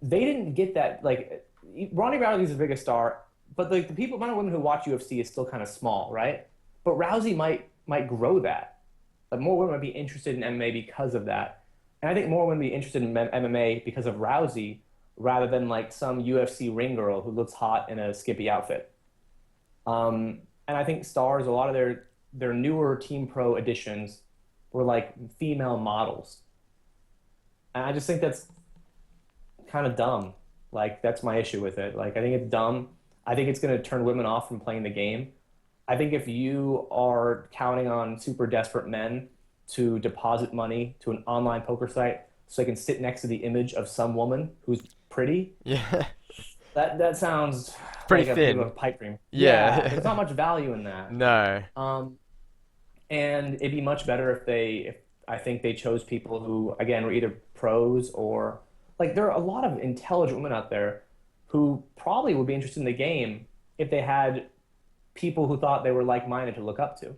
They didn't get that. Like Ronda Rousey is the biggest star, but like the people, amount of women who watch UFC is still kind of small, right? But Rousey might grow that. Like more women might be interested in MMA because of that, and I think more women be interested in MMA because of Rousey rather than like some UFC ring girl who looks hot in a skimpy outfit. And I think stars, a lot of their newer Team Pro editions were like female models, and I just think that's kind of dumb. Like that's my issue with it. Like I think it's dumb. I think it's going to turn women off from playing the game. I think if you are counting on super desperate men to deposit money to an online poker site so they can sit next to the image of some woman who's pretty, Yeah. that sounds Pretty like a bit of thin. a pipe dream. Yeah, Yeah. there's not much value in that. No. Um, and it'd be much better if I think they chose people who, again, were either pros or like there are a lot of intelligent women out there who probably would be interested in the game if they had people who thought they were like-minded to look up to.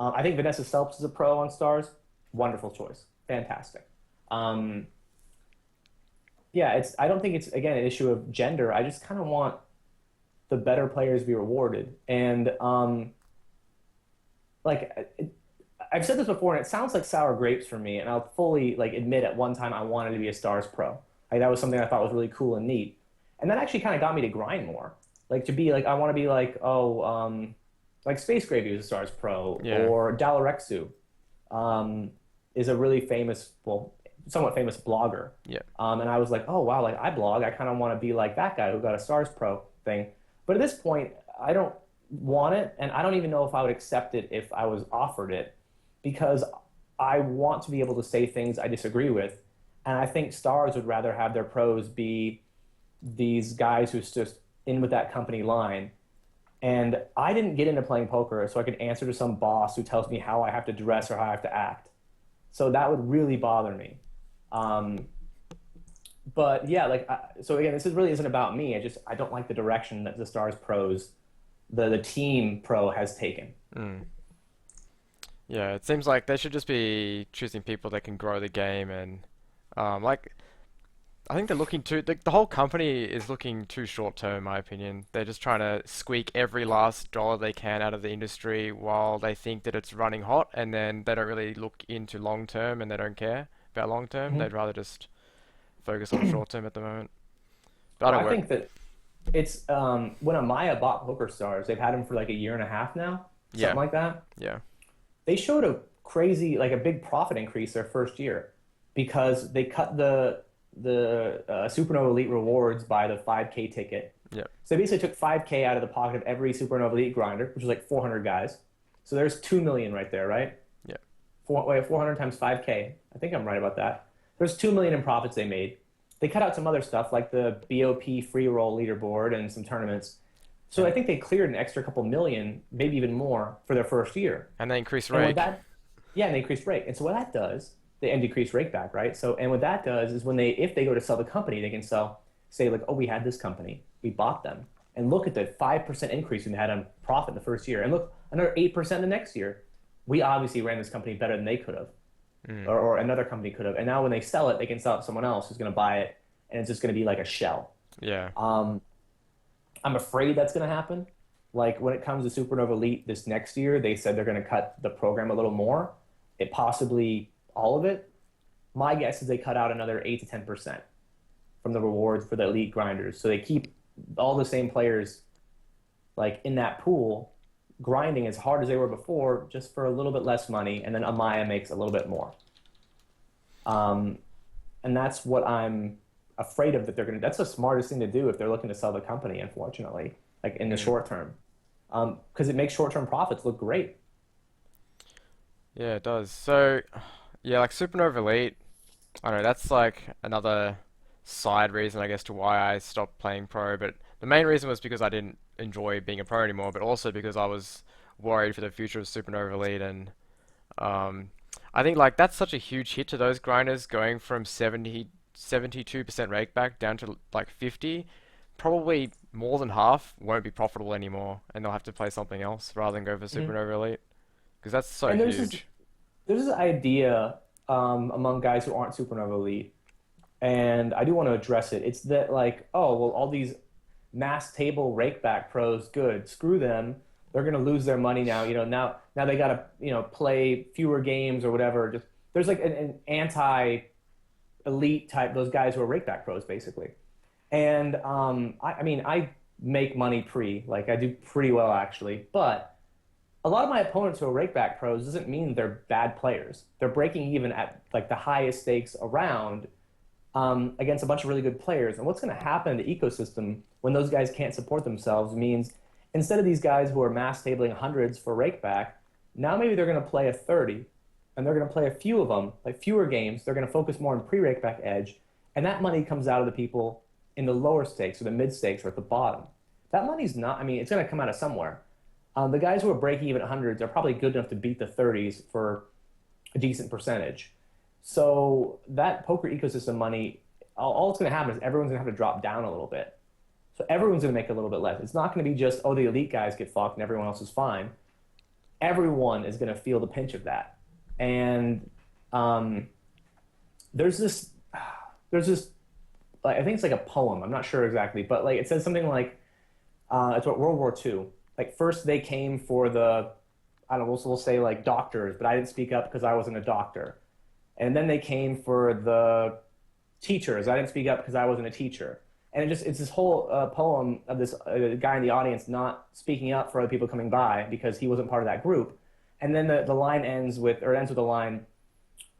I think Vanessa Selps is a pro on Stars. Wonderful choice. Fantastic. Um, yeah, I don't think it's again an issue of gender. I just kind of want the better players to be rewarded. And like I've said this before, and it sounds like sour grapes for me. And I'll fully like admit at one time I wanted to be a Stars pro. Like that was something I thought was really cool and neat. And that actually kind of got me to grind more. Like to be like I want to be like like Space Gravy was a Stars Pro, Yeah. or Dalrexu um, is a really famous, well, somewhat famous blogger. Yeah. And I was like, oh wow, like I blog, I kind of want to be like that guy who got a Stars Pro thing. But at this point, I don't want it, and I don't even know if I would accept it if I was offered it, because I want to be able to say things I disagree with, and I think stars would rather have their pros be these guys who's just in with that company line. And I didn't get into playing poker so I could answer to some boss who tells me how I have to dress or how I have to act. So that would really bother me. Um, but yeah, so again, this really isn't about me. I don't like the direction that the Stars pros, the team pro has taken. Mm. Yeah, it seems like they should just be choosing people that can grow the game and like I think they're looking too the whole company is looking too short term in my opinion. They're just trying to squeak every last dollar they can out of the industry while they think that it's running hot and then they don't really look into long term and they don't care about long term. Mhm. They'd rather just focus on the short term at the moment. But I Well, don't I work. think that it's when Amaya bought Poker Stars, they've had him for like a year and a half now, something Yeah. like that. Yeah. They showed a crazy, like a big profit increase their first year because they cut the Supernova Elite rewards by the 5K ticket. Yeah. So they basically took 5K out of the pocket of every Supernova Elite grinder, which is like 400 guys. So there's 2 million right there, right? Yeah. 400 times 5K. I think I'm right about that. There's 2 million in profits they made. They cut out some other stuff like the BOP free roll leaderboard and some tournaments. So I And think they cleared an extra couple million, maybe even more, for their first year. and they increase And what rake. that, yeah, and they increased rate. And so what that does, and decrease rate back, right? So, and what that does is if they go to sell the company, they can say like, oh, we had this company, we bought them, and look at the 5% increase we had on profit in the first year, and look another 8% the next year. We obviously ran this company better than they could have, Mm. or another company could have. And now when they sell it, they can sell it to someone else who's going to buy it, and it's just going to be like a shell. Yeah. Um, I'm afraid that's going to happen. Like when it comes to Supernova Elite this next year, they said they're going to cut the program a little more. It possibly all of it. My guess is they cut out another 8 to 10% from the rewards for the elite grinders. So they keep all the same players like in that pool grinding as hard as they were before, just for a little bit less money, and then Amaya makes a little bit more. Um, and that's what I'm afraid of that they're going to. That's the smartest thing to do if they're looking to sell the company. Unfortunately, like in the Mm. short term, because it makes short-term profits look great. Yeah, it does. So, yeah, like Supernova Elite, I don't know, that's like another side reason, I guess, to why I stopped playing pro. But the main reason was because I didn't enjoy being a pro anymore, but also because I was worried for the future of Supernova Elite. And um, I think like that's such a huge hit to those grinders going from 72% rake back down to like 50. Probably more than half won't be profitable anymore, and they'll have to play something else rather than go for Mhm. Supernova Elite because that's so And huge. there's this idea among guys who aren't supernova elite, and I do want to address it. It's that like, oh well, all these mass table rakeback pros, good, screw them. They're gonna lose their money now. Now they gotta play fewer games or whatever. Just there's like an anti elite type those guys who are rakeback pros basically. And I mean I make money like I do pretty well actually, but a lot of my opponents who are rakeback pros doesn't mean they're bad players. They're breaking even at like the highest stakes around against a bunch of really good players. And what's going to happen in the ecosystem when those guys can't support themselves means instead of these guys who are mass tabling hundreds for rakeback, now maybe they're going to play a 30 and they're going to play a few of them, like fewer games. They're going to focus more on pre-rakeback edge. And that money comes out of the people in the lower stakes or the mid stakes or at the bottom. That money's not, I mean, it's going to come out of somewhere. The guys who are breaking even at hundreds are probably good enough to beat the 30s for a decent percentage. So that poker ecosystem money, all it's going to happen is everyone's going to have to drop down a little bit. So everyone's going to make a little bit less. It's not going to be just, oh, the elite guys get fucked and everyone else is fine. Everyone is going to feel the pinch of that. And um, there's this, there's this, like, I think it's like a poem. I'm not sure exactly, but like it says something like, it's what World War II. Like first they came for I don't know, we'll say like doctors, but I didn't speak up because I wasn't a doctor. And then they came for the teachers. I didn't speak up because I wasn't a teacher. And it's this whole poem of this guy in the audience not speaking up for other people coming by because he wasn't part of that group. And then the line ends with, or it ends with a line,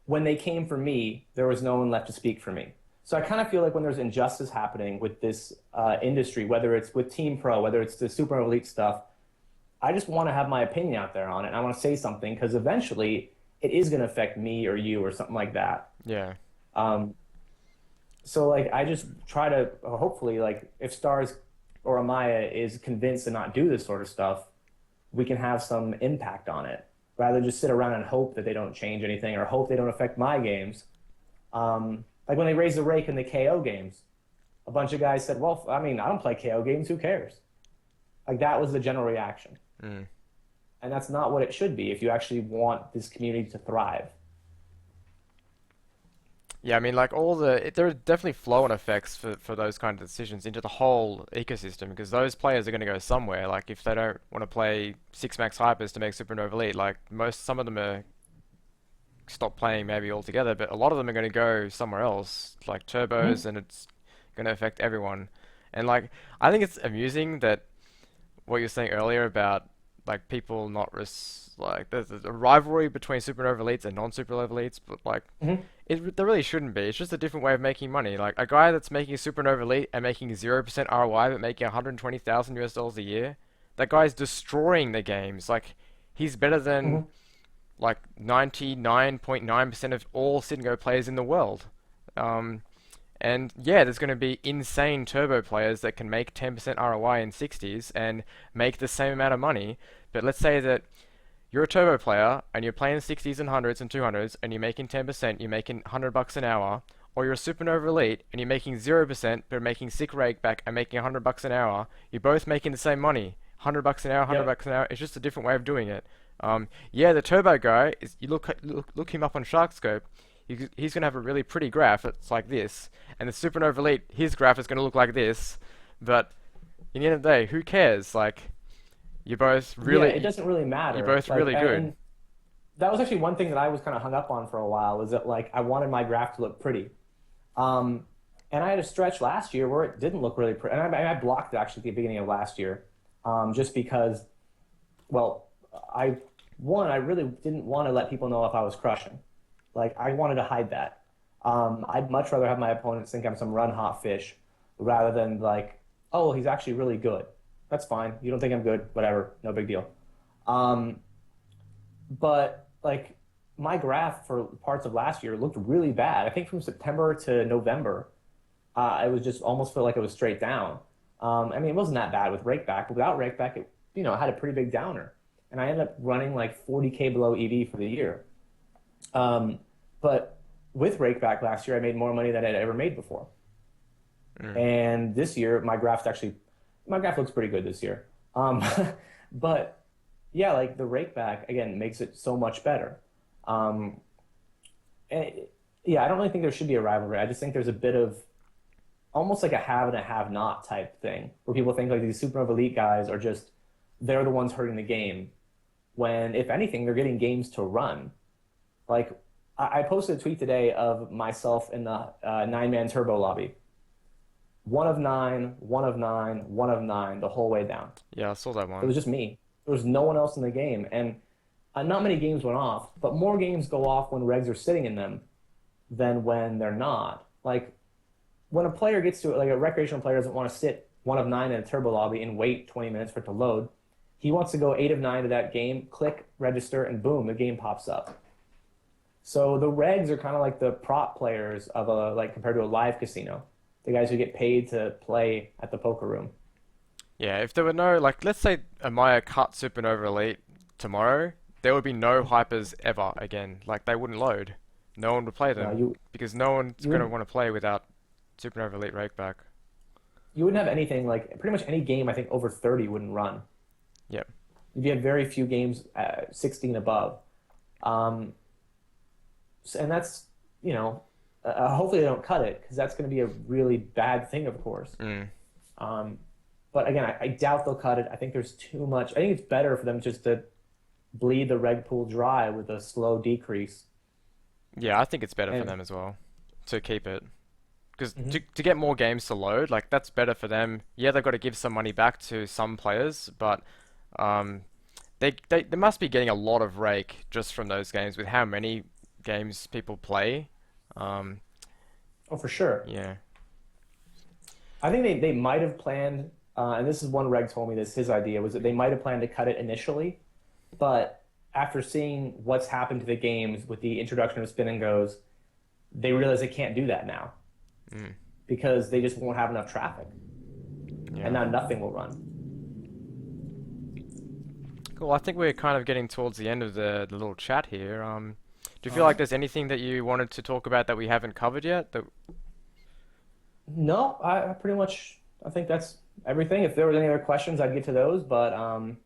when they came for me, there was no one left to speak for me. So I kind of feel like when there's injustice happening with this industry, whether it's with Team Pro, whether it's the super elite stuff, I just want to have my opinion out there on it. And I want to say something because eventually it is going to affect me or you or something like that. Yeah. Um, so like I just try to hopefully like if Stars or Amaya is convinced to not do this sort of stuff, we can have some impact on it rather than just sit around and hope that they don't change anything or hope they don't affect my games. Like when they raised the rake in the KO games, a bunch of guys said, "Well, I mean, I don't play KO games. Who cares?" Like that was the general reaction, Mm. and that's not what it should be if you actually want this community to thrive. Yeah, I mean, like there are definitely flow-on effects for those kind of decisions into the whole ecosystem because those players are going to go somewhere. Like if they don't want to play six max hypers to make Supernova Elite, like some of them are stop playing maybe altogether, but a lot of them are going to go somewhere else, like turbos, Hmm. and it's going to affect everyone. And like, I think it's amusing that what you were saying earlier about like people not like there's a rivalry between Supernova Elites and non-Supernova Elites, but like Hmm. there really shouldn't be. It's just a different way of making money. Like a guy that's making a Supernova Elite and making 0% ROI but making 120,000 US dollars a year, that guy's destroying the games. Like he's better than Hmm. like 99.9% of all Sit and Go players in the world. Um, and yeah, there's going to be insane turbo players that can make 10% ROI in 60s and make the same amount of money. But let's say that you're a turbo player and you're playing 60s and 100s and 200s and you're making 10%, you're making $100 an hour, or you're a Supernova Elite and you're making 0% but making sick rake back and making $100 an hour. You're both making the same money. $100 an hour, $100 Yep. an hour. It's just a different way of doing it. Yeah, the turbo guy is you look him up on Sharkscope. He's gonna have a really pretty graph. It's like this, and the Supernova Elite, his graph is gonna look like this. But in the end of the day, who cares? Like you're both Yeah, it really doesn't really you're matter. both Like, really good. and that was actually one thing that I was kind of hung up on for a while was that like I wanted my graph to look pretty. Um, and I had a stretch last year where it didn't look really pretty. And I blocked it actually at the beginning of last year, just because, well, I one I really didn't want to let people know if I was crushing. Like I wanted to hide that. I'd much rather have my opponents think I'm some run hot fish rather than like, oh, he's actually really good. That's fine. You don't think I'm good, whatever, no big deal. Um, but like my graph for parts of last year looked really bad. I think from September to November, it was just almost felt like it was straight down. I mean, it wasn't that bad with rakeback, but without rakeback, it had a pretty big downer. And I ended up running like 40K below EV for the year. Um, but with rakeback last year, I made more money than I'd ever made before. Mm. And this year, my graph looks pretty good this year. Um, but yeah, like the rakeback again makes it so much better. Um, and yeah, I don't really think there should be a rivalry. I just think there's a bit of almost like a have and a have not type thing where people think like these Supernova Elite guys are just they're the ones hurting the game when if anything they're getting games to run. Like I posted a tweet today of myself in the 9-man turbo lobby. One of nine, one of nine, one of nine, the whole way down. Yeah, I saw that It one. was just me. There was no one else in the game, and not many games went off. But more games go off when regs are sitting in them than when they're not. Like when a player gets to it, like a recreational player doesn't want to sit one of nine in a turbo lobby and wait 20 minutes for it to load. He wants to go eight of nine to that game, click, register, and boom, the game pops up. So the regs are kind of like the prop players of a like compared to a live casino, the guys who get paid to play at the poker room. Yeah, if there were no like, let's say Amaya cut Supernova Elite tomorrow, there would be no hypers ever again. Like they wouldn't load. No one would play No, them because no one's you gonna would want to play without Supernova Elite Rakeback. you wouldn't have anything like pretty much any game I think over 30 wouldn't run. Yep. You'd have very few games 16 above. Um, and that's hopefully they don't cut it because that's going to be a really bad thing, of course. Mm. Um, but again, I doubt they'll cut it. I think there's too much. I think it's better for them just to bleed the reg pool dry with a slow decrease. Yeah, I think it's better for And them as well to keep it. because Hmm. to get more games to load, like that's better for them. Yeah, they've got to give some money back to some players, but um, they must be getting a lot of rake just from those games with how many games people play. Um, Oh, for sure. yeah. I think they might have planned, and this is one Reg told me this, his idea was that they might have planned to cut it initially, but after seeing what's happened to the games with the introduction of spin and goes, they realize they can't do that now Mm, because they just won't have enough traffic, and yeah. now nothing will run. Cool. I think we're kind of getting towards the end of the little chat here. Do you All feel like right. there's anything that you wanted to talk about that we haven't covered yet? That No, I pretty much I think that's everything. If there was any other questions, I'd get to those. But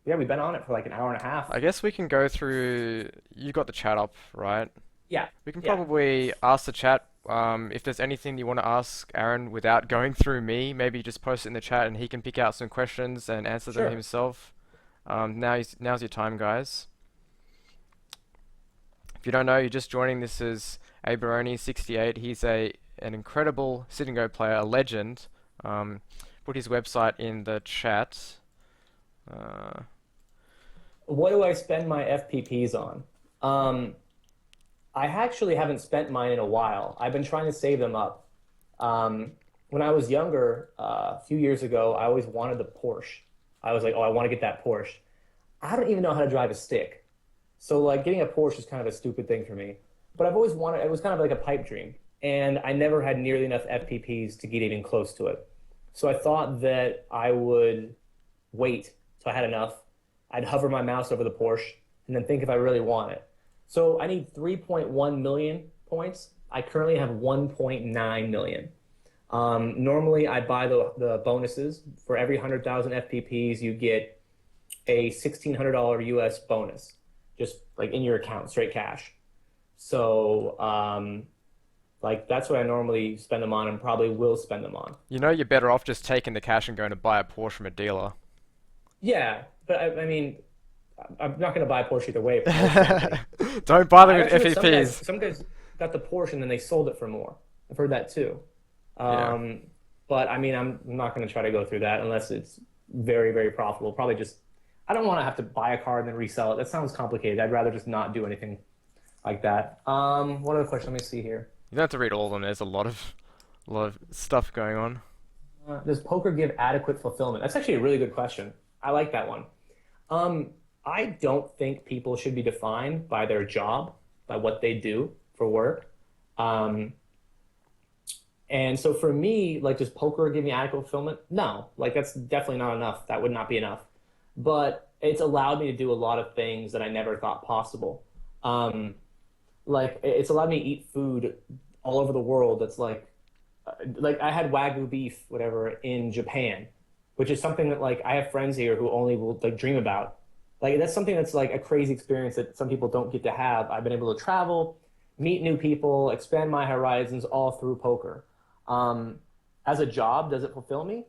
yeah, we've been on it for like an hour and a half. I guess we can go through. You got the chat up, right? Yeah, We can yeah, probably ask the chat if there's anything you want to ask Aaron without going through me. Maybe just post it in the chat and he can pick out some questions and answer them sure. himself. Now's your time, guys. If you don't know, you're just joining. This is Abarone68. He's a an incredible sit and go player, a legend. Um, put his website in the chat. Uh, What do I spend my FPPs on? Um, I actually haven't spent mine in a while. I've been trying to save them up. When I was younger, a few years ago, I always wanted the Porsche. I was like, oh, I want to get that Porsche. I don't even know how to drive a stick. So like getting a Porsche is kind of a stupid thing for me. But I've always wanted, it was kind of like a pipe dream. And I never had nearly enough FPPs to get even close to it. So I thought that I would wait till I had enough. I'd hover my mouse over the Porsche and then think if I really want it. So I need 3.1 million points. I currently have 1.9 million. Normally, I buy the bonuses. For every 100,000 FPPs, you get a $1,600 US bonus, just like in your account, straight cash. So, like that's what I normally spend them on and probably will spend them on. you know, you're better off just taking the cash and going to buy a Porsche from a dealer. Yeah, but I mean, I'm not going to buy a Porsche either way if the Porsche is empty. Don't bother I with actually heard FFPs. some guys got the Porsche and then they sold it for more. I've heard that too. Yeah. Um, but I mean, I'm not going to try to go through that unless it's very, very profitable. Probably just, I don't want to have to buy a car and then resell it. That sounds complicated. I'd rather just not do anything like that. What other question? Let me see here. You don't have to read all of them. There's a lot of stuff going on. Does poker give adequate fulfillment? That's actually a really good question. I like that one. Um, I don't think people should be defined by their job, by what they do for work. Um, And so for me, like, does poker give me adequate fulfillment? No, like that's definitely not enough. That would not be enough. But it's allowed me to do a lot of things that I never thought possible. Um, like it's allowed me to eat food all over the world. That's like I had Wagyu beef, whatever, in Japan, which is something that like I have friends here who only will like dream about. Like that's something that's like a crazy experience that some people don't get to have. I've been able to travel, meet new people, expand my horizons all through poker. Um, as a job, does it fulfill me?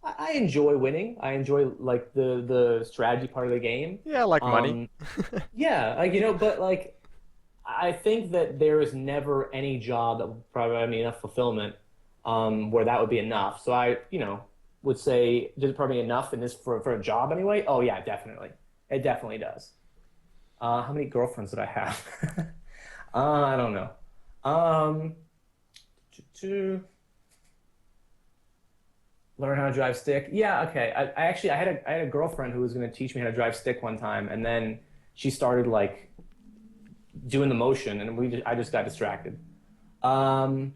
I enjoy winning. I enjoy like the strategy part of the game. Yeah, I like money. Um, yeah, like you know, but like I think that there is never any job that would provide me enough fulfillment where that would be enough. So I, would say, does it provide me enough in this for a job anyway? Oh yeah, definitely. It definitely does. How many girlfriends did I have? I don't know. Um, to learn how to drive stick. Yeah, okay. I actually I had a girlfriend who was going to teach me how to drive stick one time, and then she started like doing the motion, and I just got distracted. Um,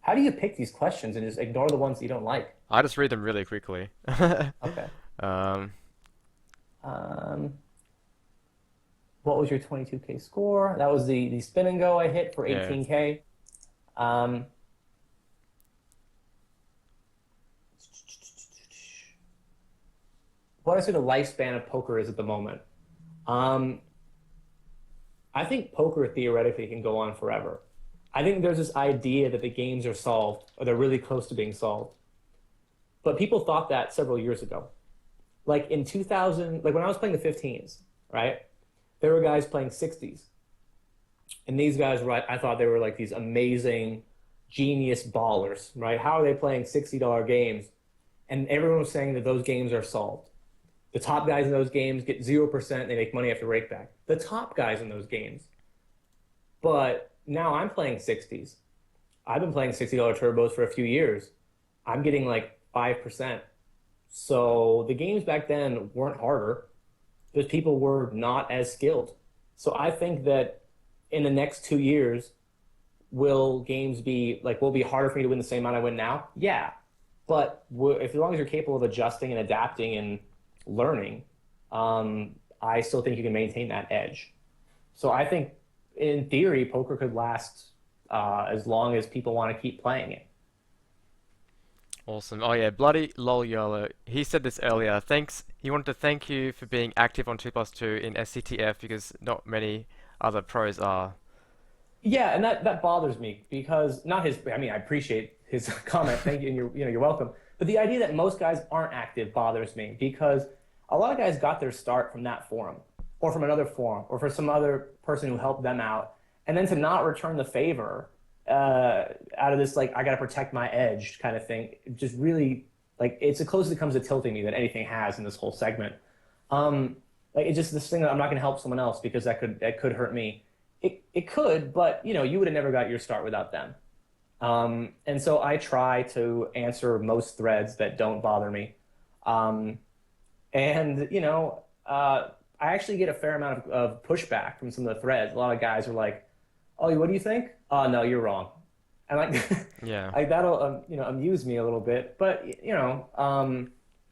how do you pick these questions and just ignore the ones that you don't like? I just read them really quickly. Okay. Um, Um, what was your 22K score? That was the spin and go I hit for yeah. 18K. Um, what I say the lifespan of poker is at the moment. Um, I think poker theoretically can go on forever. I think there's this idea that the games are solved or they're really close to being solved. But people thought that several years ago. Like in 2000, like when I was playing the 15s, right? There were guys playing 60s. And these guys, right, I thought they were like these amazing genius ballers, right? How are they playing $60 games? And everyone was saying that those games are solved. The top guys in those games get 0%, they make money after rakeback. The top guys in those games. But now I'm playing 60s. I've been playing $60 turbos for a few years. I'm getting like 5%. So the games back then weren't harder because people were not as skilled. So I think that in the next 2 years, will games be like, will it be harder for me to win the same amount I win now? Yeah. But if as long as you're capable of adjusting and adapting and learning, I still think you can maintain that edge. So I think in theory, poker could last as long as people want to keep playing it. Awesome. Oh yeah, bloody lol YOLO. He said this earlier. Thanks. He wanted to thank you for being active on 2+2 in SCTF because not many other pros are. Yeah, and that bothers me because not his. I mean, I appreciate his comment. Thank you, and you're welcome. But the idea that most guys aren't active bothers me because a lot of guys got their start from that forum, or from another forum, or for some other person who helped them out, and then to not return the favor out of this like I got to protect my edge kind of thing, just really like it's the closest it comes to tilting me that anything has in this whole segment. Like it's just this thing that I'm not going to help someone else because that could hurt me. It could, but you would have never got your start without them. And so I try to answer most threads that don't bother me. Um, and I actually get a fair amount of pushback from some of the threads. A lot of guys are like, "Oh, what do you think?" "Oh, no, you're wrong." And like, Yeah. like that'll amuse me a little bit. But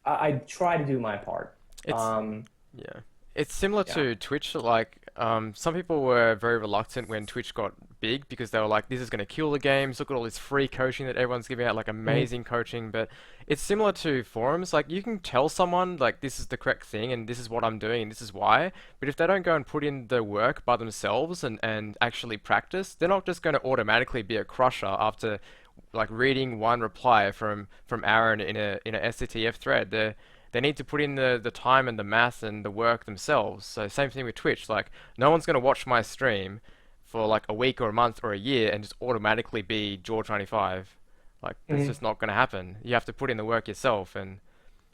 I try to do my part. It's Um, Yeah. It's similar yeah. to Twitch. Like, some people were very reluctant when Twitch got big because they were like, this is going to kill the games. Look at all this free coaching that everyone's giving out, like Mhm. amazing coaching. But it's similar to forums. Like, you can tell someone, like, this is the correct thing and this is what I'm doing and this is why. But if they don't go and put in the work by themselves and actually practice, they're not just going to automatically be a crusher after like reading one reply from Aaron in a SCTF thread. They need to put in the time and the math and the work themselves. So same thing with Twitch. Like no one's gonna watch my stream for like a week or a month or a year and just automatically be George 25. Like that's Mhm. just not gonna happen. You have to put in the work yourself and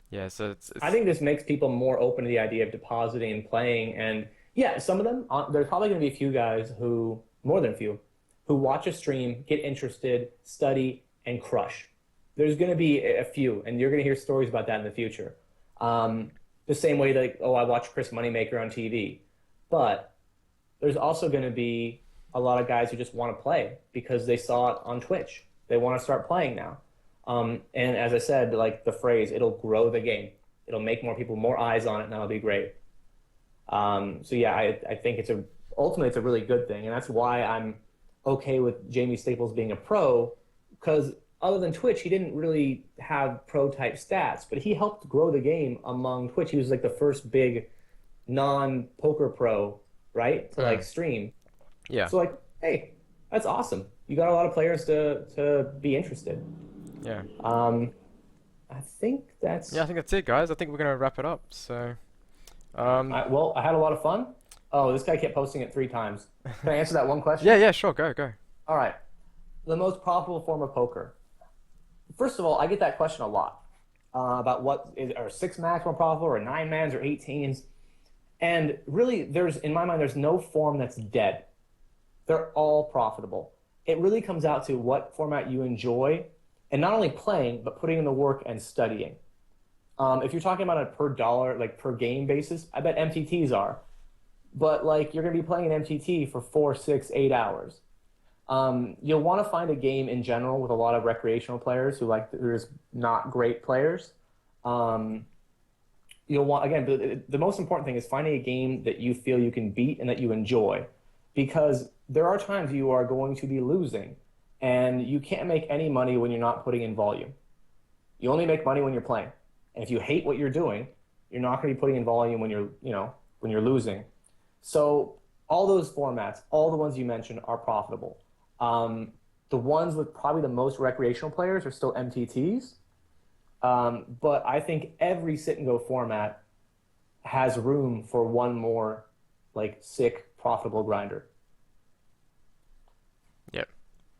yeah, so I it's think this makes people more open to the idea of depositing and playing. And yeah, some of them, there's probably going to be a few guys who, more than a few, who watch a stream, get interested, study, and crush. There's going to be a few, and you're going to hear stories about that in the future. Um, the same way that, oh, I watch Chris Moneymaker on TV. But there's also going to be a lot of guys who just want to play because they saw it on Twitch. They want to start playing now. And as I said, like the phrase, it'll grow the game. It'll make more people, more eyes on it, and that'll be great. So yeah, I think ultimately it's a really good thing, and that's why I'm okay with Jamie Staples being a pro, because other than Twitch, he didn't really have pro type stats, but he helped grow the game among Twitch. He was like the first big non-poker pro, right, to like mm, stream. yeah, So like, hey, that's awesome. You got a lot of players to be interested. yeah. Um, I think Yeah, I that's think that's it, guys. I think we're gonna wrap it up. So, um, well, I had a lot of fun. Oh, this guy kept posting it 3 times. Can I answer that one yeah, question? yeah, sure, go. All right. The most profitable form of poker. First of all, I get that question a lot about are 6 max more profitable or 9 mans or 18s. And really, in my mind, there's no form that's dead. They're all profitable. It really comes out to what format you enjoy, and not only playing, but putting in the work and studying. If you're talking about a per dollar, like per game basis, I bet MTTs are. But like you're going to be playing an MTT for 4, 6, 8 hours. You'll want to find a game in general with a lot of recreational players who are just not great players. Um, you'll want again the most important thing is finding a game that you feel you can beat and that you enjoy, because there are times you are going to be losing, and you can't make any money when you're not putting in volume. You only make money when you're playing. And if you hate what you're doing, you're not going to be putting in volume when you're losing. So all those formats, all the ones you mentioned, are profitable. Um, the ones with probably the most recreational players are still MTTs. But I think every sit and go format has room for one more like sick profitable grinder.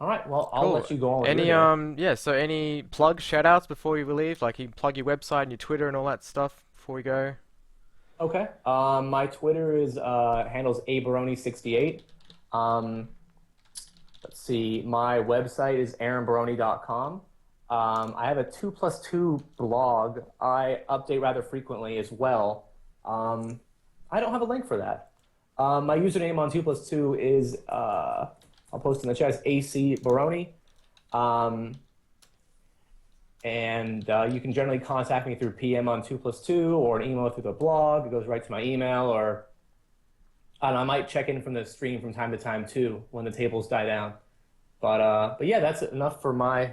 All right, well, I'll Cool. let you go on with your Any day. yeah, so any plug shout outs before we leave? Like you can plug your website and your Twitter and all that stuff before we go. Okay. My Twitter is handles Abarone68. Um, let's see. My website is aaronbarone.com. I have a 2+2 blog I update rather frequently as well. I don't have a link for that. My username on 2+2 is, I'll post in the chat, is AC Barone. Um, and you can generally contact me through PM on 2+2 or an email through the blog. It goes right to my email, or I don't know, I might check in from the stream from time to time too when the tables die down. But yeah, that's enough for my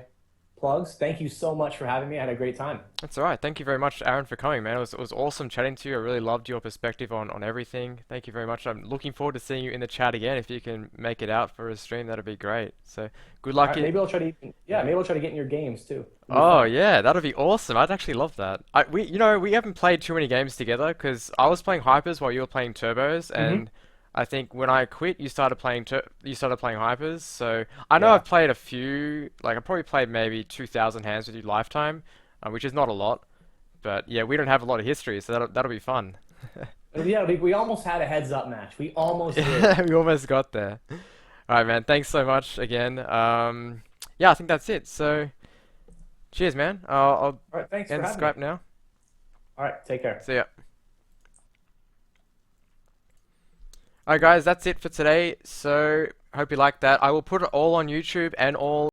plugs. Thank you so much for having me. I had a great time. That's all right. Thank you very much, Aaron, for coming, man. It was awesome chatting to you. I really loved your perspective on everything. Thank you very much. I'm looking forward to seeing you in the chat again. If you can make it out for a stream, that'd be great. So good All luck right, in. maybe I'll try to yeah, Yeah. maybe I'll try to get in your games too. It'll be Oh fun. yeah, that'd be awesome. I'd actually love that. We haven't played too many games together because I was playing hypers while you were playing turbos, Hmm. and I think when I quit, you started playing hypers. So I know Yeah. I've played a few. Like I probably played maybe 2,000 hands with you lifetime, which is not a lot. But yeah, we don't have a lot of history, so that'll be fun. Yeah, we almost had a heads up match. We almost did. Yeah, we almost got there. All right, man. Thanks so much again. Yeah, I think that's it. So cheers, man. I'll All right, thanks for end having me. Skype now. All right, take care. See ya. Alright guys, that's it for today. So, hope you liked that. I will put it all on YouTube and all